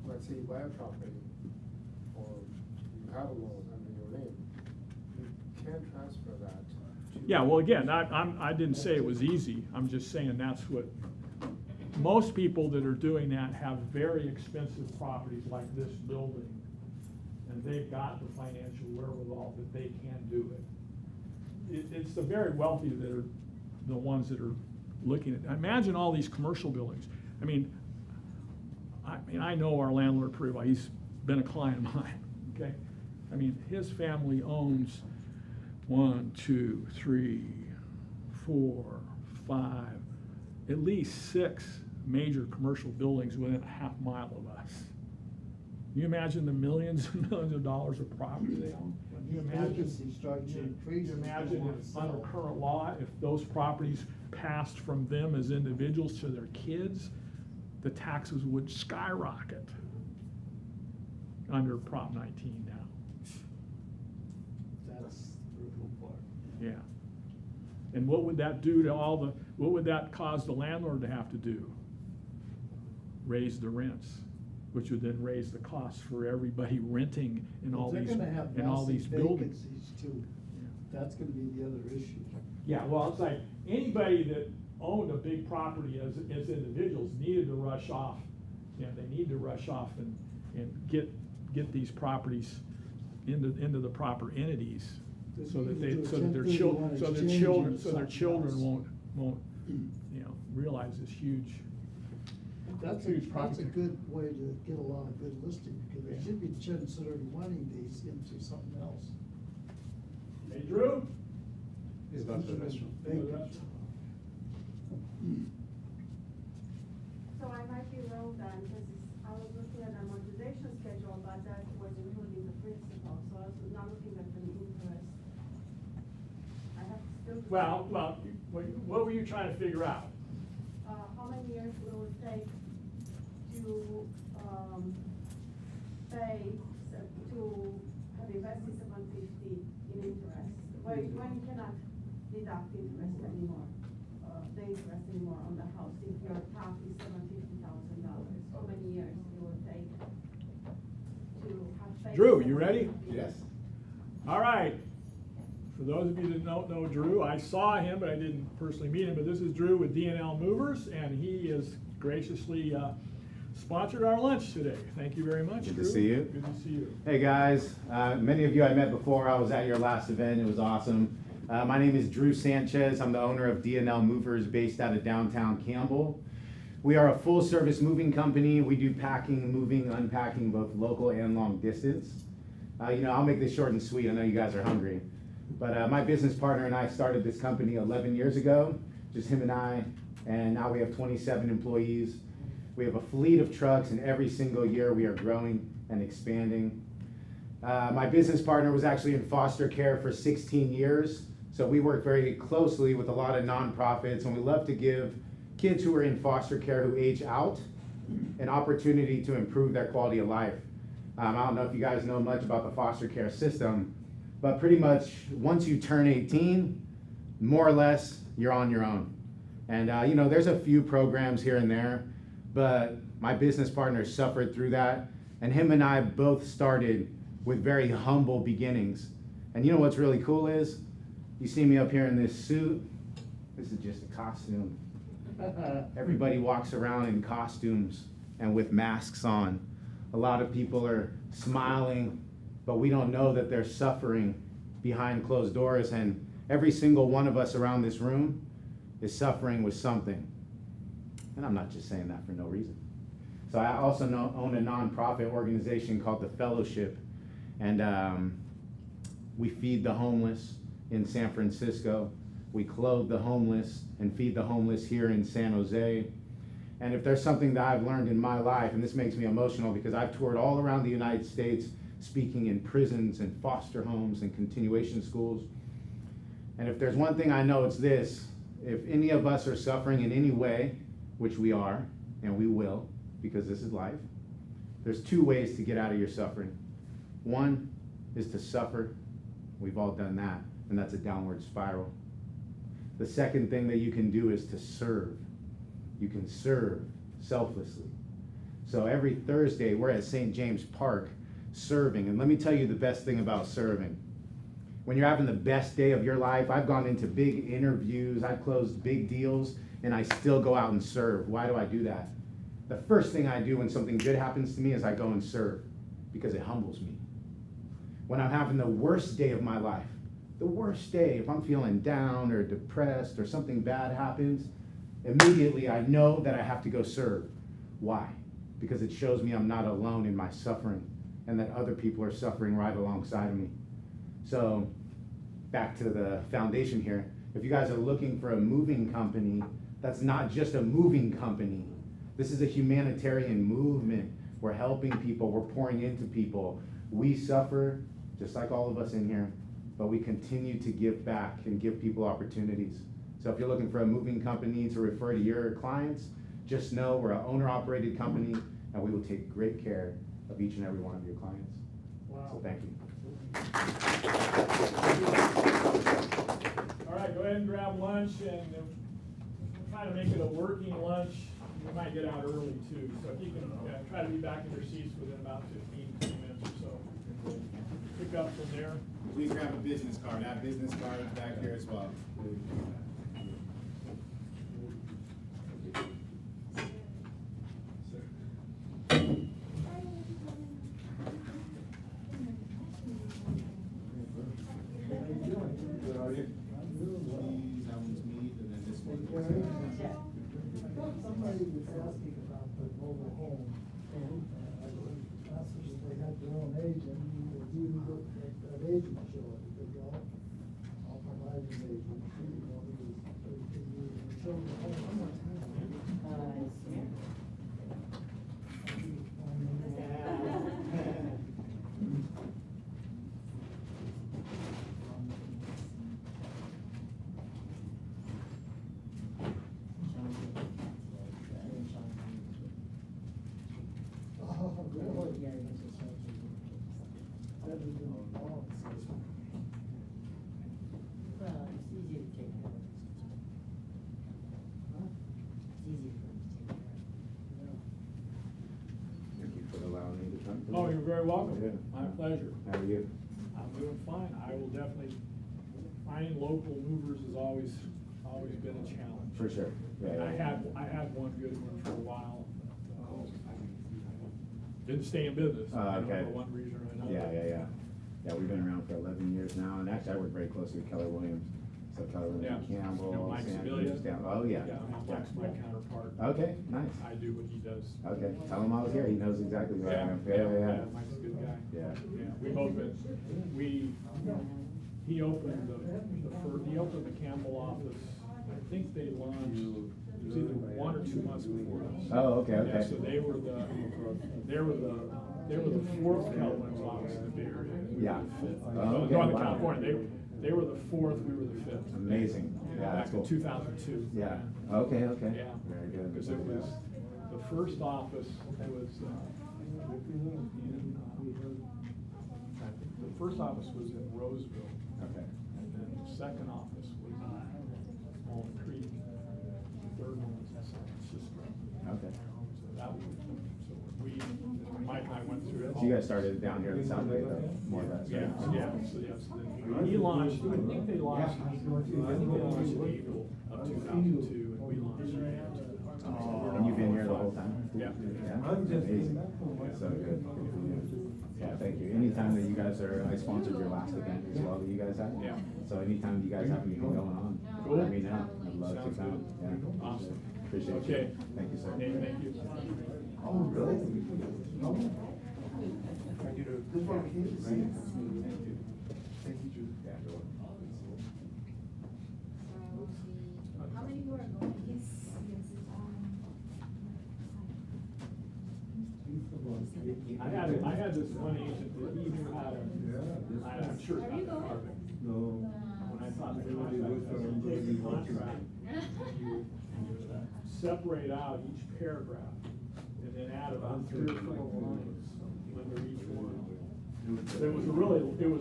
let's say you buy a property, or you have a loan under your name, you can't transfer that to. Yeah, well, again, I didn't say it was easy. I'm just saying that's what, most people that are doing that have very expensive properties like this building, and they've got the financial wherewithal that they can do it. It's the very wealthy that are the ones that are looking at. Imagine all these commercial buildings. I mean, I know our landlord pretty well. He's been a client of mine, okay? I mean, his family owns 1, 2, 3, 4, 5, at least 6 major commercial buildings within a half mile of us. Can you imagine the millions and millions of dollars of property they own? Can you imagine, Vacancy starts to increase. imagine if under current law, if those properties passed from them as individuals to their kids, the taxes would skyrocket under Prop 19 now. That's the brutal part. Yeah. And what would that do to what would that cause the landlord to have to do? Raise the rents, which would then raise the costs for everybody renting in all these, They're gonna have in all these massive buildings. vacancies too. That's gonna be the other issue. Yeah, well, it's like anybody that owned a big property as individuals needed to rush off. They need to rush off and get these properties into the proper entities, so that their children won't realize this huge. That's a good way to get a lot of good listings, because they should be considering running these into something else. Hey, Drew? He's gone to the restroom. So I might be wrong then, because I was looking at the amortization schedule, but that was including the principal, so I was not looking at the interest. I have still. Well, what were you trying to figure out? How many years will it take to, pay, to have invested $750 in interest? When you cannot deduct interest anymore, the interest anymore on the house, if your top is $750,000, how many years it will take to have paid? Drew, you ready? Yes. All right. For those of you that don't know Drew, I saw him, but I didn't personally meet him. But this is Drew with D&L Movers, and he has graciously sponsored our lunch today. Thank you very much, Good Drew. to see you. Good to see you. Hey guys, many of you I met before. I was at your last event. It was awesome. My name is Drew Sanchez. I'm the owner of D&L Movers based out of downtown Campbell. We are a full service moving company. We do packing, moving, unpacking, both local and long distance. I'll make this short and sweet. I know you guys are hungry. But my business partner and I started this company 11 years ago, just him and I, and now we have 27 employees. We have a fleet of trucks, and every single year we are growing and expanding. My business partner was actually in foster care for 16 years, so we work very closely with a lot of nonprofits, and we love to give kids who are in foster care who age out an opportunity to improve their quality of life. I don't know if you guys know much about the foster care system, but pretty much once you turn 18, more or less, you're on your own. And there's a few programs here and there, but my business partner suffered through that, and him and I both started with very humble beginnings. And you know what's really cool is, you see me up here in this suit, this is just a costume. Everybody walks around in costumes and with masks on. A lot of people are smiling, but we don't know that they're suffering behind closed doors, and every single one of us around this room is suffering with something. And I'm not just saying that for no reason. So I also own a nonprofit organization called The Fellowship, and we feed the homeless in San Francisco. We clothe the homeless and feed the homeless here in San Jose. And if there's something that I've learned in my life, and this makes me emotional because I've toured all around the United States speaking in prisons and foster homes and continuation schools. And if there's one thing I know, it's this: if any of us are suffering in any way, which we are, and we will, because this is life, there's two ways to get out of your suffering. One is to suffer. We've all done that, and that's a downward spiral. The second thing that you can do is to serve. You can serve selflessly. So every Thursday, we're at St. James Park serving. And let me tell you the best thing about serving. When you're having the best day of your life, I've gone into big interviews, I've closed big deals, and I still go out and serve. Why do I do that? The first thing I do when something good happens to me is I go and serve, because it humbles me. When I'm having the worst day of my life, the worst day, if I'm feeling down or depressed or something bad happens, immediately I know that I have to go serve. Why? Because it shows me I'm not alone in my suffering, and that other people are suffering right alongside of me. So back to the foundation here. If you guys are looking for a moving company, that's not just a moving company. This is a humanitarian movement. We're helping people, we're pouring into people. We suffer, just like all of us in here, but we continue to give back and give people opportunities. So if you're looking for a moving company to refer to your clients, just know we're an owner-operated company, and we will take great care of each and every one of your clients. Wow. So thank you. All right, go ahead and grab lunch, and we'll try to make it a working lunch. We might get out early too, so if you can try to be back in your seats within about 15, 20 minutes or so. We'll pick up from there. Please grab a business card. I have business cards back here as well. That one's meat, and then this one. Somebody was asking about the mobile home, and asked if they had their own agent, do you need an agent to show it? Because I'll provide an agent, you know, can you show the home? Well, it's easy to take care of. It's easy for them to take care of. Thank you for allowing me to come. Oh, you're very welcome. Yeah. My pleasure. How are you? I'm doing fine. I will definitely, finding local movers has always been a challenge. For sure. Yeah, yeah. I had one good one for a while. Didn't stay in business. Okay. For one reason or another. Yeah. Yeah, we've been around for 11 years now, and actually I work very closely with Keller Williams. So Keller Williams, Yeah. Campbell, You know Mike Sanders, Sibilia? down. Oh, yeah. Mike's my counterpart. Okay, nice. I do what he does. Okay, tell him I was here. He knows exactly who I am. Yeah. Mike's a good guy. Yeah. Yeah, we both been, he opened he opened the Campbell office, I think they launched, it was either 1 or 2 months before us. Oh, okay. Yeah, so they were the fourth Keller Williams office in the Bay Area. We were Yeah. the fifth. Oh, okay, Northern wow. California, they were the fourth, we were the fifth. Amazing. Yeah, that's Back in cool. 2002. Yeah. Okay. Yeah. Very good. Because it was, the first office was, the first office was in Roseville. Okay. And then the second office was in Small Creek. The third one was in San Francisco. Okay. So that was, so Mike and I went through it. So you guys started down here in South Bay, though, more or less, right? Yeah, so yes, then he launched, I think they launched in April of 2002, and we launched in May of 2002. And you've been here the whole time? Yeah. Yeah, amazing. So good. Good for you. Yeah, thank you. Anytime that you guys I sponsored your last event as well that you guys had. Yeah. So anytime you guys have anything going on, Cool. let me know. I'd love to Sounds come. good. Yeah. Awesome. Appreciate you. Okay. Thank you, sir. Nate, thank you. Oh, really? This one here? Thank you. Thank you, Drew. Yeah, go on. How many people are going? I had this one agent that even had I'm sure it's not that hard. No. When I thought they would take the contract, you separate out each paragraph and then add about 3 or 4 lines under each one. It was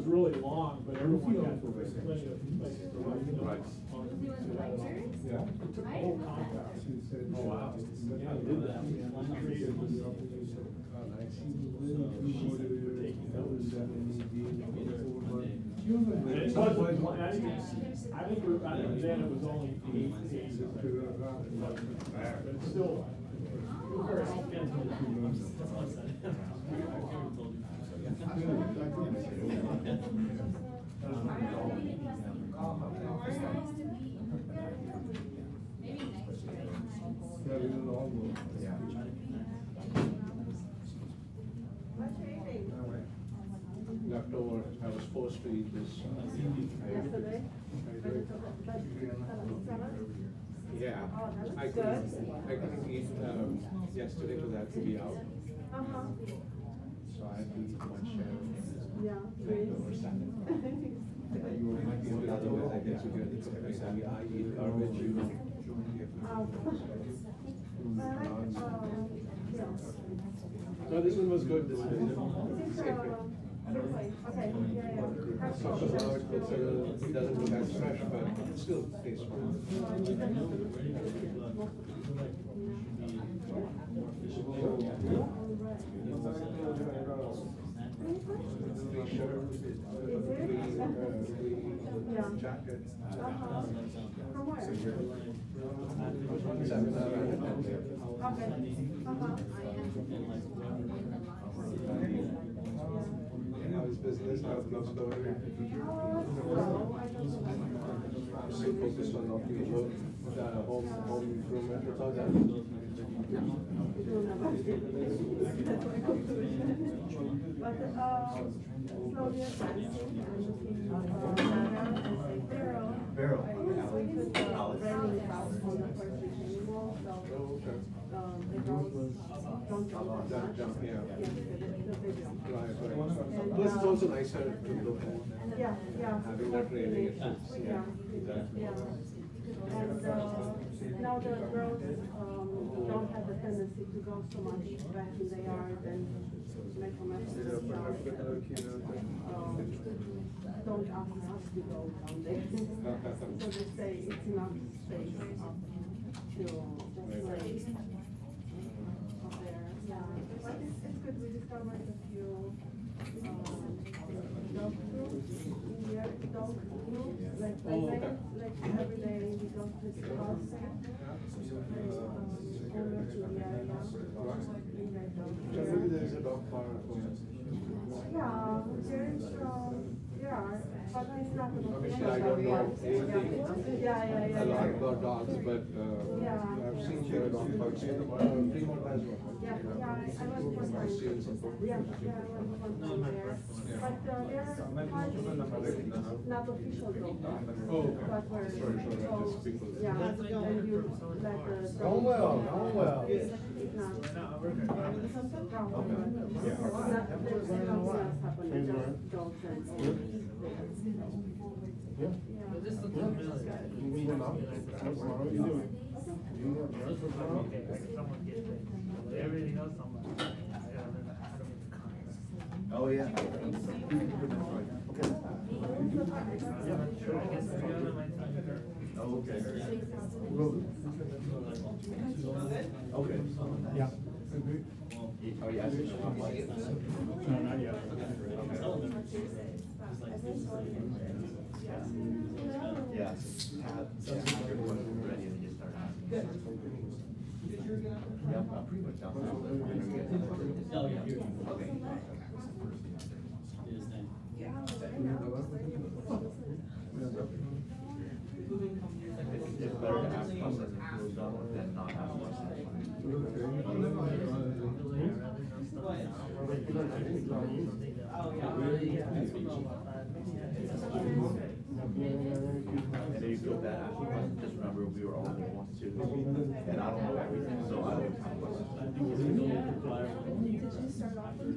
really long, but everyone had plenty of places to write notes on it. Yeah. It took the whole contract. Oh, wow. Yeah, I did that. I created this. It wasn't, I think then it was only 8 pages. But it's still, very Left over, I was supposed to eat this. Yesterday? Yeah, I couldn't eat, yesterday because I had to be out, Uh-huh. so I had to eat much, Yeah. leftover salad. Otherwise I get to get, I eat garbage, you know. No, this one was good, this one. Okay, yeah. So now it doesn't look as fresh, but it still tastes Free shirt, free jacket. From where? Okay. his business out of love story? So focused on not being home improvement or something? But, slowly advancing, I'm looking, Barrel. We put the brand new house on the first retaining wall, so, the girls don't jump as much. Yeah. The big jump. Right. Plus it's also nicer to look at. Yeah. Having that railing, it fits. Yeah. And, now the girls, don't have the tendency to go so much back in the yard and make a mess of the yard. Don't ask us to go down there. So they say it's enough space to just play up there. Yeah, but it's good. We discovered a few, dog groups, dog groups, like every day we go to the house. Maybe there is a dog park. Yeah, there is, but it's not. Obviously, I don't know anything Yeah. a lot about dogs, but I've seen here a dog parks. Fremont has one. Yeah, I went one time. Yeah, I went one time there. But they're not official dog parks. Oh, But we're, sure, just people. yeah, and you let the. Going well. It's not. There's nothing else happening, just dogs and. But this looks familiar. Okay, someone get it. Everything else, I'm like, I don't know. Oh, yeah. I guess it's beyond my time. Oh, okay. Okay. Yeah. Oh, yeah. No, not yet. Yeah. Ready and just start asking. Yep, I'm pretty much done. Oh, yeah, here. Okay. Yes, thank you. It's better to ask questions than not ask questions. And then you feel bad asking questions, just remember we were all there once too. And I don't know everything, so I don't have questions. Did you start off with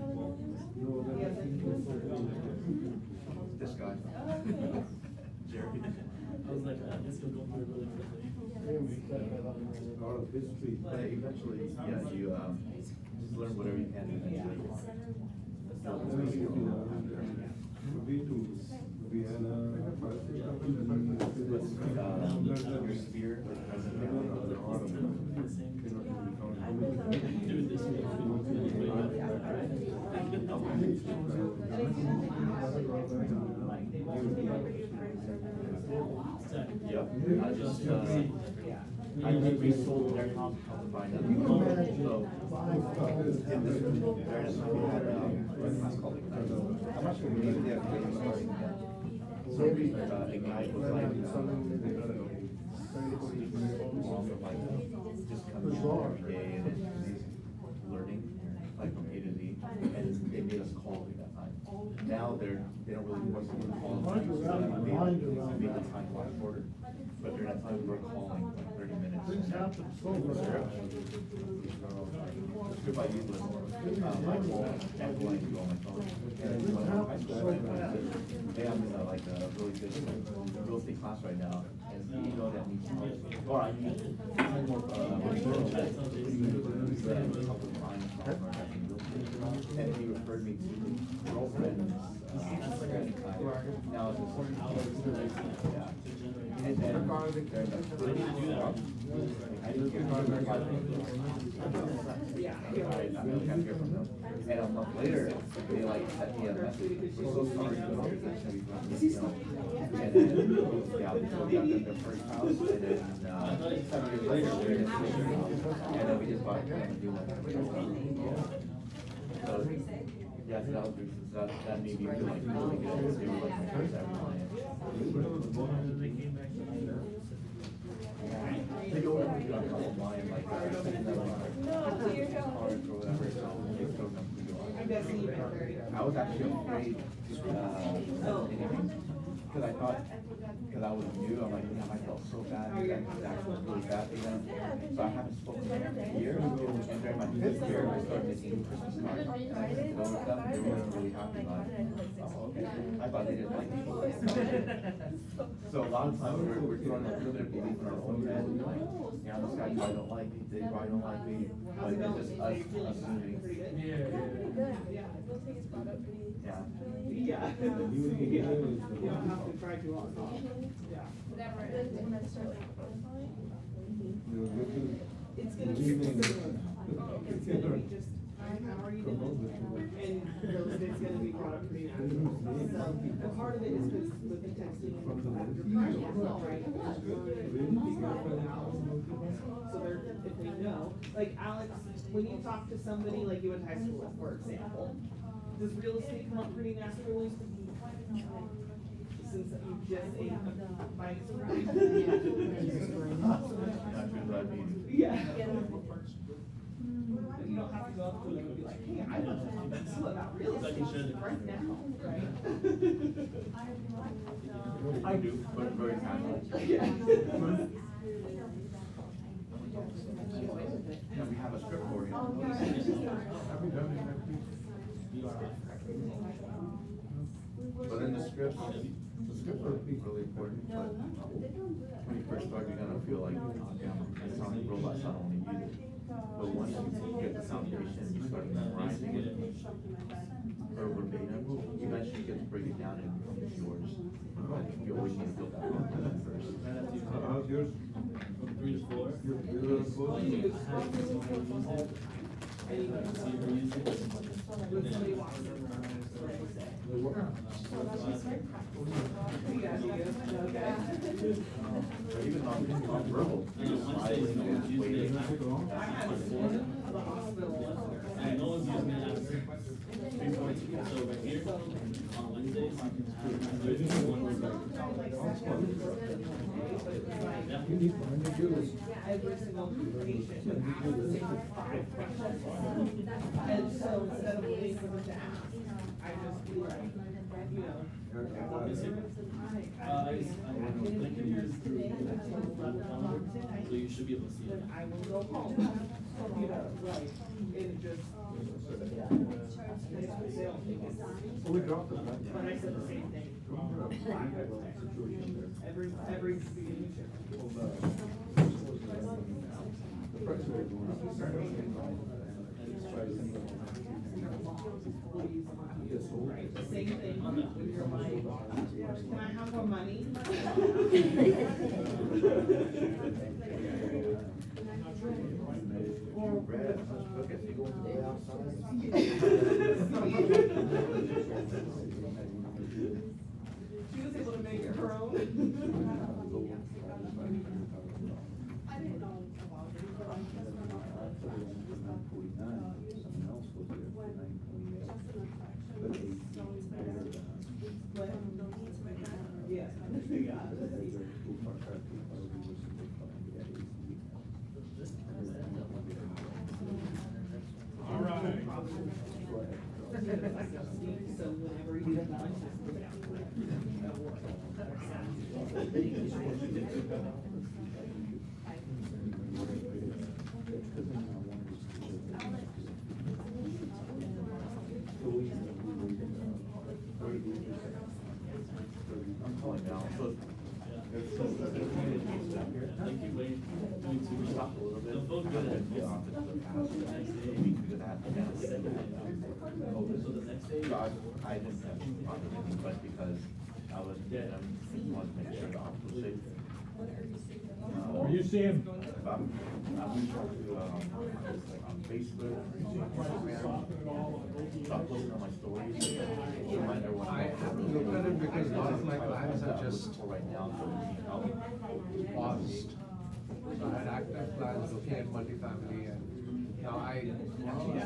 This guy. Jerry. I was like, I guess you'll go through it really quickly. A lot of history. But eventually, yeah, you, just learn whatever you can eventually. Your sphere, like president. Dude, this Yep, I just resold their house to find out. So, in this fairness, we had, a class called Ignite. I'm not sure maybe they have been starting yet. So, Ignite was like, just coming in every day and it's learning, like from A to Z, and they made us call at that time. Now they don't really want to call. They made the time a lot shorter, but during that time we were calling like 30 minutes. If I use my phone, Apple I do on my phone. And when I school, hey, I'm in like a really good real estate class right now, and you know that needs help. Or I need more, and he referred me to girlfriend's, now it's yeah. And then, I didn't hear from them. I can't hear from them. And a month later, they like sent me a message, we're so sorry, but here's the Chevy from, you know. And then, yeah, they told me after their first house, and then, 7 years later, we're in a house, and then we just bought a new one. So, Yeah, so that was, that made me feel like really good, because they were like my first ever client. They go over to a couple line, like, cards or whatever, so they throw them to you. I was actually afraid, cause I thought, cause I was new, I'm like, damn, I felt so bad, that was really bad for them. So I haven't spoken to them in a year, and during my 5th year, I started making Christmas cards. I go with them, they were really happy, like, oh, okay, I thought they didn't like me. So a lot of times, we're throwing a little bit of belief in our own head, like, yeah, this guy probably don't like me, they probably don't like me, but it's just us assuming. Yeah. It's gonna be just, how are you doing? And it's gonna be brought up pretty naturally. And part of it is because with the texting, your pressure, right? So they're, if they know, like Alex, when you talk to somebody like you in high school, for example, does real estate come up pretty naturally? Since you just ate a bite of rice. Yeah. You don't have to go up to them and be like, hey, I know about real estate right now, right? I do, but very casual. Yeah. Yeah, we have a script for you. But in the script are really important, but when you first start, you're gonna feel like, oh damn, it sounds like robots, not only you. But once you get the foundation, you start memorizing it, or verbatim, eventually you get to break it down and it becomes yours. But you always need to build that confidence first. How's yours? 3 to 4. Even on verbal, just smiling and waiting. And no one's using it as 3 points. So right here, on Wednesdays, there's one word. Every single patient would have the same 5 questions. And so instead of waiting for them to ask, I just be like, you know. I think it is through so you should be able to see it. I will go home, you know, like, it just. We dropped it. But I said the same thing. Every beginning shift. Right, the same thing with your money. Can I have more money? She was able to make it her own. I didn't know about it. Yes. All right. So whenever you get lunch, just put it out. I'm calling now, so. Thank you, Wayne. Doing too We much. stopped a little bit. They'll feel good. The office for the past, maybe we could have that. So the next day. So I didn't have a problem with anything, but because I was, wanted to make sure the office was safe. Are you seeing? If I'm reaching out to, like on Facebook, or using Instagram, so I'm posting on my stories, to remind everyone. I haven't looked at it because a lot of my clients are just For right now, so we need help. paused. So I had active clients looking at multifamily and Now, I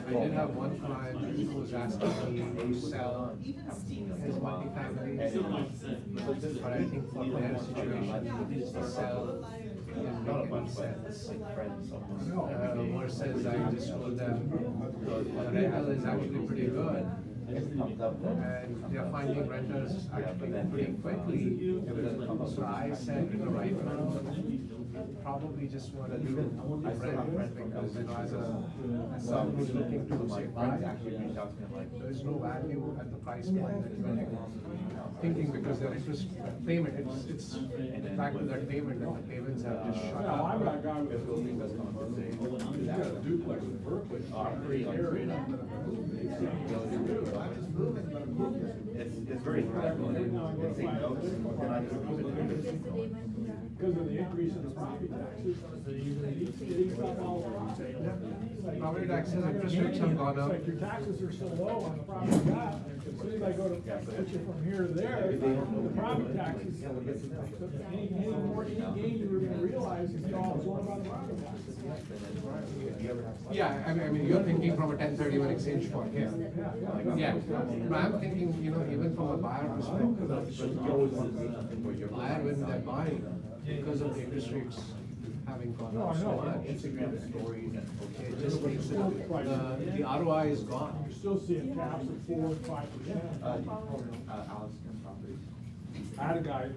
did have one client who was asking me to sell his multifamily, but I think for their situation, to sell didn't make any sense. Versus I just told them, the rental is actually pretty good. And they're finding renters actually pretty quickly. So I said, right now, probably just want to do rent because, as someone who's looking to say buy, there is no value at the price point that you're thinking because their interest payment, it's back to that payment and the payments have just shut No, I've got a up. guy with he's got a duplex in Berkeley, pretty area. It's very practical, and say no, then I just leave it. Because of the increase in the property taxes, it's all over. Property taxes, interest rates have gone up. It's like your taxes are so low on the property tax, as soon as I go to put you from here to there, the property taxes, any gain you were gonna realize is all absorbed by the property taxes. Yeah, I mean, you're thinking from a 1031 exchange point, yeah. Yeah, but I'm thinking, even from a buyer perspective, buyer when they're buying, because of the interest rates having gone up so much. It just makes it, the ROI is gone. You're still seeing caps of 4 and 5%. Alex Properties. I had a guy,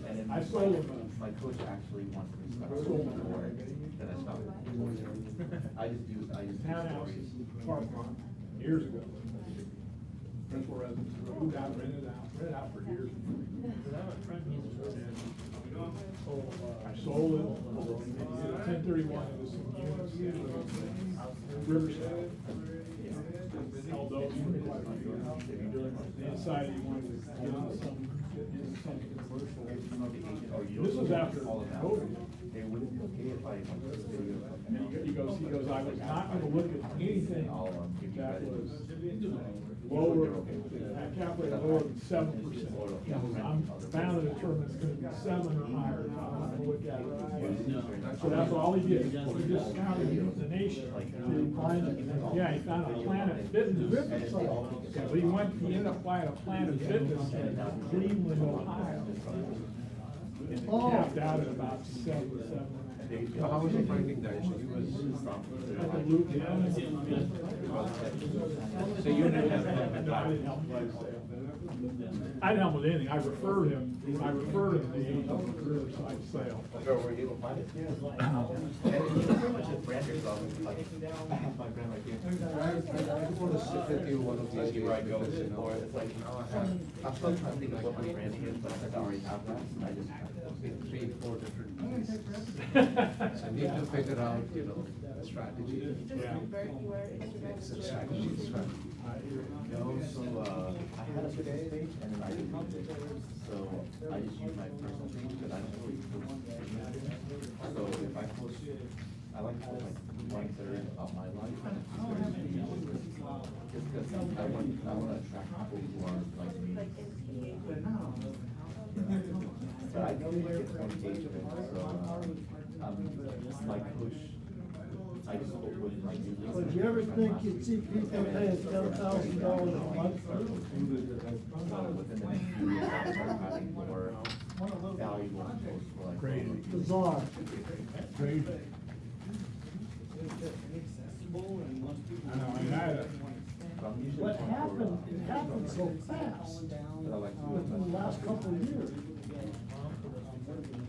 And I sold him my coach actually wants me to I start sold him more than I stopped. I just use townhouse stories. park lot years ago. Principal residence, moved out, rented out for years. I sold it, 1031 into some units, Riverside. Held those for quite a few years. They decided he wanted to get into some commercial. This was after COVID. They wouldn't be okay if I went to the video. And he goes, I was not gonna look at anything that was lower, at cap rate lower than 7%. I'm bound to determine it's gonna be 7 or higher, so I'm not gonna look at it. So that's all he did, he just scouted the nation. Yeah, he found a Planet Fitness. Yeah, but he ended up buying a Planet Fitness in Cleveland, Ohio. And it capped out at about 7. So how was he finding that? So he was. So you didn't have him. No, I didn't help him. I didn't help with anything, I referred him to the agent of the Riverside sale. So were you able to find it? Just brand yourself, like, I have my brand right here. I want to sit with you one of these days Where I go, because, or it's like, I'm still trying to think of what my branding is, but since I already have that, I just have to. 3, 4 different pieces. So I need to figure out, the strategy. Yeah. It's a strategy, No, so, I had a business page and then I didn't use it, so I just use my personal page, but I don't really post. So if I post, I like to post like lines that are about my life. Just because I want to attract people who are like me. But I don't get some engagement, so, my coach, I just spoke with my new. Would you ever think you'd see people paying $10,000 a month? Within the next few years, I'll start having more valuable posts for like. Great. Bizarre. Great. I know, I had a. What happened, it happened so fast within the last couple of years.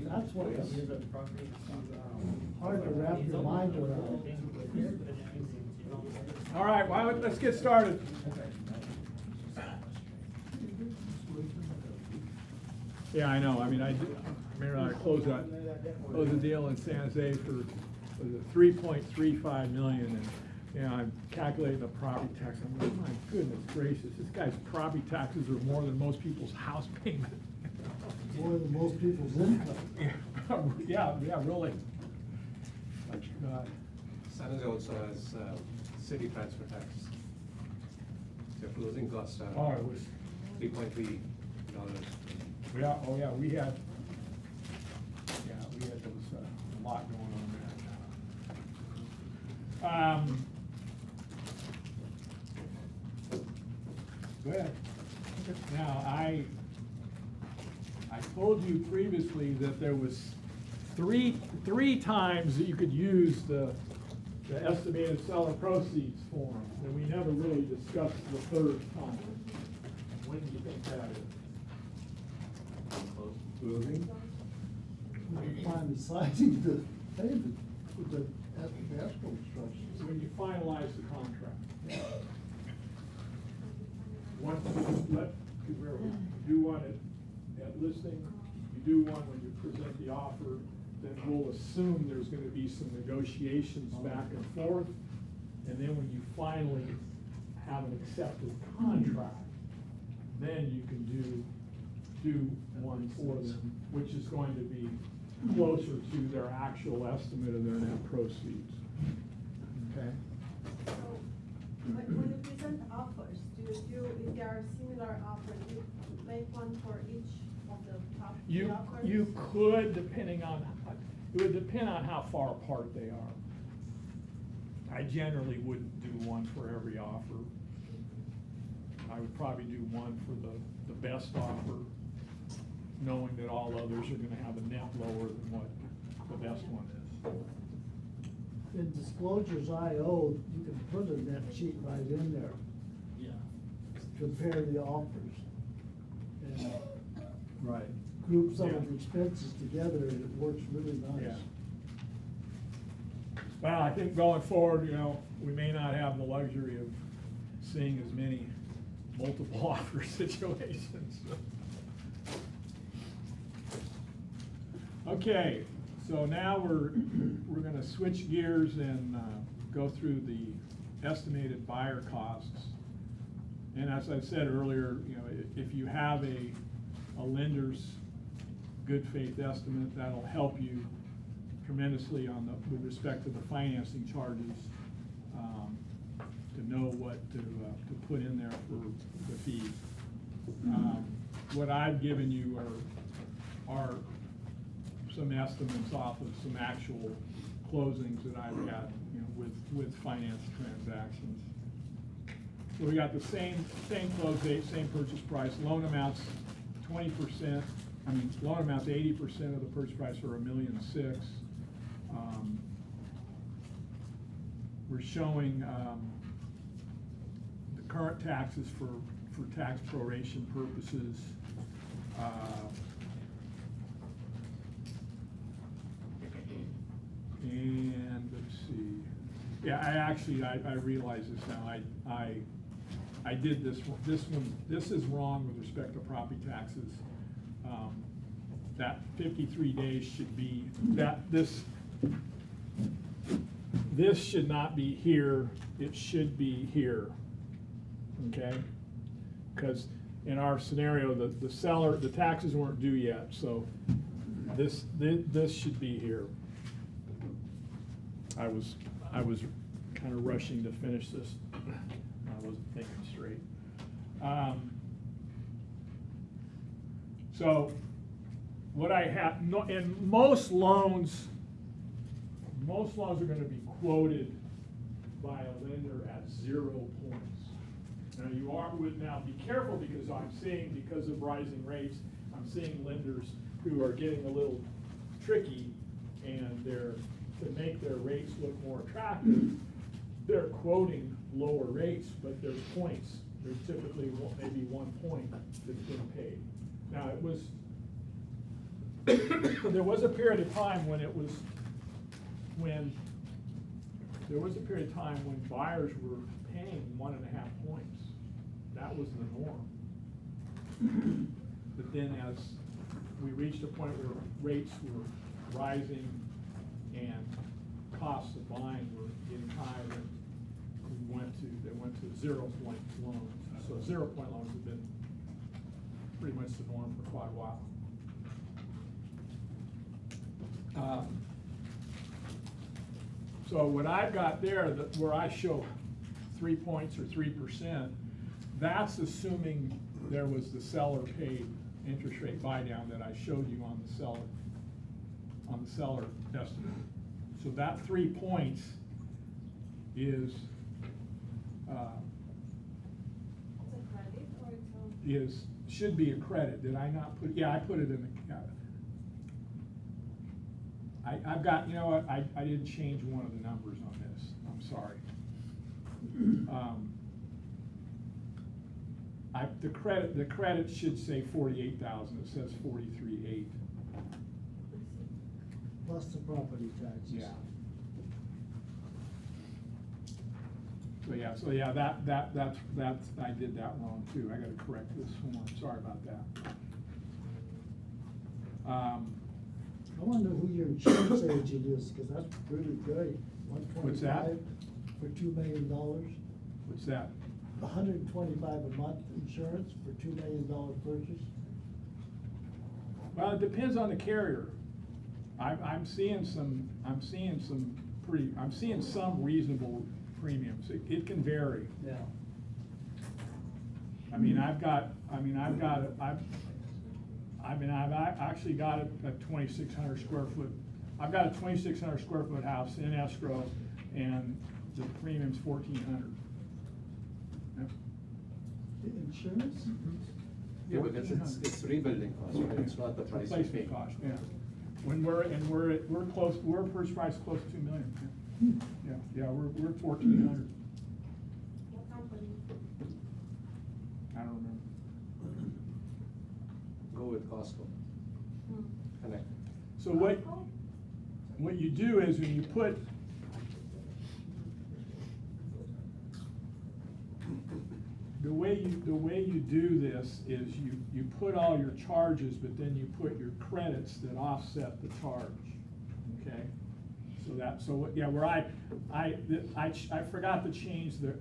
That's what is hard to wrap your mind around. All right, well, let's get started. Yeah, I know, I mean, I remember I closed a deal in San Jose for, was it 3.35 million, and, I'm calculating the property tax, I'm like, my goodness gracious, this guy's property taxes are more than most people's house payment. More than most people's income. Yeah, really. God. San Jose also has city transfer tax. Their closing costs Oh, are it was, $3.3. yeah, oh yeah, we had, there was a lot going on there. Go ahead. Now, I told you previously that there was three times that you could use the estimated seller proceeds form, and we never really discussed the third time. When do you think that is? Closing. We finally signing the payment with the escrow instructions. When you finalize the contract. Once you do one at listing, you do one when you present the offer, then we'll assume there's gonna be some negotiations back and forth. And then when you finally have an accepted contract, then you can do one for them, which is going to be closer to their actual estimate of their net proceeds. Okay? So, when you present offers, if there are similar offers, you make one for each of the top three offers? You could, depending on, it would depend on how far apart they are. I generally wouldn't do one for every offer. I would probably do one for the best offer, knowing that all others are gonna have a net lower than what the best one is. In Disclosures IO, you can put a net sheet right in there. Yeah. Compare the offers. And Right. group some of Yeah. the expenses together, and it works really nice. Yeah. Well, I think going forward, we may not have the luxury of seeing as many multiple offer situations. Okay, so now we're gonna switch gears and go through the estimated buyer costs. And as I said earlier, if you have a lender's good faith estimate, that'll help you tremendously with respect to the financing charges, to know what to put in there for the fees. What I've given you are some estimates off of some actual closings that I've had, with finance transactions. So we got the same close date, same purchase price, loan amounts 20%, loan amounts 80% of the purchase price for $1.6 million. We're showing the current taxes for tax proration purposes. And let's see. Yeah, I realize this now. I did this one. This is wrong with respect to property taxes. That 53 days should be, this should not be here, it should be here, okay? Because in our scenario, the seller, the taxes weren't due yet, so this should be here. I was kind of rushing to finish this. I wasn't thinking straight. So what I have, and most loans are going to be quoted by a lender at 0 points. Now be careful, because because of rising rates, I'm seeing lenders who are getting a little tricky, and to make their rates look more attractive, they're quoting lower rates, but there's points. There's typically maybe 1 point that's been paid. Now there was a period of time when buyers were paying 1.5 points. That was the norm. But then as we reached a point where rates were rising and costs of buying were getting higher, they went to 0 point loans. So 0 point loans have been pretty much the norm for quite a while. So what I've got there, where I show 3 points or 3%, that's assuming there was the seller paid interest rate buy down that I showed you on the seller estimate. So that 3 points is It's a credit or should be a credit. Did I not put, yeah, I put it in the, I've got, you know what, I didn't change one of the numbers on this, I'm sorry. The credit should say 48,000, it says 43,800. Plus the property taxes. Yeah. So yeah, that's, I did that wrong too, I gotta correct this form, sorry about that. I wonder who your insurance agent is, cause that's really great. What's that? $125 for $2 million. What's that? $125 a month insurance for $2 million purchase. Well, it depends on the carrier. I'm seeing some reasonable premiums. It can vary. Yeah. I've actually got a 2,600 square foot, I've got a 2,600 square foot house in escrow, and the premium's 1,400. Yep. The insurance? Yeah, because it's rebuilding cost, right? It's not the price you pay. Replacement cost, yeah. When we're purchase price close to $2 million. Yeah, we're 1,400. What company? I don't remember. Go with Costco. Connect. So what you do is when you put, the way you do this is you put all your charges, but then you put your credits that offset the charge, okay? Where I forgot to change the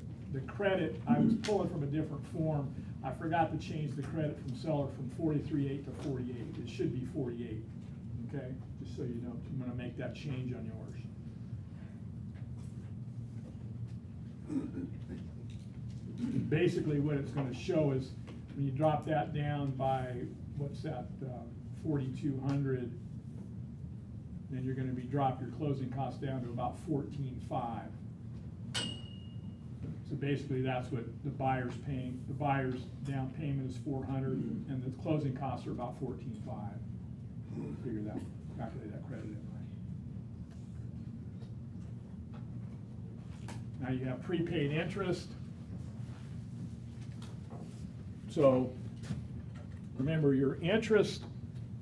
credit, I was pulling from a different form, I forgot to change the credit from seller from 43,800 to 48,000. It should be 48,000, okay? Just so you know, I'm gonna make that change on yours. Basically, what it's gonna show is, when you drop that down by, what's that, 4,200, then you're gonna drop your closing costs down to about 14,500. So basically, that's what the buyer's paying. The buyer's down payment is 400, and the closing costs are about 14,500. Figure that, calculate that credit in, right? Now you have prepaid interest. So remember, your interest,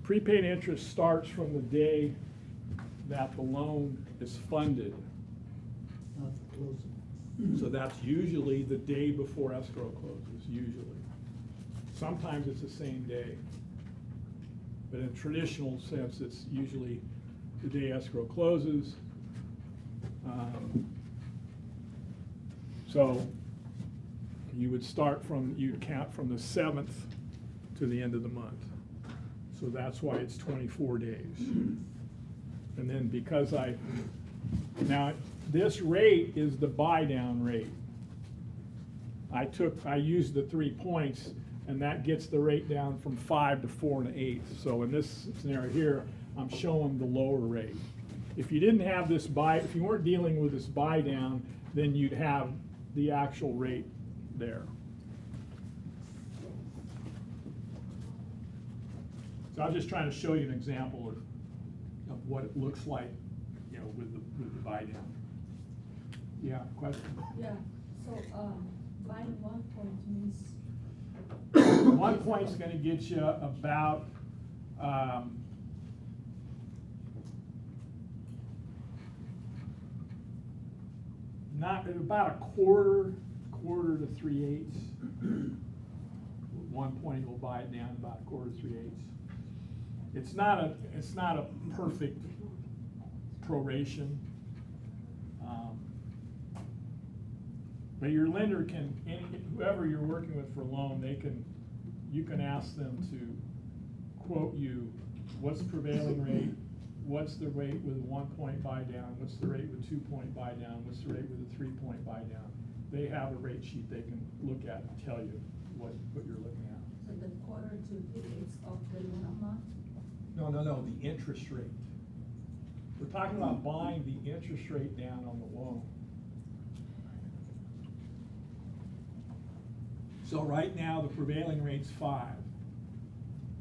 prepaid interest starts from the day that the loan is funded. Not the closing. So that's usually the day before escrow closes, usually. Sometimes it's the same day. But in a traditional sense, it's usually the day escrow closes. So you would you'd count from the 7th to the end of the month. So that's why it's 24 days. And then because now this rate is the buy down rate. I used the 3 points, and that gets the rate down from 5 to 4 1/8. So in this scenario here, I'm showing the lower rate. If you didn't have this if you weren't dealing with this buy down, then you'd have the actual rate there. So I'm just trying to show you an example of what it looks like, with the buy down. Yeah, question? Yeah, so, buying 1 point means. 1 point's gonna get you about, about a quarter to 3/8. 1 point will buy it down about a quarter to 3/8. It's not a perfect proration. But your lender whoever you're working with for a loan, you can ask them to quote you, what's the prevailing rate, what's the rate with a 1 point buy down, what's the rate with 2 point buy down, what's the rate with a 3 point buy down. They have a rate sheet they can look at and tell you what you're looking at. So the quarter to 3/8 of the loan amount? No, the interest rate. We're talking about buying the interest rate down on the loan. So right now, the prevailing rate's 5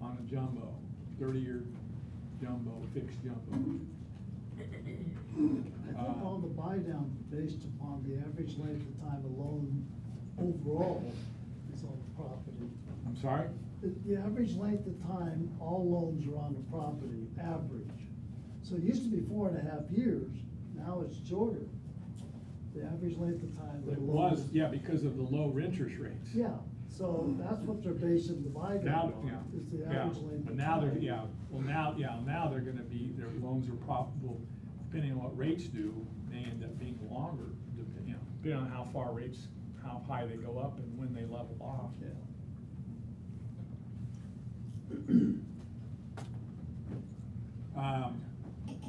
on a jumbo, 30-year jumbo, fixed jumbo. I think all the buy down based upon the average length of time a loan overall is on the property. I'm sorry? The average length of time all loans are on the property, average. So it used to be 4.5 years, now it's shorter. The average length of time. It was, yeah, because of the low interest rates. Yeah, so that's what they're basing the buy Now, down on, is the yeah, average length but of now they're, time. now they're gonna be, their loans are profitable, depending on what rates do, they end up being longer, depending on how far rates, how high they go up and when they level off. Yeah.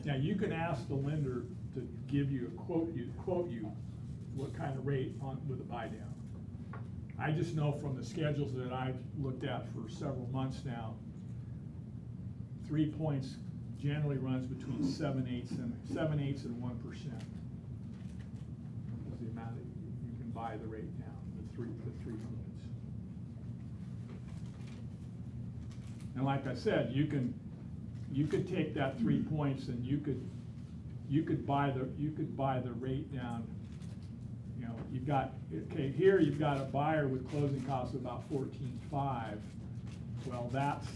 Yeah, you can ask the lender to give you a quote you what kind of rate on, with a buy down. I just know from the schedules that I've looked at for several months now, 3 points generally runs between 7/8 and 1%. Is the amount that you can buy the rate down, the three points. And like I said, you could take that 3 points and you could buy the rate down. You know, you've got, okay, here you've got a buyer with closing costs of about 14.5. Well, that's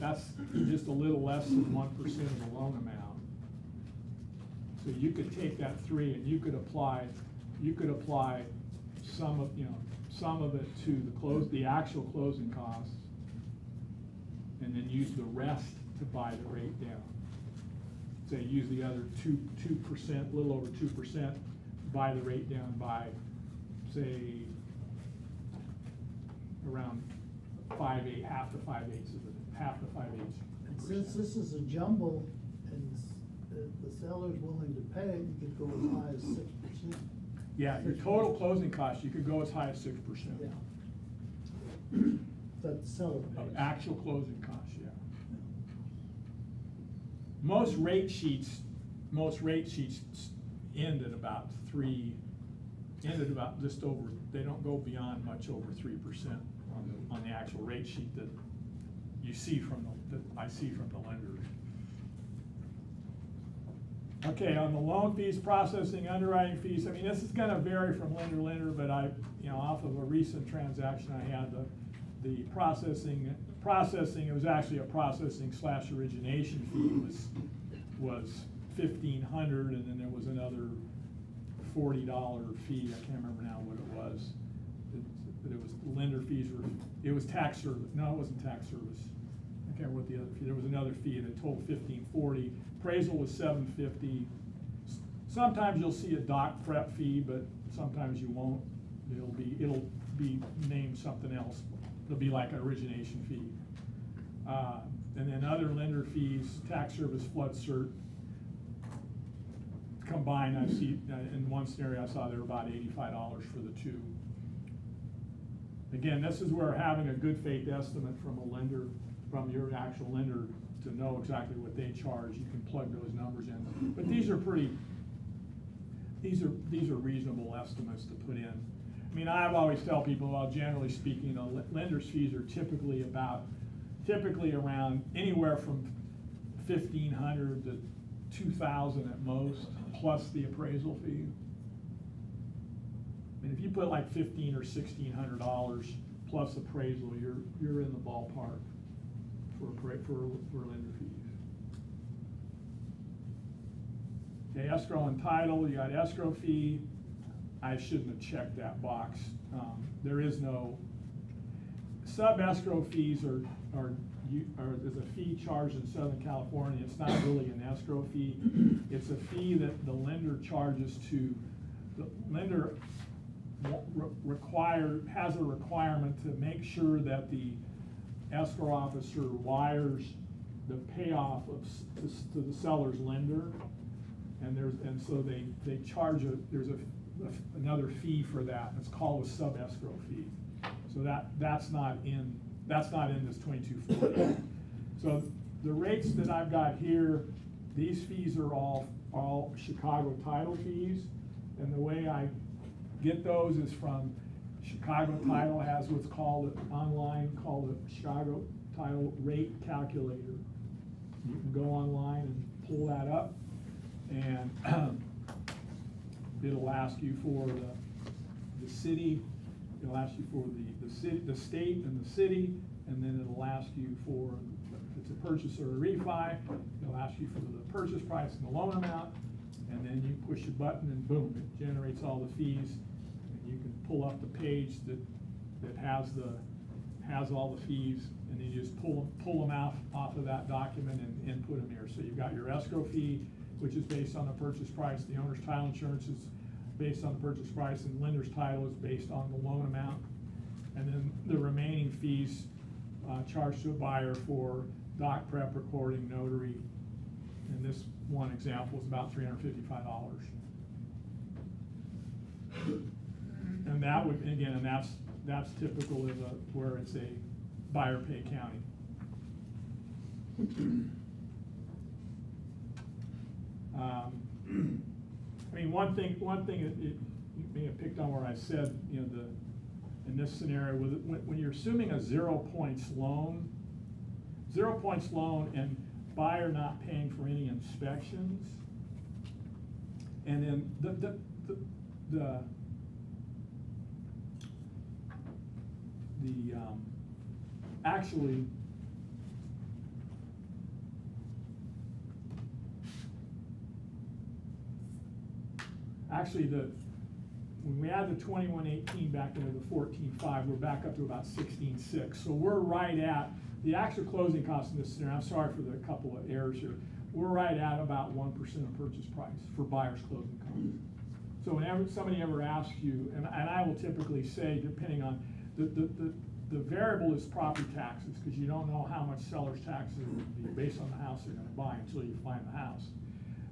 just a little less than 1% of the loan amount. So you could take that 3 and you could apply some of it to the actual closing costs, and then use the rest to buy the rate down. Say use the other 2%, a little over 2%, buy the rate down by, say, around 5/8, half to 5/8 of it, half to 5/8. And since this is a jumbo and the seller's willing to pay, you could go as high as 6%. Yeah, your total closing cost, you could go as high as 6%. Yeah. That the seller pays. Of actual closing costs, yeah. Most rate sheets end at about just over, they don't go beyond much over 3% on the actual rate sheet that you see that I see from the lenders. Okay, on the loan fees, processing, underwriting fees, I mean, this is gonna vary from lender to lender, but off of a recent transaction I had, the processing, it was actually a processing / origination fee was $1,500, and then there was another $40 fee, I can't remember now what it was. But it was, lender fees it was tax service, no, it wasn't tax service. I can't remember what the other fee, there was another fee that totaled $1,540. Appraisal was $750. Sometimes you'll see a doc prep fee, but sometimes you won't. It'll be named something else. It'll be like an origination fee. And then other lender fees, tax service, flood cert. Combined, I see, in one scenario I saw there were about $85 for the two. Again, this is where having a good faith estimate from a lender, from your actual lender, to know exactly what they charge, you can plug those numbers in. But these are reasonable estimates to put in. I mean, I've always tell people, well, generally speaking, lender's fees are typically around anywhere from $1,500 to $2,000 at most, plus the appraisal fee. I mean, if you put like $1,500 or $1,600 plus appraisal, you're in the ballpark for lender fees. Okay, escrow and title, you got escrow fee. I shouldn't have checked that box. There is no, sub-escrow fees there's a fee charged in Southern California. It's not really an escrow fee. It's a fee that the lender charges to, the lender has a requirement to make sure that the escrow officer wires the payoff to the seller's lender, and so they charge there's another fee for that. It's called a sub-escrow fee. So that's not in this 2240. So the rates that I've got here, these fees are all Chicago title fees, and the way I get those is from Chicago Title has what's called, online, called a Chicago Title Rate Calculator. You can go online and pull that up, and it'll ask you for the city, it'll ask you for the city, the state and the city, and then it'll ask you for, if it's a purchase or a refi, it'll ask you for the purchase price and the loan amount, and then you push a button and boom, it generates all the fees. And you can pull up the page that has all the fees, and then you just pull them off of that document and input them here. So you've got your escrow fee, which is based on the purchase price. The owner's title insurance is based on the purchase price, and lender's title is based on the loan amount. And then the remaining fees charged to a buyer for doc prep, recording, notary. And this one example is about $355. And that would, again, and that's typical of where it's a buyer pay county. I mean, one thing you may have picked on where I said, you know, in this scenario, when you're assuming a 0 points loan and buyer not paying for any inspections, and then actually when we add the 2118 back into the 14.5, we're back up to about 16.6. So we're right at the actual closing cost in this scenario. I'm sorry for the couple of errors here. We're right at about 1% of purchase price for buyer's closing costs. So whenever somebody ever asks you, and I will typically say, depending on the variable is property taxes, because you don't know how much seller's taxes will be based on the house they're going to buy until you find the house.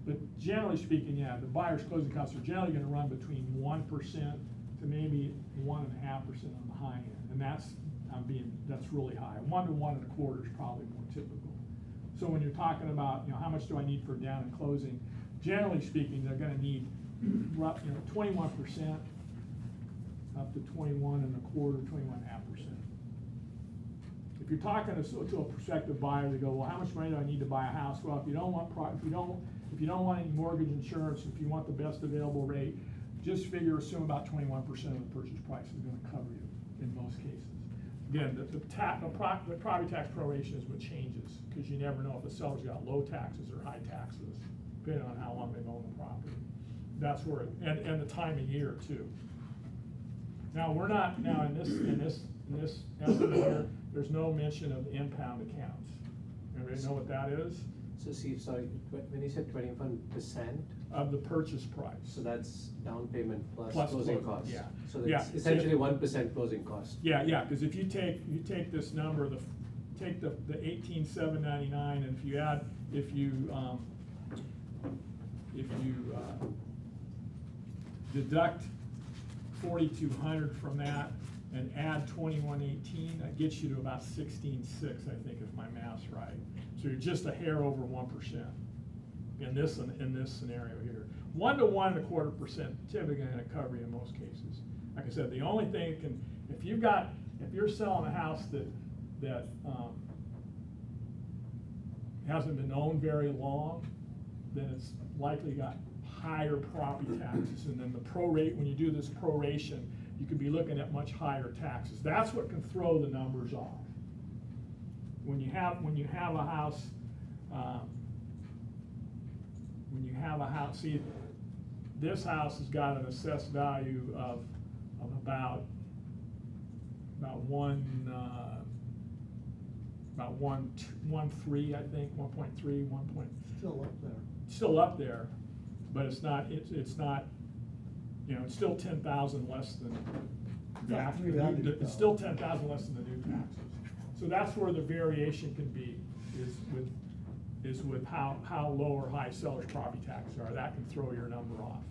But generally speaking, yeah, the buyer's closing costs are generally going to run between 1% to maybe 1.5% on the high end, and that's really high. 1 to 1.25 is probably more typical. So when you're talking about, you know, how much do I need for down and closing, generally speaking, they're going to need, 21% up to 21.25, 21.5%. If you're talking to a prospective buyer, they go, well, how much money do I need to buy a house? Well, if you don't want any mortgage insurance, if you want the best available rate, just assume about 21% of the purchase price is going to cover you in most cases. Again, the property tax proration is what changes, because you never know if the seller's got low taxes or high taxes, depending on how long they've owned the property. That's where and the time of year too. Now in this estimate here, there's no mention of impound accounts. Everybody know what that is? So Steve, sorry, when you said 21% of the purchase price. So that's down payment plus closing, closing costs. yeah. So that's essentially 1% closing cost. Yeah, because if you take this number, take the 18,799, and if you deduct 4,200 from that and add 2118, that gets you to about 16.6, I think, if my math's right. So you're just a hair over 1% in this scenario here. 1 to 1.25% typically going to cover you in most cases. Like I said, the only thing if you're selling a house that hasn't been owned very long, then it's likely got higher property taxes, and then the prorate, when you do this proration, you could be looking at much higher taxes. That's what can throw the numbers off. When you have a house, see, this house has got an assessed value of about 1.3, I think, 1.3, 1. Still up there, but it's not, you know, it's still 10,000 less than it's still 10,000 less than the new taxes. So that's where the variation can be, is with how low or high seller's property taxes are. That can throw your number off.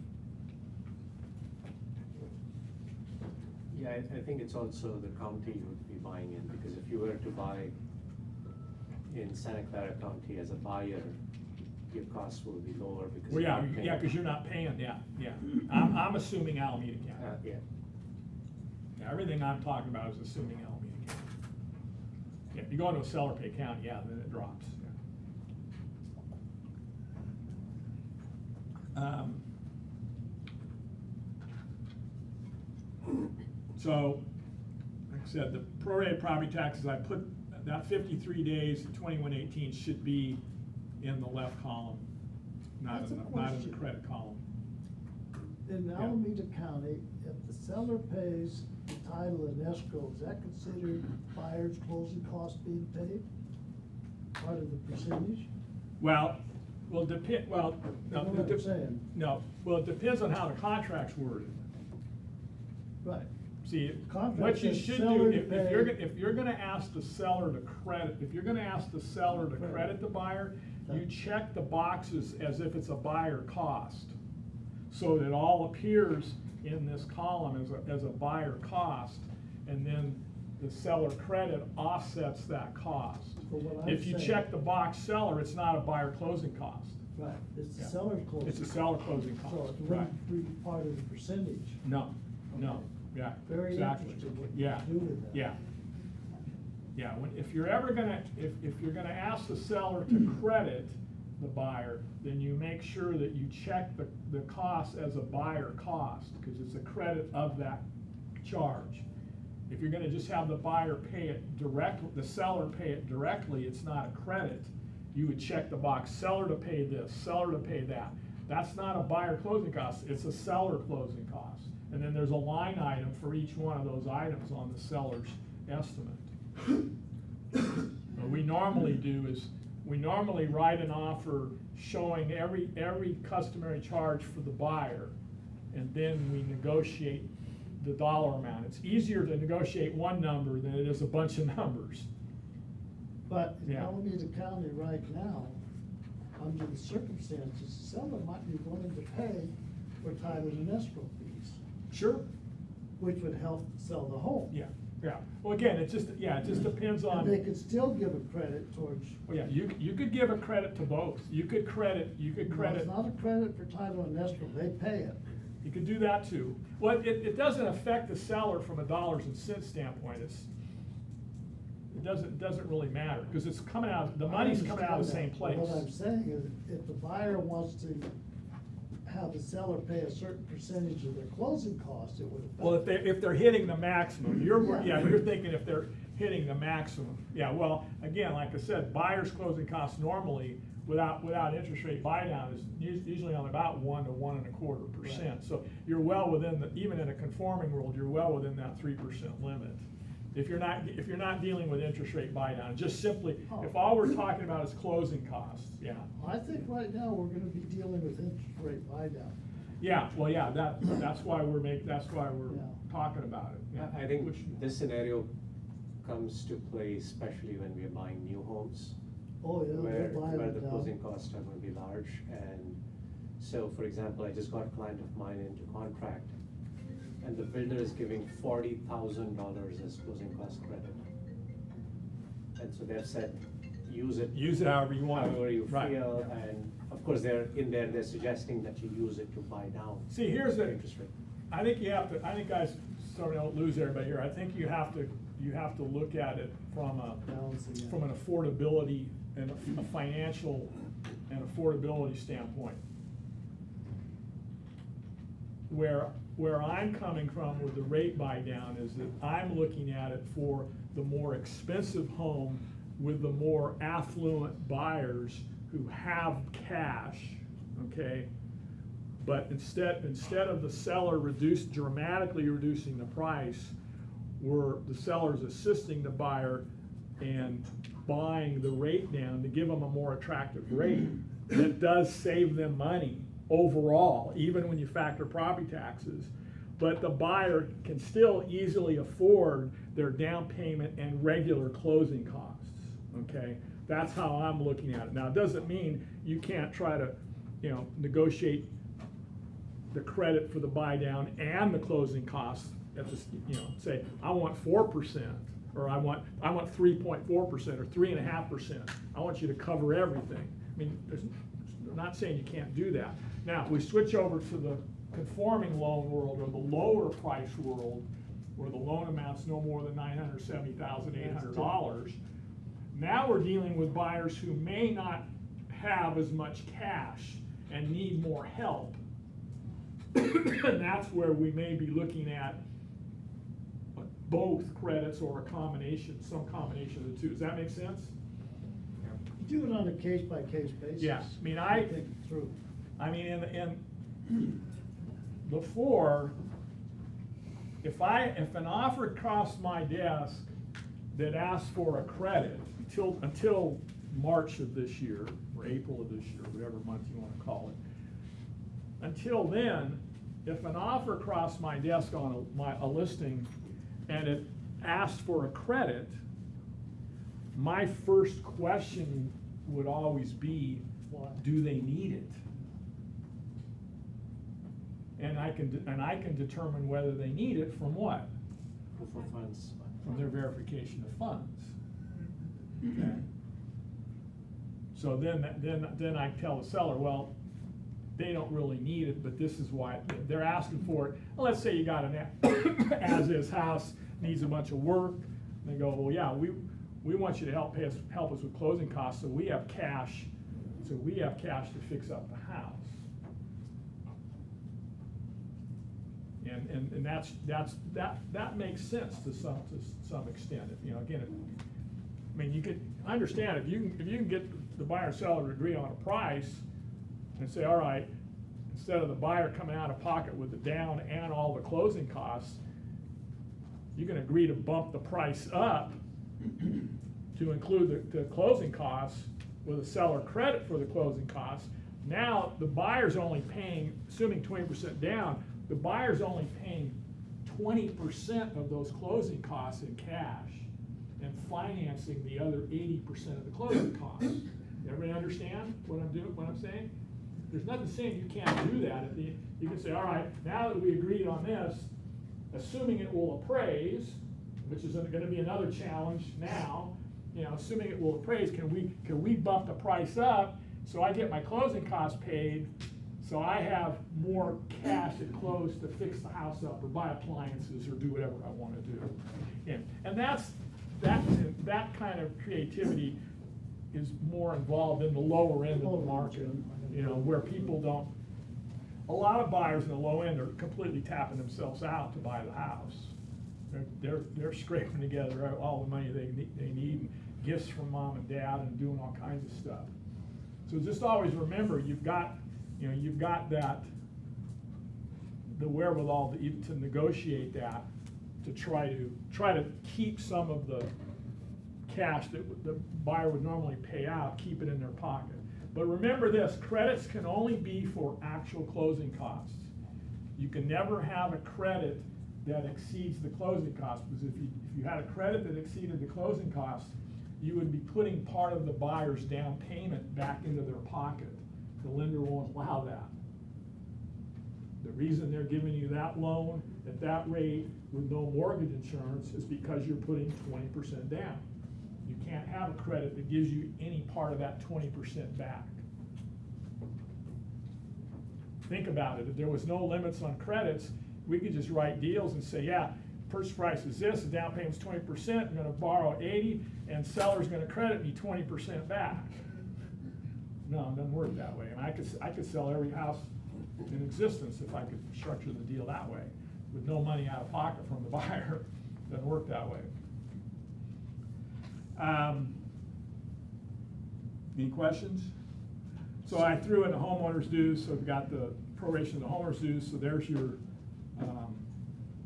Yeah, I think it's also the county you would be buying in, because if you were to buy in Santa Clara County as a buyer, your costs will be lower because because you're not paying. Yeah. I'm assuming Alameda County. Yeah. Yeah, everything I'm talking about is assuming Alameda County. Yeah, if you go into a seller pay county, yeah, then it drops, yeah. So, like I said, the prorated property taxes, I put that 53 days, 2118 should be in the left column, not That's in a the question. credit column. In Yeah. Alameda County, if the seller pays the title and escrow, is that considered buyer's closing costs being paid? Part of the percentage? Well, depend, well, You know what I'm saying? no, well, it depends on how the contract's worded. Right. See, Contract what you says should seller do, to if you're gonna ask the seller to credit, if you're gonna ask the seller to credit the buyer, you check the boxes as if it's a buyer cost. So that it all appears in this column as a buyer cost, and then the seller credit offsets that cost. But what I'm If you saying- check the box seller, it's not a buyer closing cost. Right, it's the Yeah. seller's closing. It's a seller closing So cost, it right. wouldn't be part of the percentage. No, no, yeah, Very exactly. interesting what Yeah, you do with that. yeah. Yeah, if you're ever gonna, if you're gonna ask the seller to credit the buyer, then you make sure that you check the cost as a buyer cost, because it's a credit of that charge. If you're gonna just have the buyer pay it directly, the seller pay it directly, it's not a credit. You would check the box, seller to pay this, seller to pay that. That's not a buyer closing cost, it's a seller closing cost. And then there's a line item for each one of those items on the seller's estimate. What we normally do is, we normally write an offer showing every customary charge for the buyer, and then we negotiate the dollar amount. It's easier to negotiate one number than it is a bunch of numbers. But in Yeah. Alameda County right now, under the circumstances, the seller might be willing to pay for title and escrow fees. Sure. Which would help sell the home. Yeah, yeah. Well, again, it just depends on. And they could still give a credit towards. Well, yeah, you could give a credit to both. You could credit. No, it's not a credit for title and escrow, they pay it. You could do that too. Well, it doesn't affect the seller from a dollars and cents standpoint. It doesn't really matter, because it's coming out, the money's coming out of the same place. What I'm saying is, if the buyer wants to have the seller pay a certain percentage of their closing costs, it would affect. Well, if they're hitting the maximum, you're Yeah. thinking if they're hitting the maximum. Yeah, well, again, like I said, buyer's closing costs normally, without interest rate buy down, is usually on about 1 to 1.25%. So you're well within even in a conforming world, you're well within that 3% limit. If you're not dealing with interest rate buy down, just simply, if all we're talking about is closing costs, yeah. I think right now, we're gonna be dealing with interest rate buy down. Yeah, well, yeah, that's why we're talking about it. Yeah. I think this scenario comes to play especially when we are buying new homes. Oh, yeah, Where they'll buy them the down. closing costs are going to be large. And so, for example, I just got a client of mine into contract, and the builder is giving $40,000 as closing cost credit. And so they've said, use it. Use it however you want. However you Right, feel, yeah. and of course, they're suggesting that you use it to buy down. See, here's the interest rate. I think guys, so we don't lose everybody here, I think you have to look at it from an affordability and a financial and affordability standpoint. Where I'm coming from with the rate buy down is that I'm looking at it for the more expensive home with the more affluent buyers who have cash, okay? But instead of the seller dramatically reducing the price, where the seller's assisting the buyer and buying the rate down to give them a more attractive rate that does save them money overall, even when you factor property taxes. But the buyer can still easily afford their down payment and regular closing costs, okay? That's how I'm looking at it. Now, it doesn't mean you can't try to, negotiate the credit for the buy down and the closing costs at the, say, I want 4%, or I want 3.4% or 3.5%. I want you to cover everything. I mean, I'm not saying you can't do that. Now, if we switch over to the conforming loan world or the lower price world, where the loan amount's no more than $970,800. Now we're dealing with buyers who may not have as much cash and need more help. And that's where we may be looking at both credits or a combination, some combination of the two. Does that make sense? Do it on a case-by-case basis. Yeah, I mean, Think it through. I mean, and before, if an offer crossed my desk that asked for a credit until March of this year, or April of this year, whatever month you wanna call it, until then, if an offer crossed my desk on a listing and it asked for a credit, my first question would always be, do they need it? And I can determine whether they need it from what? Proof of funds. From their verification of funds. Okay. So then I tell the seller, well, they don't really need it, but this is why they're asking for it. Well, let's say you got an as-is house, needs a bunch of work. And they go, well, yeah, we want you to help us with closing costs, so we have cash. So we have cash to fix up the house. And that makes sense to some extent. You know, again, I mean, you could understand if you can get the buyer and seller to agree on a price and say, all right, instead of the buyer coming out of pocket with the down and all the closing costs, you can agree to bump the price up to include the closing costs with a seller credit for the closing costs. Now the buyer's only paying, assuming 20% down, the buyer's only paying 20% of those closing costs in cash and financing the other 80% of the closing costs. Everybody understand what I'm saying? There's nothing saying you can't do that. You can say, all right, now that we agreed on this, assuming it will appraise, which is going to be another challenge now, you know, assuming it will appraise, can we bump the price up so I get my closing costs paid, so I have more cash at close to fix the house up or buy appliances or do whatever I want to do. And that kind of creativity is more involved in the lower end of the market, you know, where people don't, a lot of buyers in the low end are completely tapping themselves out to buy the house. They're scraping together all the money they need, gifts from mom and dad, and doing all kinds of stuff. So just always remember, you've got that, the wherewithal to negotiate that, to try to keep some of the cash that the buyer would normally pay out, keep it in their pocket. But remember this, credits can only be for actual closing costs. You can never have a credit that exceeds the closing costs, because if you had a credit that exceeded the closing costs, you would be putting part of the buyer's down payment back into their pocket. The lender won't allow that. The reason they're giving you that loan at that rate with no mortgage insurance is because you're putting 20% down. You can't have a credit that gives you any part of that 20% back. Think about it. If there was no limits on credits, we could just write deals and say, yeah, purchase price is this, the down payment's 20%, I'm gonna borrow 80, and seller's gonna credit me 20% back. No, it doesn't work that way. And I could sell every house in existence if I could structure the deal that way, with no money out of pocket from the buyer. Doesn't work that way. Any questions? So I threw in the homeowner's dues, so we've got the proration of the homeowner's dues, so there's your,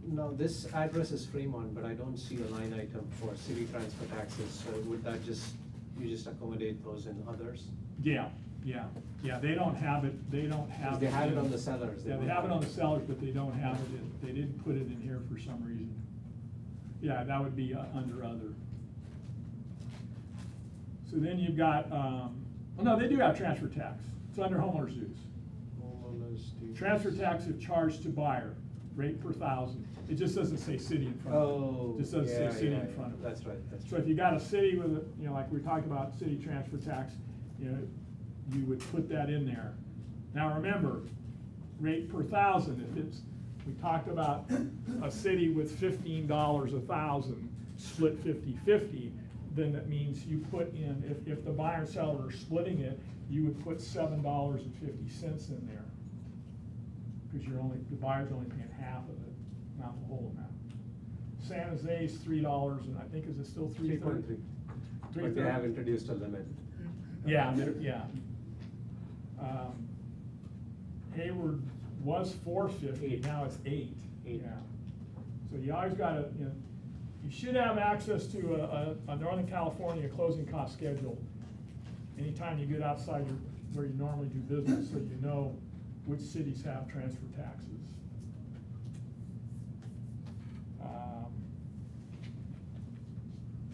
No, this address is Fremont, but I don't see a line item for city transfer taxes, so would that you just accommodate those in others? yeah, they don't have it, They have it on the sellers. Yeah, they have it on the sellers, but they don't have it they didn't put it in here for some reason. Yeah, that would be under other. So then you've got, well, no, they do have transfer tax. It's under homeowner's dues. Homeowners dues. Transfer tax if charged to buyer, rate per thousand. It just doesn't say city in front of it. Oh, It just doesn't say city in front of it. That's right, So if you got a city with a, you know, like we talked about city transfer tax, you know, you would put that in there. Now remember, rate per thousand, if We talked about a city with $15 a thousand, split 50-50, then that means you put in, if the buyer and seller are splitting it, you would put $7.50 in there. Because the buyer's only paying half of it, not the whole amount. San Jose's $3, and I think, is it still 3.3? But they have introduced a limit. Yeah, yeah. Hayward was $4.50, now it's $8. Yeah. So you always gotta, you should have access to a Northern California closing cost schedule anytime you get outside where you normally do business, so you know which cities have transfer taxes.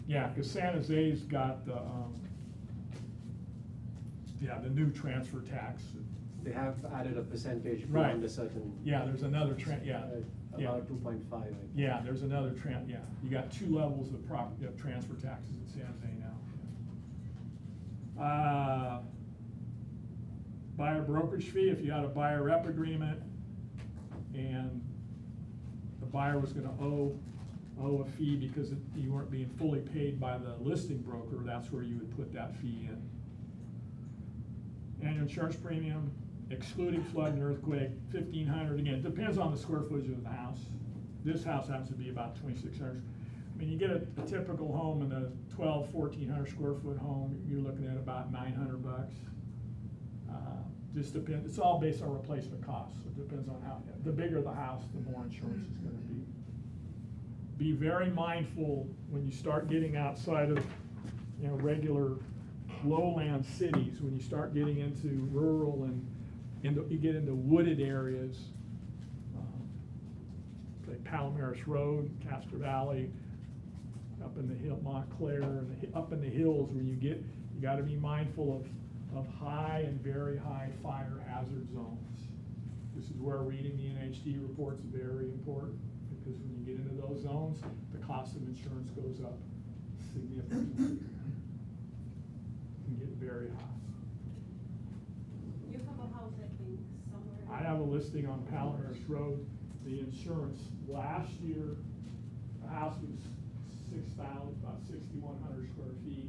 Yeah, because San Jose's got the new transfer tax. They have added a percentage Right. beyond a certain. Yeah, there's another yeah. About 2.5. Yeah, there's another yeah. You got 2 levels of transfer taxes in San Jose now. Buyer brokerage fee, if you had a buyer rep agreement and the buyer was gonna owe a fee because you weren't being fully paid by the listing broker, that's where you would put that fee in. Annual insurance premium, excluding flood and earthquake, $1,500. Again, it depends on the square footage of the house. This house happens to be about 2,600. I mean, you get a typical home in a 1,400 square foot home, you're looking at about $900. Just depends. It's all based on replacement costs. So it depends on how. The bigger the house, the more insurance is going to be. Be very mindful when you start getting outside of, regular lowland cities. When you start getting into rural and you get into wooded areas, like Palomares Road, Castro Valley, up in the hill, Montclair, and up in the hills where you got to be mindful of high and very high fire hazard zones. This is where reading the NHD reports is very important, because when you get into those zones, the cost of insurance goes up significantly. It can get very high. You have a house, I think, somewhere. I have a listing on Palomares Road. The insurance last year, the house was about 6,100 square feet.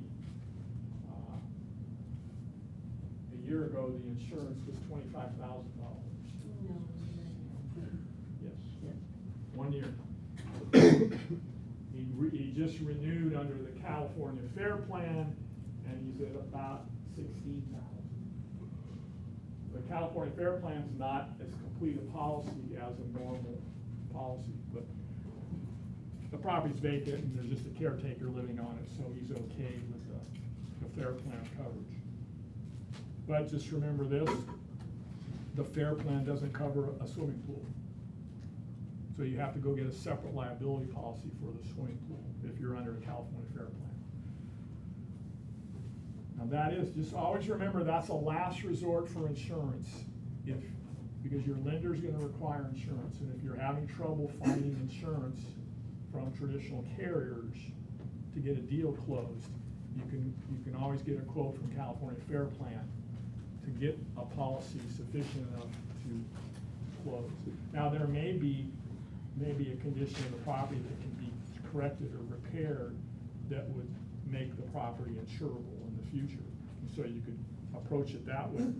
A year ago, the insurance was $25,000. Yes, 1 year. He just renewed under the California Fair Plan, and he's at about 16,000. The California Fair Plan is not as complete a policy as a normal policy, but the property's vacant and there's just a caretaker living on it, so he's okay with the Fair Plan coverage. But just remember this, the Fair Plan doesn't cover a swimming pool. So you have to go get a separate liability policy for the swimming pool if you're under a California Fair Plan. Now that is, just always remember, that's a last resort for insurance, because your lender's gonna require insurance, and if you're having trouble finding insurance from traditional carriers to get a deal closed, you can always get a quote from California Fair Plan to get a policy sufficient enough to close. Now there may be a condition of the property that can be corrected or repaired that would make the property insurable in the future. And so you could approach it that way.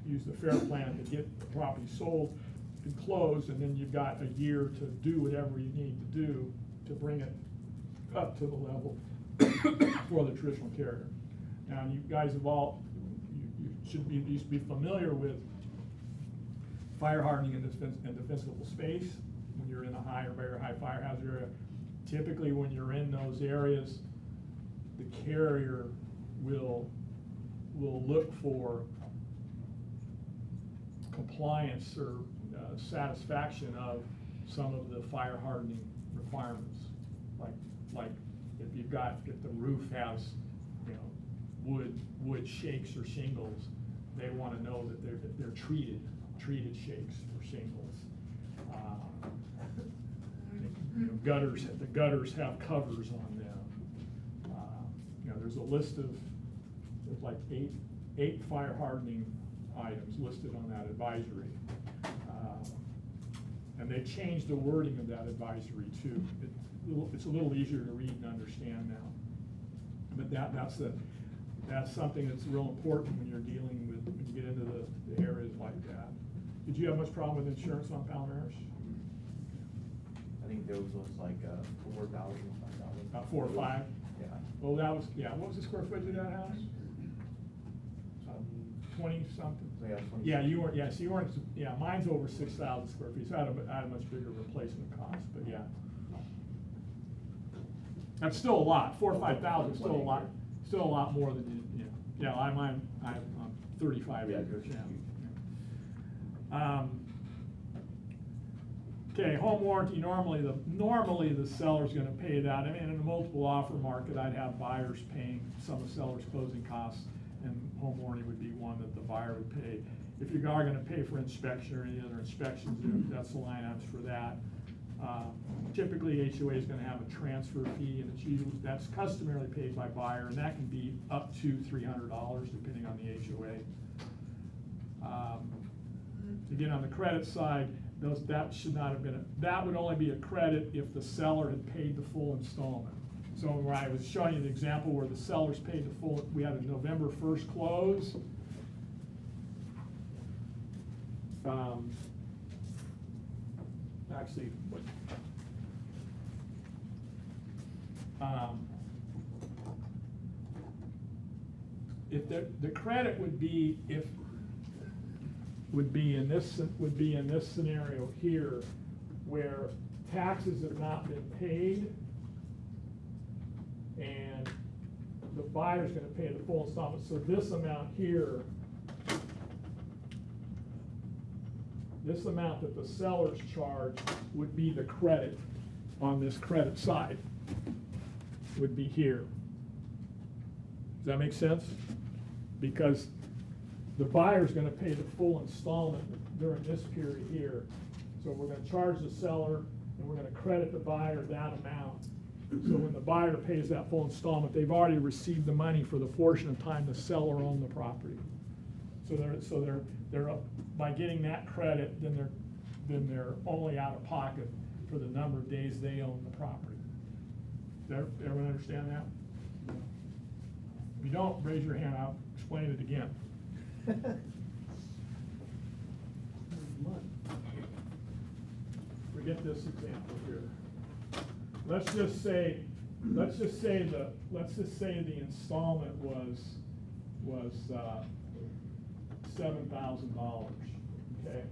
Use the Fair Plan to get the property sold and closed, and then you've got a year to do whatever you need to do to bring it up to the level for the traditional carrier. Now, you guys have all, you should be familiar with fire hardening and defensible space when you're in a high or very high fire hazard area. Typically, when you're in those areas, the carrier will look for compliance or satisfaction of some of the fire hardening requirements. Like if the roof has, wood shakes or shingles, they want to know that they're treated shakes or shingles. The gutters have covers on them. There's a list of, there's like eight fire hardening items listed on that advisory. And they changed the wording of that advisory too. It's a little easier to read and understand now. But that's something that's real important when you're dealing with, when you get into the areas like that. Did you have much problem with insurance on Palomares? I think there was like 4,000, 5,000. About 4 or 5? Yeah. Well, that was, yeah, what was the square footage of that house? 20 something? So, yeah, 20. Yeah, you weren't, yeah, so you weren't, yeah, mine's over 6,000 square feet, so I had a much bigger replacement cost, but yeah. That's still a lot, 4 or 5,000 is still a lot more than you know. Yeah, I'm 35 Yeah, acres, it's yeah. Okay, home warranty, normally the seller's gonna pay that. I mean, in a multiple offer market, I'd have buyers paying some of the seller's closing costs, and home warranty would be one that the buyer would pay. If you are gonna pay for inspection or any other inspections, that's the line items for that. Typically, HOA is gonna have a transfer fee, and that's customarily paid by buyer, and that can be up to $300, depending on the HOA. Again, on the credit side, that should not have been, that would only be a credit if the seller had paid the full installment. So where I was showing you the example where the sellers paid the full, we had a November 1st close. Actually, if the credit would be in this scenario here, where taxes have not been paid and the buyer's gonna pay the full installment. So this amount here, this amount that the seller's charge would be the credit on this credit side, would be here. Does that make sense? Because the buyer's gonna pay the full installment during this period here. So we're gonna charge the seller and we're gonna credit the buyer that amount. So when the buyer pays that full installment, they've already received the money for the portion of time the seller owned the property. So they're by getting that credit, then they're only out of pocket for the number of days they own the property. Does everyone understand that? If you don't, raise your hand, I'll explain it again. Forget this example here. Let's just say the installment was $7,000, okay,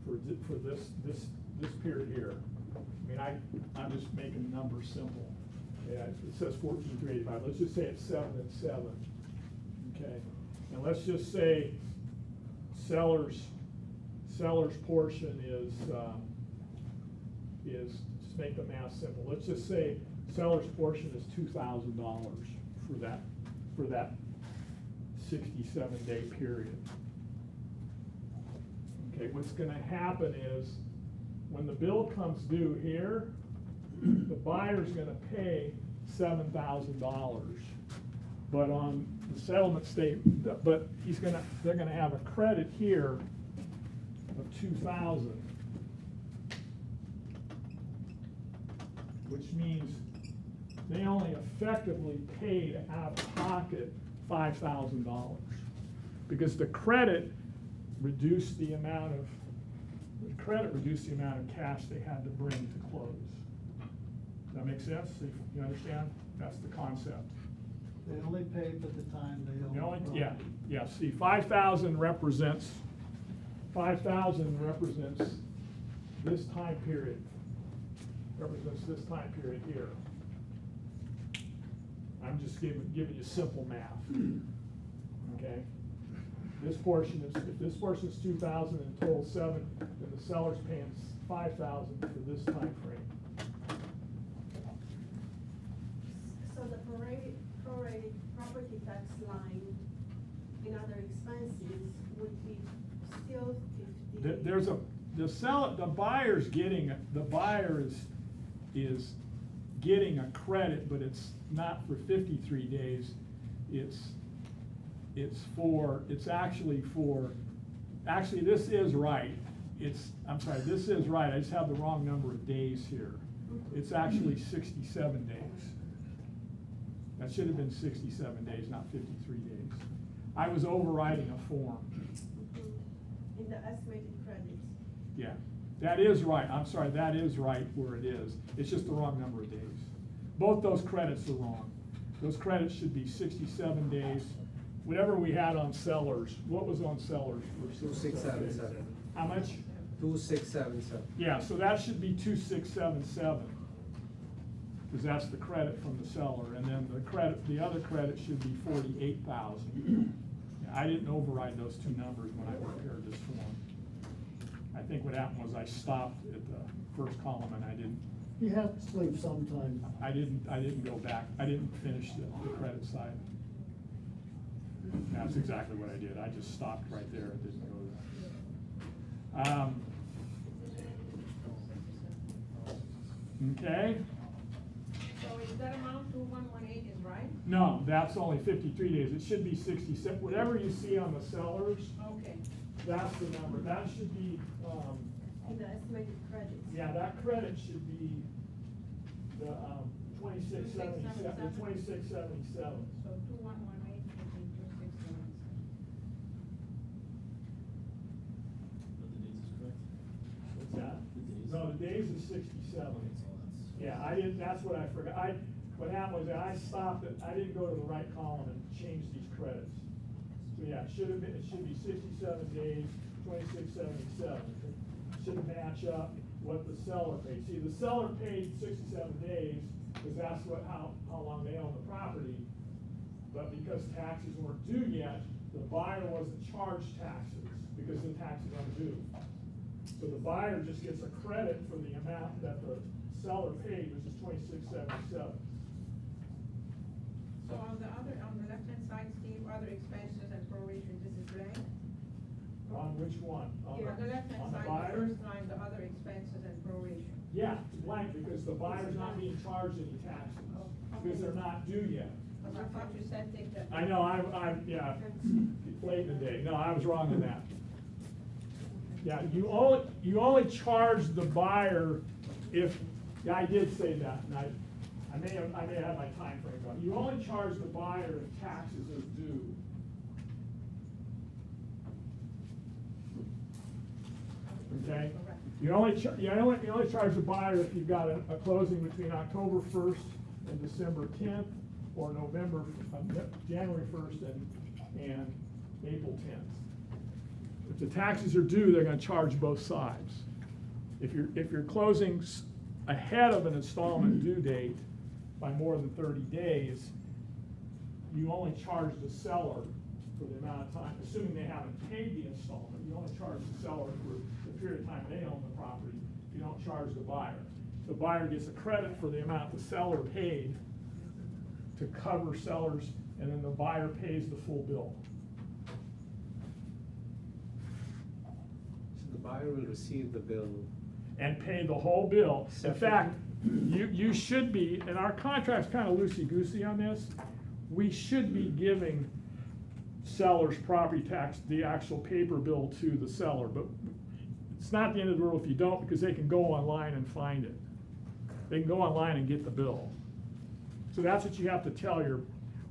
for this period here. I mean, I'm just making the numbers simple. Yeah, it says 14,385. Let's just say it's 7 and 7, okay. And let's just say seller's portion is just make the math simple. Let's just say seller's portion is $2,000 for that 67-day period. Okay, what's going to happen is when the bill comes due here, the buyer's going to pay $7,000, but on the settlement statement, but they're going to have a credit here of $2,000, which means they only effectively paid out of pocket $5,000 because the credit reduced the amount of cash they had to bring to close. Does that make sense? You understand? That's the concept. They only pay for the time they own the property. Yeah, see, 5,000 represents this time period. Represents this time period here. I'm just giving you simple math. Okay? If this portion is 2,000 and total 7, then the seller's paying 5,000 for this time frame. So the prorated property tax line in other expenses would be still 50. The buyer is getting a credit, but it's not for 53 days. Actually this is right. I'm sorry, this is right, I just have the wrong number of days here. It's actually 67 days. That should have been 67 days, not 53 days. I was overriding a form. In the estimated credits. Yeah, that is right, I'm sorry, that is right where it is. It's just the wrong number of days. Both those credits are wrong. Those credits should be 67 days. Whatever we had on sellers, what was on sellers for 2677. How much? 2677. Yeah, so that should be 2677, because that's the credit from the seller, and then the other credit should be 48,000. Yeah, I didn't override those two numbers when I prepared this form. I think what happened was I stopped at the first column and I didn't. You have to sleep sometime. I didn't go back. I didn't finish the credit side. That's exactly what I did. I just stopped right there and didn't go there. Okay. So is that amount 2118 is right? No, that's only 53 days. It should be 67. Whatever you see on the sellers, Okay. that's the number. That should be, In the estimated credits. yeah, that credit should be the 2677. The 2677. So 2118 should be 2677. But the dates is correct. What's that? The days. No, the days is 67. Yeah, I didn't, that's what I forgot. What happened was that I stopped it, I didn't go to the right column and change these credits. So yeah, it should be 67 days, 2677. It should match up what the seller paid. See, the seller paid 67 days, because that's how long they own the property. But because taxes weren't due yet, the buyer wasn't charged taxes, because the taxes aren't due. So the buyer just gets a credit for the amount that the seller paid, which is 2677. So on the left-hand side, Steve, other expenses and proration, this is blank? On which one? Yeah, on the left-hand on the side, buyer? the first line, the other expenses and proration. Yeah, it's blank, because the buyer's not being charged any taxes, because they're not due yet. Because I thought you said take that. I know, yeah, late in the day. No, I was wrong in that. Yeah, you only charge the buyer if, yeah, I did say that, and I may have had my time frame wrong. You only charge the buyer if taxes are due. Okay? You only charge the buyer if you've got a closing between October 1st and December 10th, or January 1st and April 10th. If the taxes are due, they're gonna charge both sides. If you're closing ahead of an installment due date by more than 30 days, you only charge the seller for the amount of time, assuming they haven't paid the installment. You only charge the seller for the period of time they own the property. You don't charge the buyer. The buyer gets a credit for the amount the seller paid to cover sellers, and then the buyer pays the full bill. So the buyer will receive the bill. And pay the whole bill. In fact, you should be, and our contract's kind of loosey-goosey on this, we should be giving seller's property tax, the actual paper bill to the seller, but it's not the end of the world if you don't, because they can go online and find it. They can go online and get the bill. So that's what you have to tell your,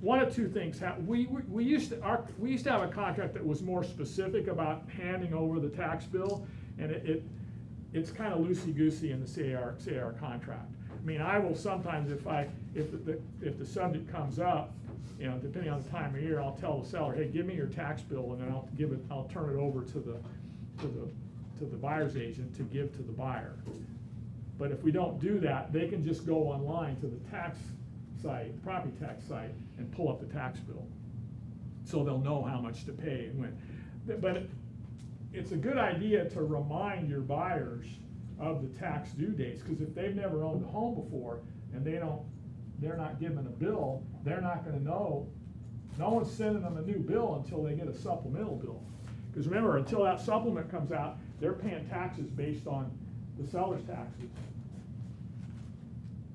one of two things. We used to have a contract that was more specific about handing over the tax bill, and it's kind of loosey-goosey in the CAR contract. I mean, I will sometimes, if the subject comes up, you know, depending on the time of year, I'll tell the seller, hey, give me your tax bill, and then I'll turn it over to the buyer's agent to give to the buyer. But if we don't do that, they can just go online to the tax site, property tax site, and pull up the tax bill. So they'll know how much to pay and when. But it's a good idea to remind your buyers of the tax due dates, because if they've never owned a home before and they're not given a bill, they're not gonna know. No one's sending them a new bill until they get a supplemental bill. Because remember, until that supplement comes out, they're paying taxes based on the seller's taxes.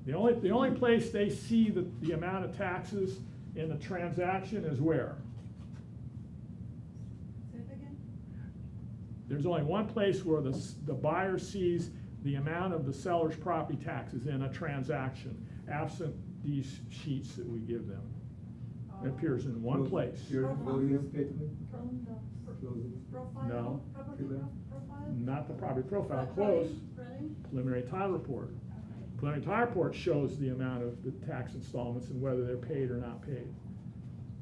The only place they see the amount of taxes in the transaction is where? Say it again? There's only one place where the buyer sees the amount of the seller's property taxes in a transaction, absent these sheets that we give them. It appears in one place. Your closing statement? From the Closing. profile? No. Property profile? Not the property profile, Not close. really? Preliminary title report. Preliminary title report shows the amount of the tax installments and whether they're paid or not paid.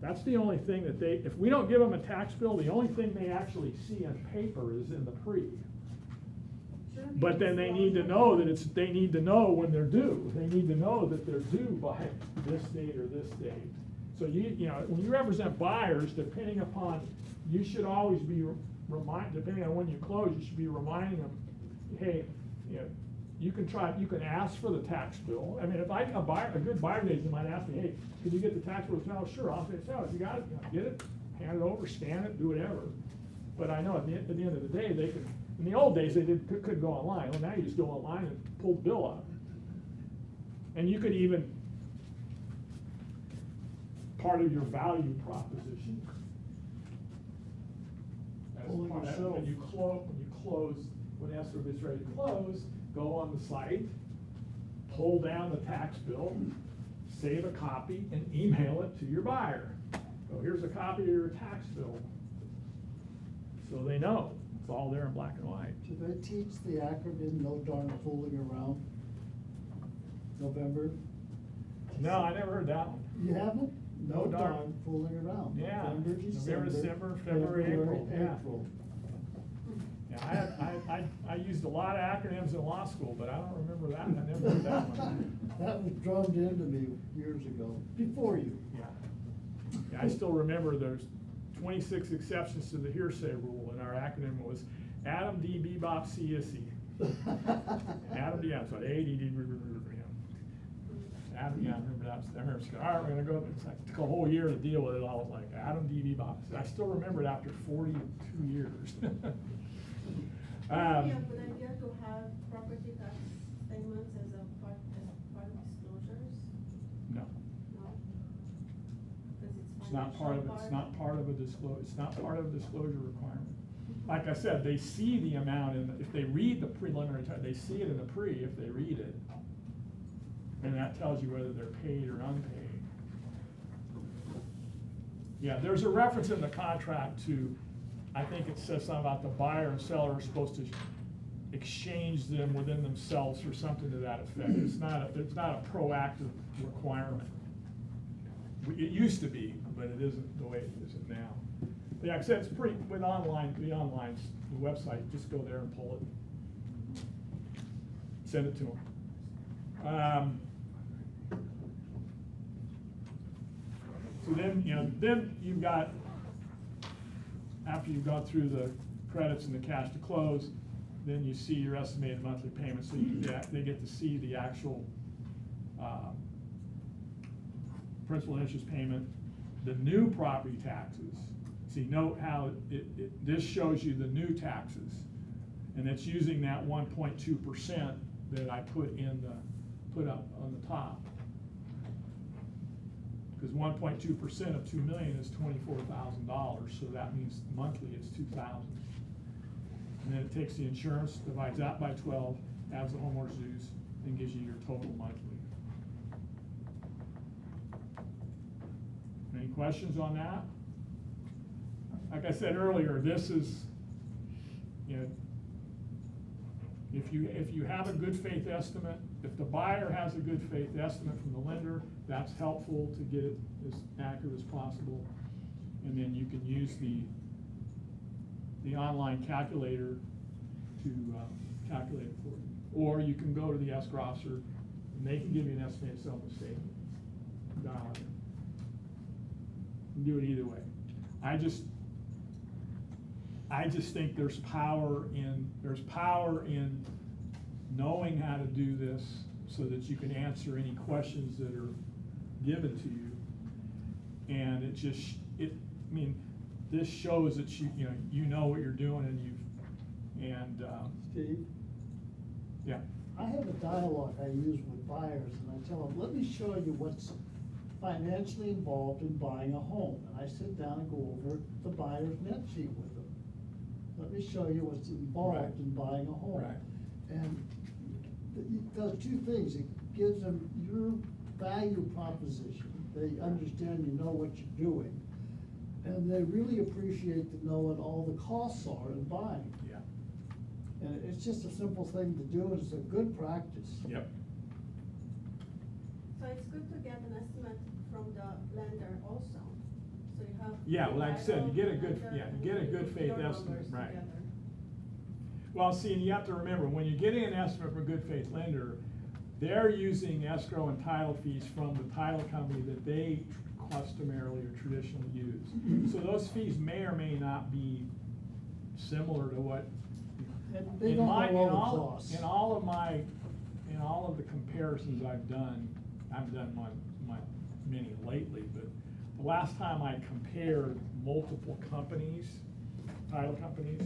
That's the only thing that they, if we don't give them a tax bill, the only thing they actually see on paper is in the pre. Shouldn't But be then they need to know that it's, they need to know when they're due. They need to know that they're due by this date or this date. So you know, when you represent buyers, depending upon, you should always be depending on when you close, you should be reminding them, hey, you know, you can ask for the tax bill. I mean, if a good buyer agent might ask me, hey, can you get the tax bill? No, sure, I'll say, so if you got it, you know, get it, hand it over, scan it, do whatever. But I know at the end of the day, they could, in the old days, they could go online. Well, now you just go online and pull the bill up. And you could even, part of your value proposition, as Pulling part of, yourself. when you close, when escrow gets ready to close, go on the site, pull down the tax bill, save a copy, and email it to your buyer. So here's a copy of your tax bill. So they know, it's all there in black and white. Do they teach the acronym, no darn fooling around? November? No, I never heard that one. You haven't? No darn. Fooling around. Yeah, November, November, December, February, April, yeah. April. Yeah, I used a lot of acronyms in law school, but I don't remember that, I never heard that one. That was drummed into me years ago, before you. Yeah. Yeah, I still remember there's 26 exceptions to the hearsay rule, and our acronym was Adam D. Bebop C. Issy. Adam D. I'm sorry, ADD. Adam, yeah, I remember that. I remember, all right, we're gonna go, it's like, it took a whole year to deal with it all, like Adam D. Bebop. I still remember it after 42 years. Would it be a good idea to have property tax statements as a part of disclosures? No. No? Because It's not part of it, it's not part of a disclosure requirement. Like I said, they see the amount if they read the preliminary, they see it in the pre if they read it. And that tells you whether they're paid or unpaid. Yeah, there's a reference in the contract to, I think it says something about the buyer and seller are supposed to exchange them within themselves or something to that effect. It's not a proactive requirement. It used to be, but it isn't the way it is now. But yeah, like I said, it's pretty, the website, just go there and pull it. Send it to them. So then you've got, after you've gone through the credits and the cash to close, then you see your estimated monthly payment, so they get to see the actual principal and interest payment, the new property taxes. See, note how this shows you the new taxes, and it's using that 1.2% that I put up on the top. Because 1.2% of 2 million is $24,000, so that means monthly it's 2,000. And then it takes the insurance, divides that by 12, adds the homeowner's dues, and gives you your total monthly. Any questions on that? Like I said earlier, this is, if you have a good faith estimate, if the buyer has a good faith estimate from the lender, that's helpful to get it as accurate as possible. And then you can use the online calculator to calculate it for you. Or you can go to the escrow officer and they can give you an estimated settlement statement. You can do it either way. I just think there's power in knowing how to do this so that you can answer any questions that are given to you. And this shows that you know what you're doing Steve? Yeah. I have a dialogue I use with buyers, and I tell them, let me show you what's financially involved in buying a home. And I sit down and go over the buyer's net sheet with them. let me show you what's involved in buying a home. Right. And it does two things. It gives them your value proposition. They understand you know what you're doing. And they really appreciate to know what all the costs are in buying. Yeah. And it's just a simple thing to do, and it's a good practice. Yep. So it's good to get an estimate from the lender also, so you have. Yeah, well, like I said, you get a good, lender yeah, and you get a good your faith numbers estimate, right. together. Well, see, and you have to remember, when you're getting an estimate from a good faith lender, they're using escrow and title fees from the title company that they customarily or traditionally use. So those fees may or may not be similar to what. And they in don't my- know all in the all- costs. In all of the comparisons I've done many lately, but the last time I compared multiple companies, title companies,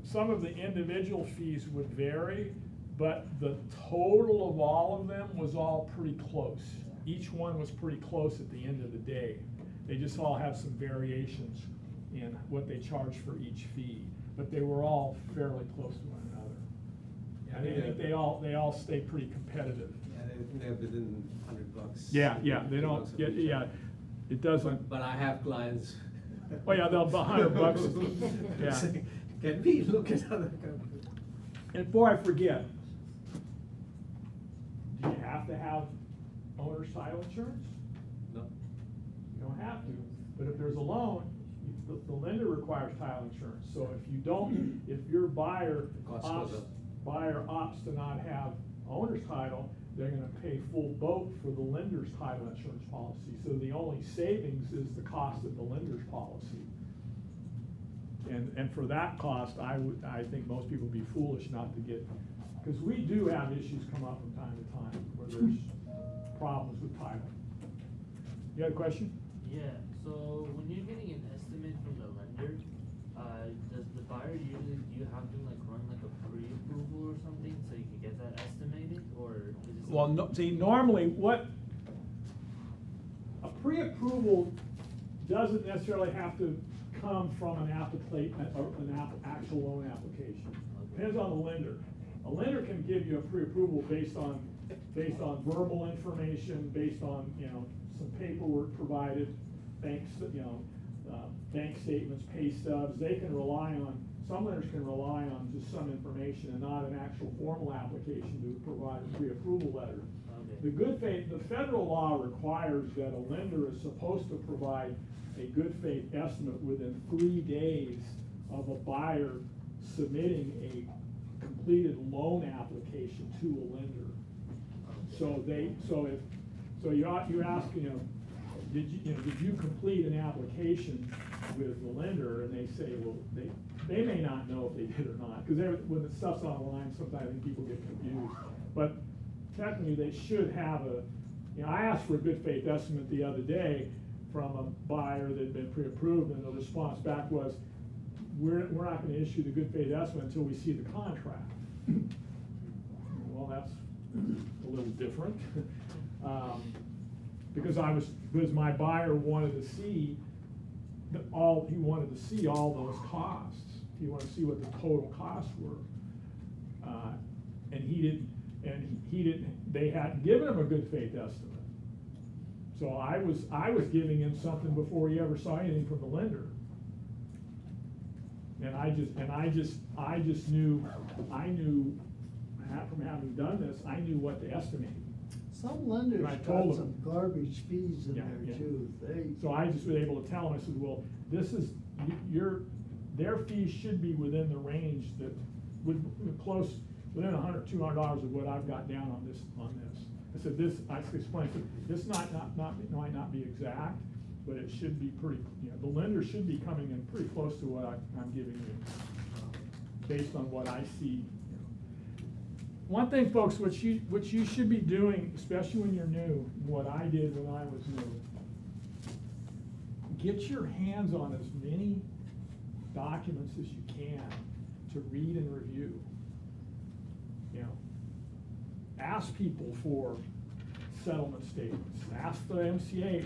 some of the individual fees would vary, but the total of all of them was all pretty close. Each one was pretty close at the end of the day. They just all have some variations in what they charge for each fee, but they were all fairly close to one another. I think they all stay pretty competitive. Yeah, they're within $100. Yeah, they $50 don't of get, each yeah, other. it doesn't. But I have clients. Oh, yeah, they'll $100, yeah. Say, can we look at other companies? And before I forget, do you have to have owner's title insurance? No. You don't have to, but if there's a loan, the lender requires title insurance. So if you don't, if your buyer cost goes up. opts to not have owner's title, they're gonna pay full boat for the lender's title insurance policy. So the only savings is the cost of the lender's policy. And for that cost, I think most people would be foolish not to get, because we do have issues come up from time to time where there's problems with title. You had a question? Yeah, so when you're getting an estimate from the lender, does the buyer usually, do you have them like run like a pre-approval or something so you can get that estimated, or is it? Well, no, see, normally a pre-approval doesn't necessarily have to come from an actual loan application. Depends on the lender. A lender can give you a pre-approval based on verbal information, based on, some paperwork provided, bank statements, pay stubs. They can rely on, some lenders can rely on just some information and not an actual formal application to provide a pre-approval letter. Okay. The good faith, the federal law requires that a lender is supposed to provide a good faith estimate within 3 days of a buyer submitting a completed loan application to a lender. So you're asking, did you complete an application with the lender? And they say, well, they may not know if they did or not, because when the stuff's online, sometimes I think people get confused. But technically, they should have I asked for a good faith estimate the other day from a buyer that had been pre-approved, and the response back was, we're not gonna issue the good faith estimate until we see the contract. Well, that's a little different. Because my buyer wanted to see all those costs. He wanted to see what the total costs were. And he didn't, they hadn't given him a good faith estimate. So I was giving him something before he ever saw anything from the lender. And I just knew from having done this, I knew what to estimate. Some lenders And I got told some them. garbage fees in Yeah, there yeah. too. So I just was able to tell him, I said, well, this is, their fees should be within the range that would, within $100, $200 of what I've got down on this. I said, I explained, this might not be exact, but it should be pretty, the lender should be coming in pretty close to what I'm giving you, based on what I see. One thing, folks, what you should be doing, especially when you're new, what I did when I was new, get your hands on as many documents as you can to read and review. Ask people for settlement statements. Ask the MCA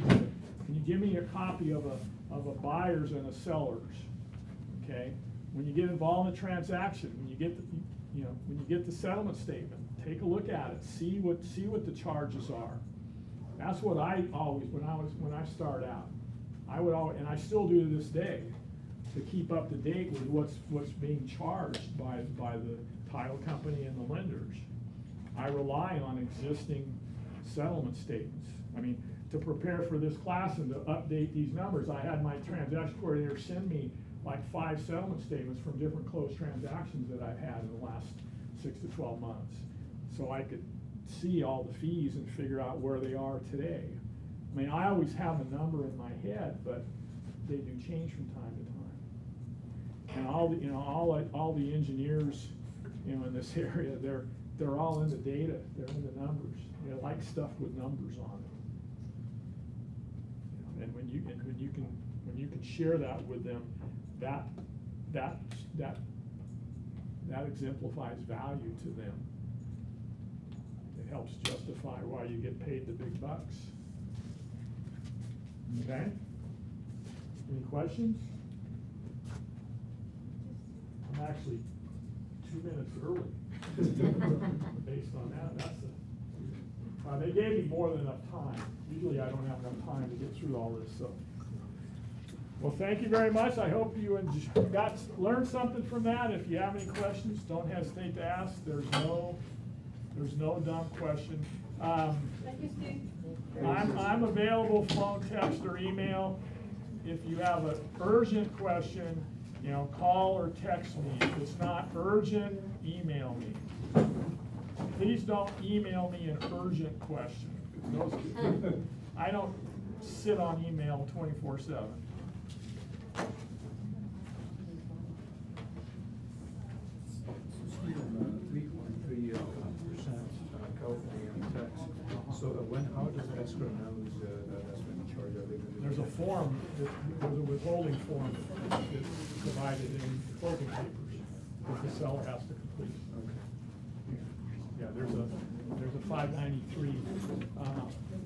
can you give me a copy of a buyer's and a seller's, okay? When you get involved in a transaction, when you get, when you get the settlement statement, take a look at it, see what the charges are. That's what I always, when I start out, I would always, and I still do to this day, to keep up to date with what's being charged by the title company and the lenders. I rely on existing settlement statements. I mean, to prepare for this class and to update these numbers, I had my transaction coordinator send me like 5 settlement statements from different closed transactions that I've had in the last 6 to 12 months. So I could see all the fees and figure out where they are today. I mean, I always have a number in my head, but they do change from time to time. And all the engineers, in this area, they're all in the data, they're in the numbers. They like stuff with numbers on it. And when you can share that with them, that exemplifies value to them. It helps justify why you get paid the big bucks. Okay? Any questions? I'm actually 2 minutes early. Based on that, they gave me more than enough time. Usually I don't have enough time to get through all this, so. Well, thank you very much. I hope you learned something from that. If you have any questions, don't hesitate to ask. There's no dumb question. Thank you, Steve. I'm available, phone, text, or email. If you have an urgent question, call or text me. If it's not urgent, email me. Please don't email me an urgent question. I don't sit on email 24/7. So how does escrow know that's been charged? There's a form, there's a withholding form that's provided in the closing papers that the seller has to complete. Yeah, there's a 593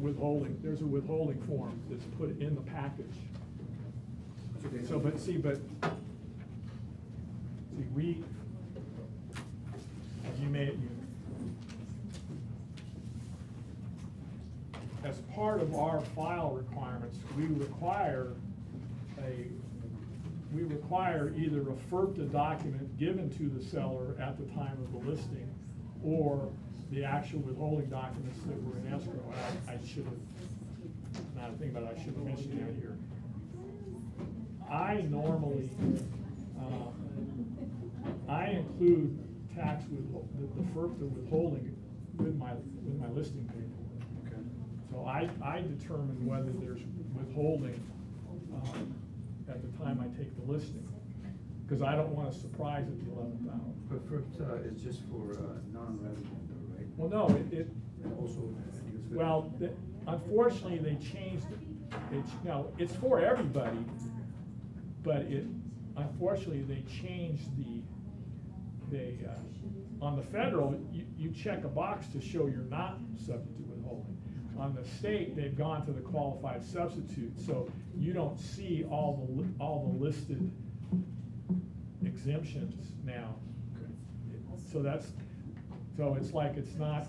withholding. There's a withholding form that's put in the package. So, as part of our file requirements, we require either a FERPTA document given to the seller at the time of the listing, or the actual withholding documents that were in escrow. I should have, not a thing, but I should have mentioned that here. I normally, I include the FERPTA withholding with my listing paperwork. Okay. So I determine whether there's withholding at the time I take the listing, because I don't want a surprise at the 11th hour. But FERPTA is just for non-resident, right? Well, no, And also, well, unfortunately, they changed it. It's for everybody, but unfortunately, they changed on the federal, you check a box to show you're not subject to withholding. On the state, they've gone to the qualified substitute, so you don't see all the listed exemptions now. So it's like it's not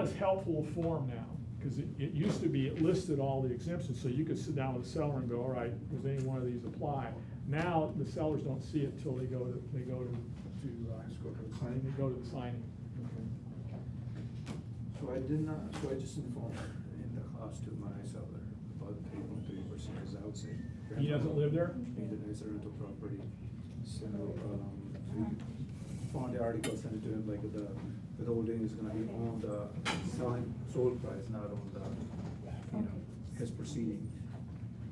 as helpful a form now, because it used to be, it listed all the exemptions, so you could sit down with the seller and go, all right, does any one of these apply? Now, the sellers don't see it until they go to the signing. So I just informed in the class to my seller about 3.3%, because I would say. He doesn't live there? It's a rental property. So, we found the article, sent it to him, like the withholding is gonna be on the sold price, not on the, his proceeding.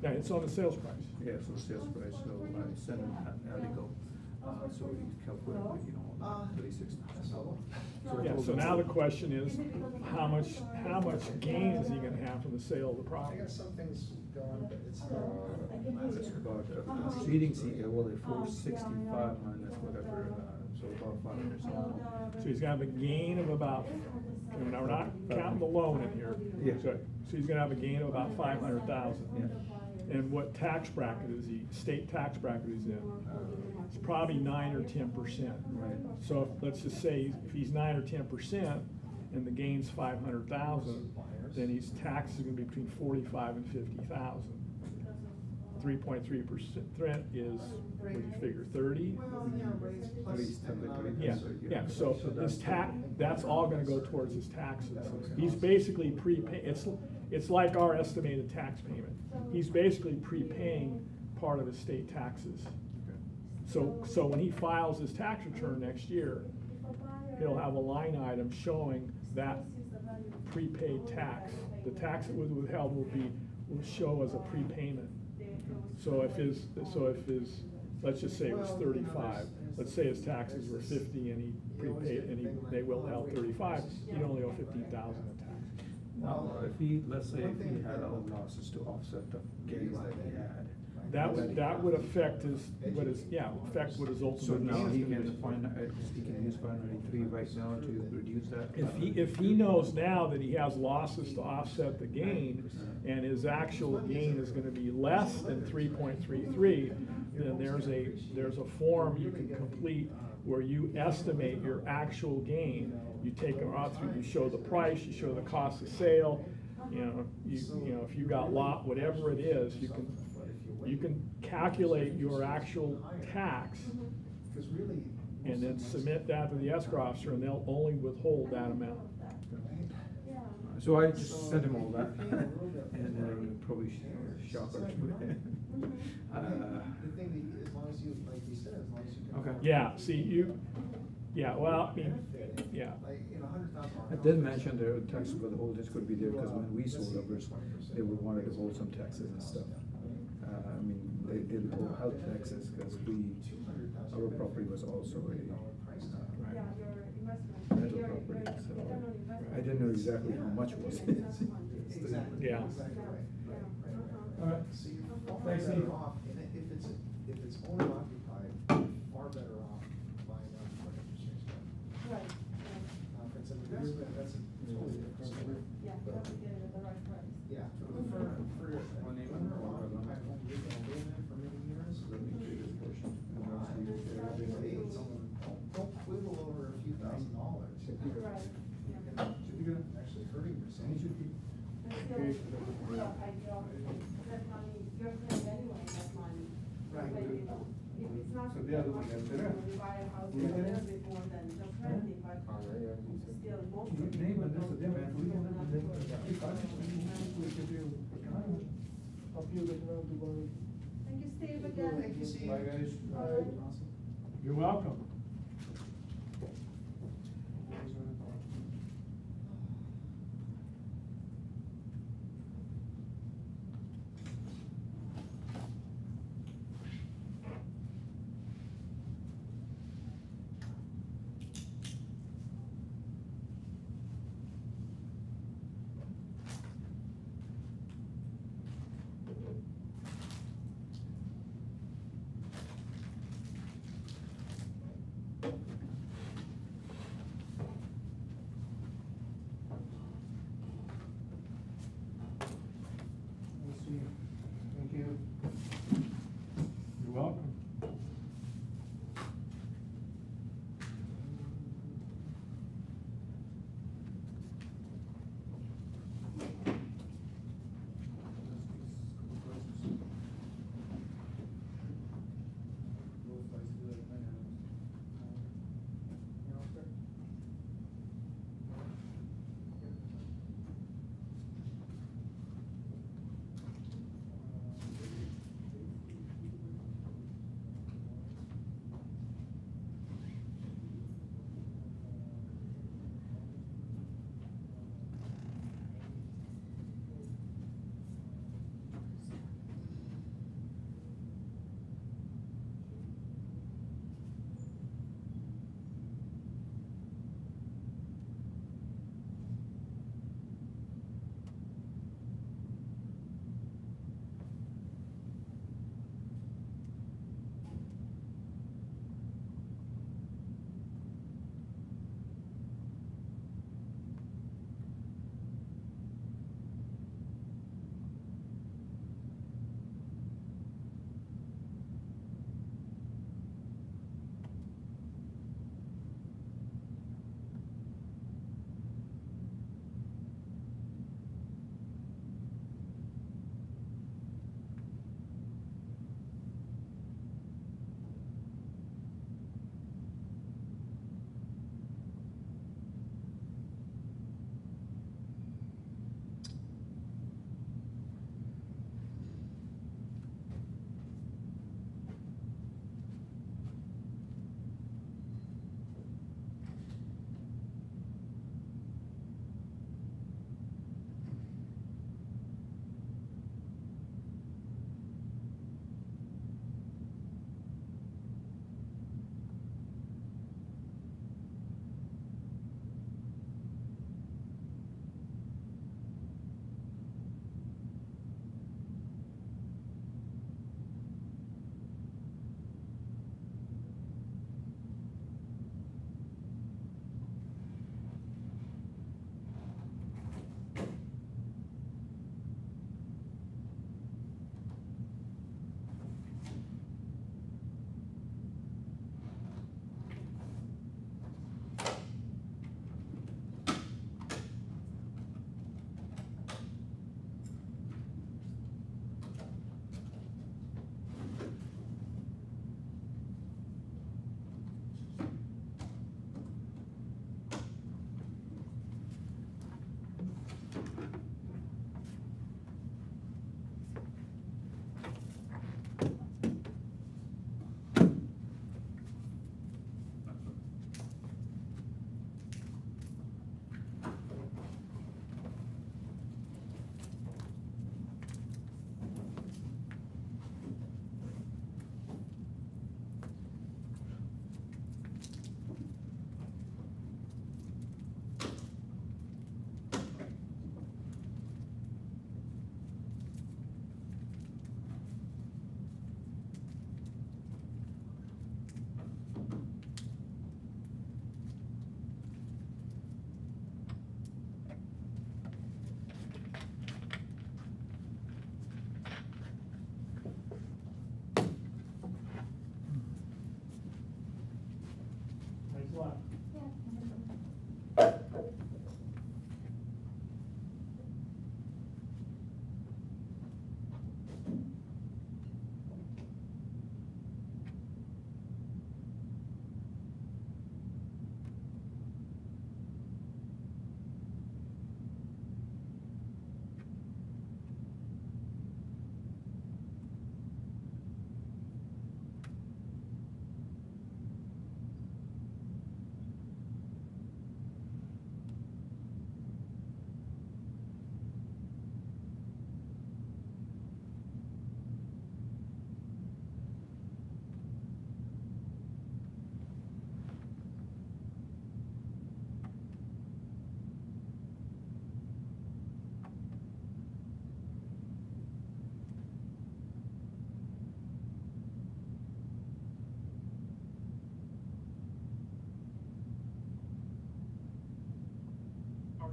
Yeah, it's on the sales price. Yeah, so sales price, so I sent him an article, so he calculated, 36,000. Yeah, so now the question is, how much gain is he gonna have from the sale of the property? I guess some things going, but it's It's about, proceedings, he got, 465 minus whatever, so about 500. So he's gonna have a gain of about and we're not counting the loan in here. Yeah. So he's gonna have a gain of about 500,000. Yeah. And what tax bracket is he, state tax bracket he's in? It's probably 9 or 10%. Right. So let's just say if he's 9 or 10% and the gain's 500,000, then his tax is gonna be between 45 and 50,000. 3.3% is, what do you figure, 30? Yeah, so his that's all gonna go towards his taxes. He's basically it's like our estimated tax payment. He's basically prepaying part of his state taxes. So when he files his tax return next year, he'll have a line item showing that prepaid tax. The tax that was withheld will show as a prepayment. So if his, let's just say it was 35, let's say his taxes were 50 and he prepaid, and they withheld 35, he'd only owe 15,000 in tax. Now, let's say if he had other losses to offset the gains that he had. That would affect what his ultimate. So now he gain is can gonna be. he can use 593 right now to reduce that? If he knows now that he has losses to offset the gain, and his actual gain is gonna be less than 3.33, then there's a form you can complete where you estimate your actual gain. You take it off, you show the price, you show the cost of sale, you know, if you got whatever it is, you can calculate your actual tax and then submit that to the escrow officer, and they'll only withhold that amount. So I just sent him all that, and then probably shocker. The thing that, as long as you, like you said, as long as you can. Okay. Yeah, see, well, I mean, yeah. Like, in $100,000. I did mention the tax for the holdings could be there, because when we sold ours, they wanted to hold some taxes and stuff. I mean, they didn't hold health taxes, because our property was also a rental property, so I didn't know exactly how much was it. Yeah. All right. So you're far better off, and if it's owner occupied, far better off buying out for interest rates. Right. Now, if it's an investment, that's a totally different story. Yeah, you have to get it at the right price. Yeah, for owner occupied home, you've been doing that for many years. Don't quibble over a few $1,000s. Right. You're actually hurting yourself. That money, you're paying anyway, that money. Right. But if it's not. So the other one, when you buy a house, Yeah. a little bit more than just renting, but still, most of the Name people and this don't. is them, and we don't have to don't- Thank you, Steve, again. Thank you, Steve. Bye, guys. Awesome. You're welcome.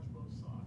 charge both sides.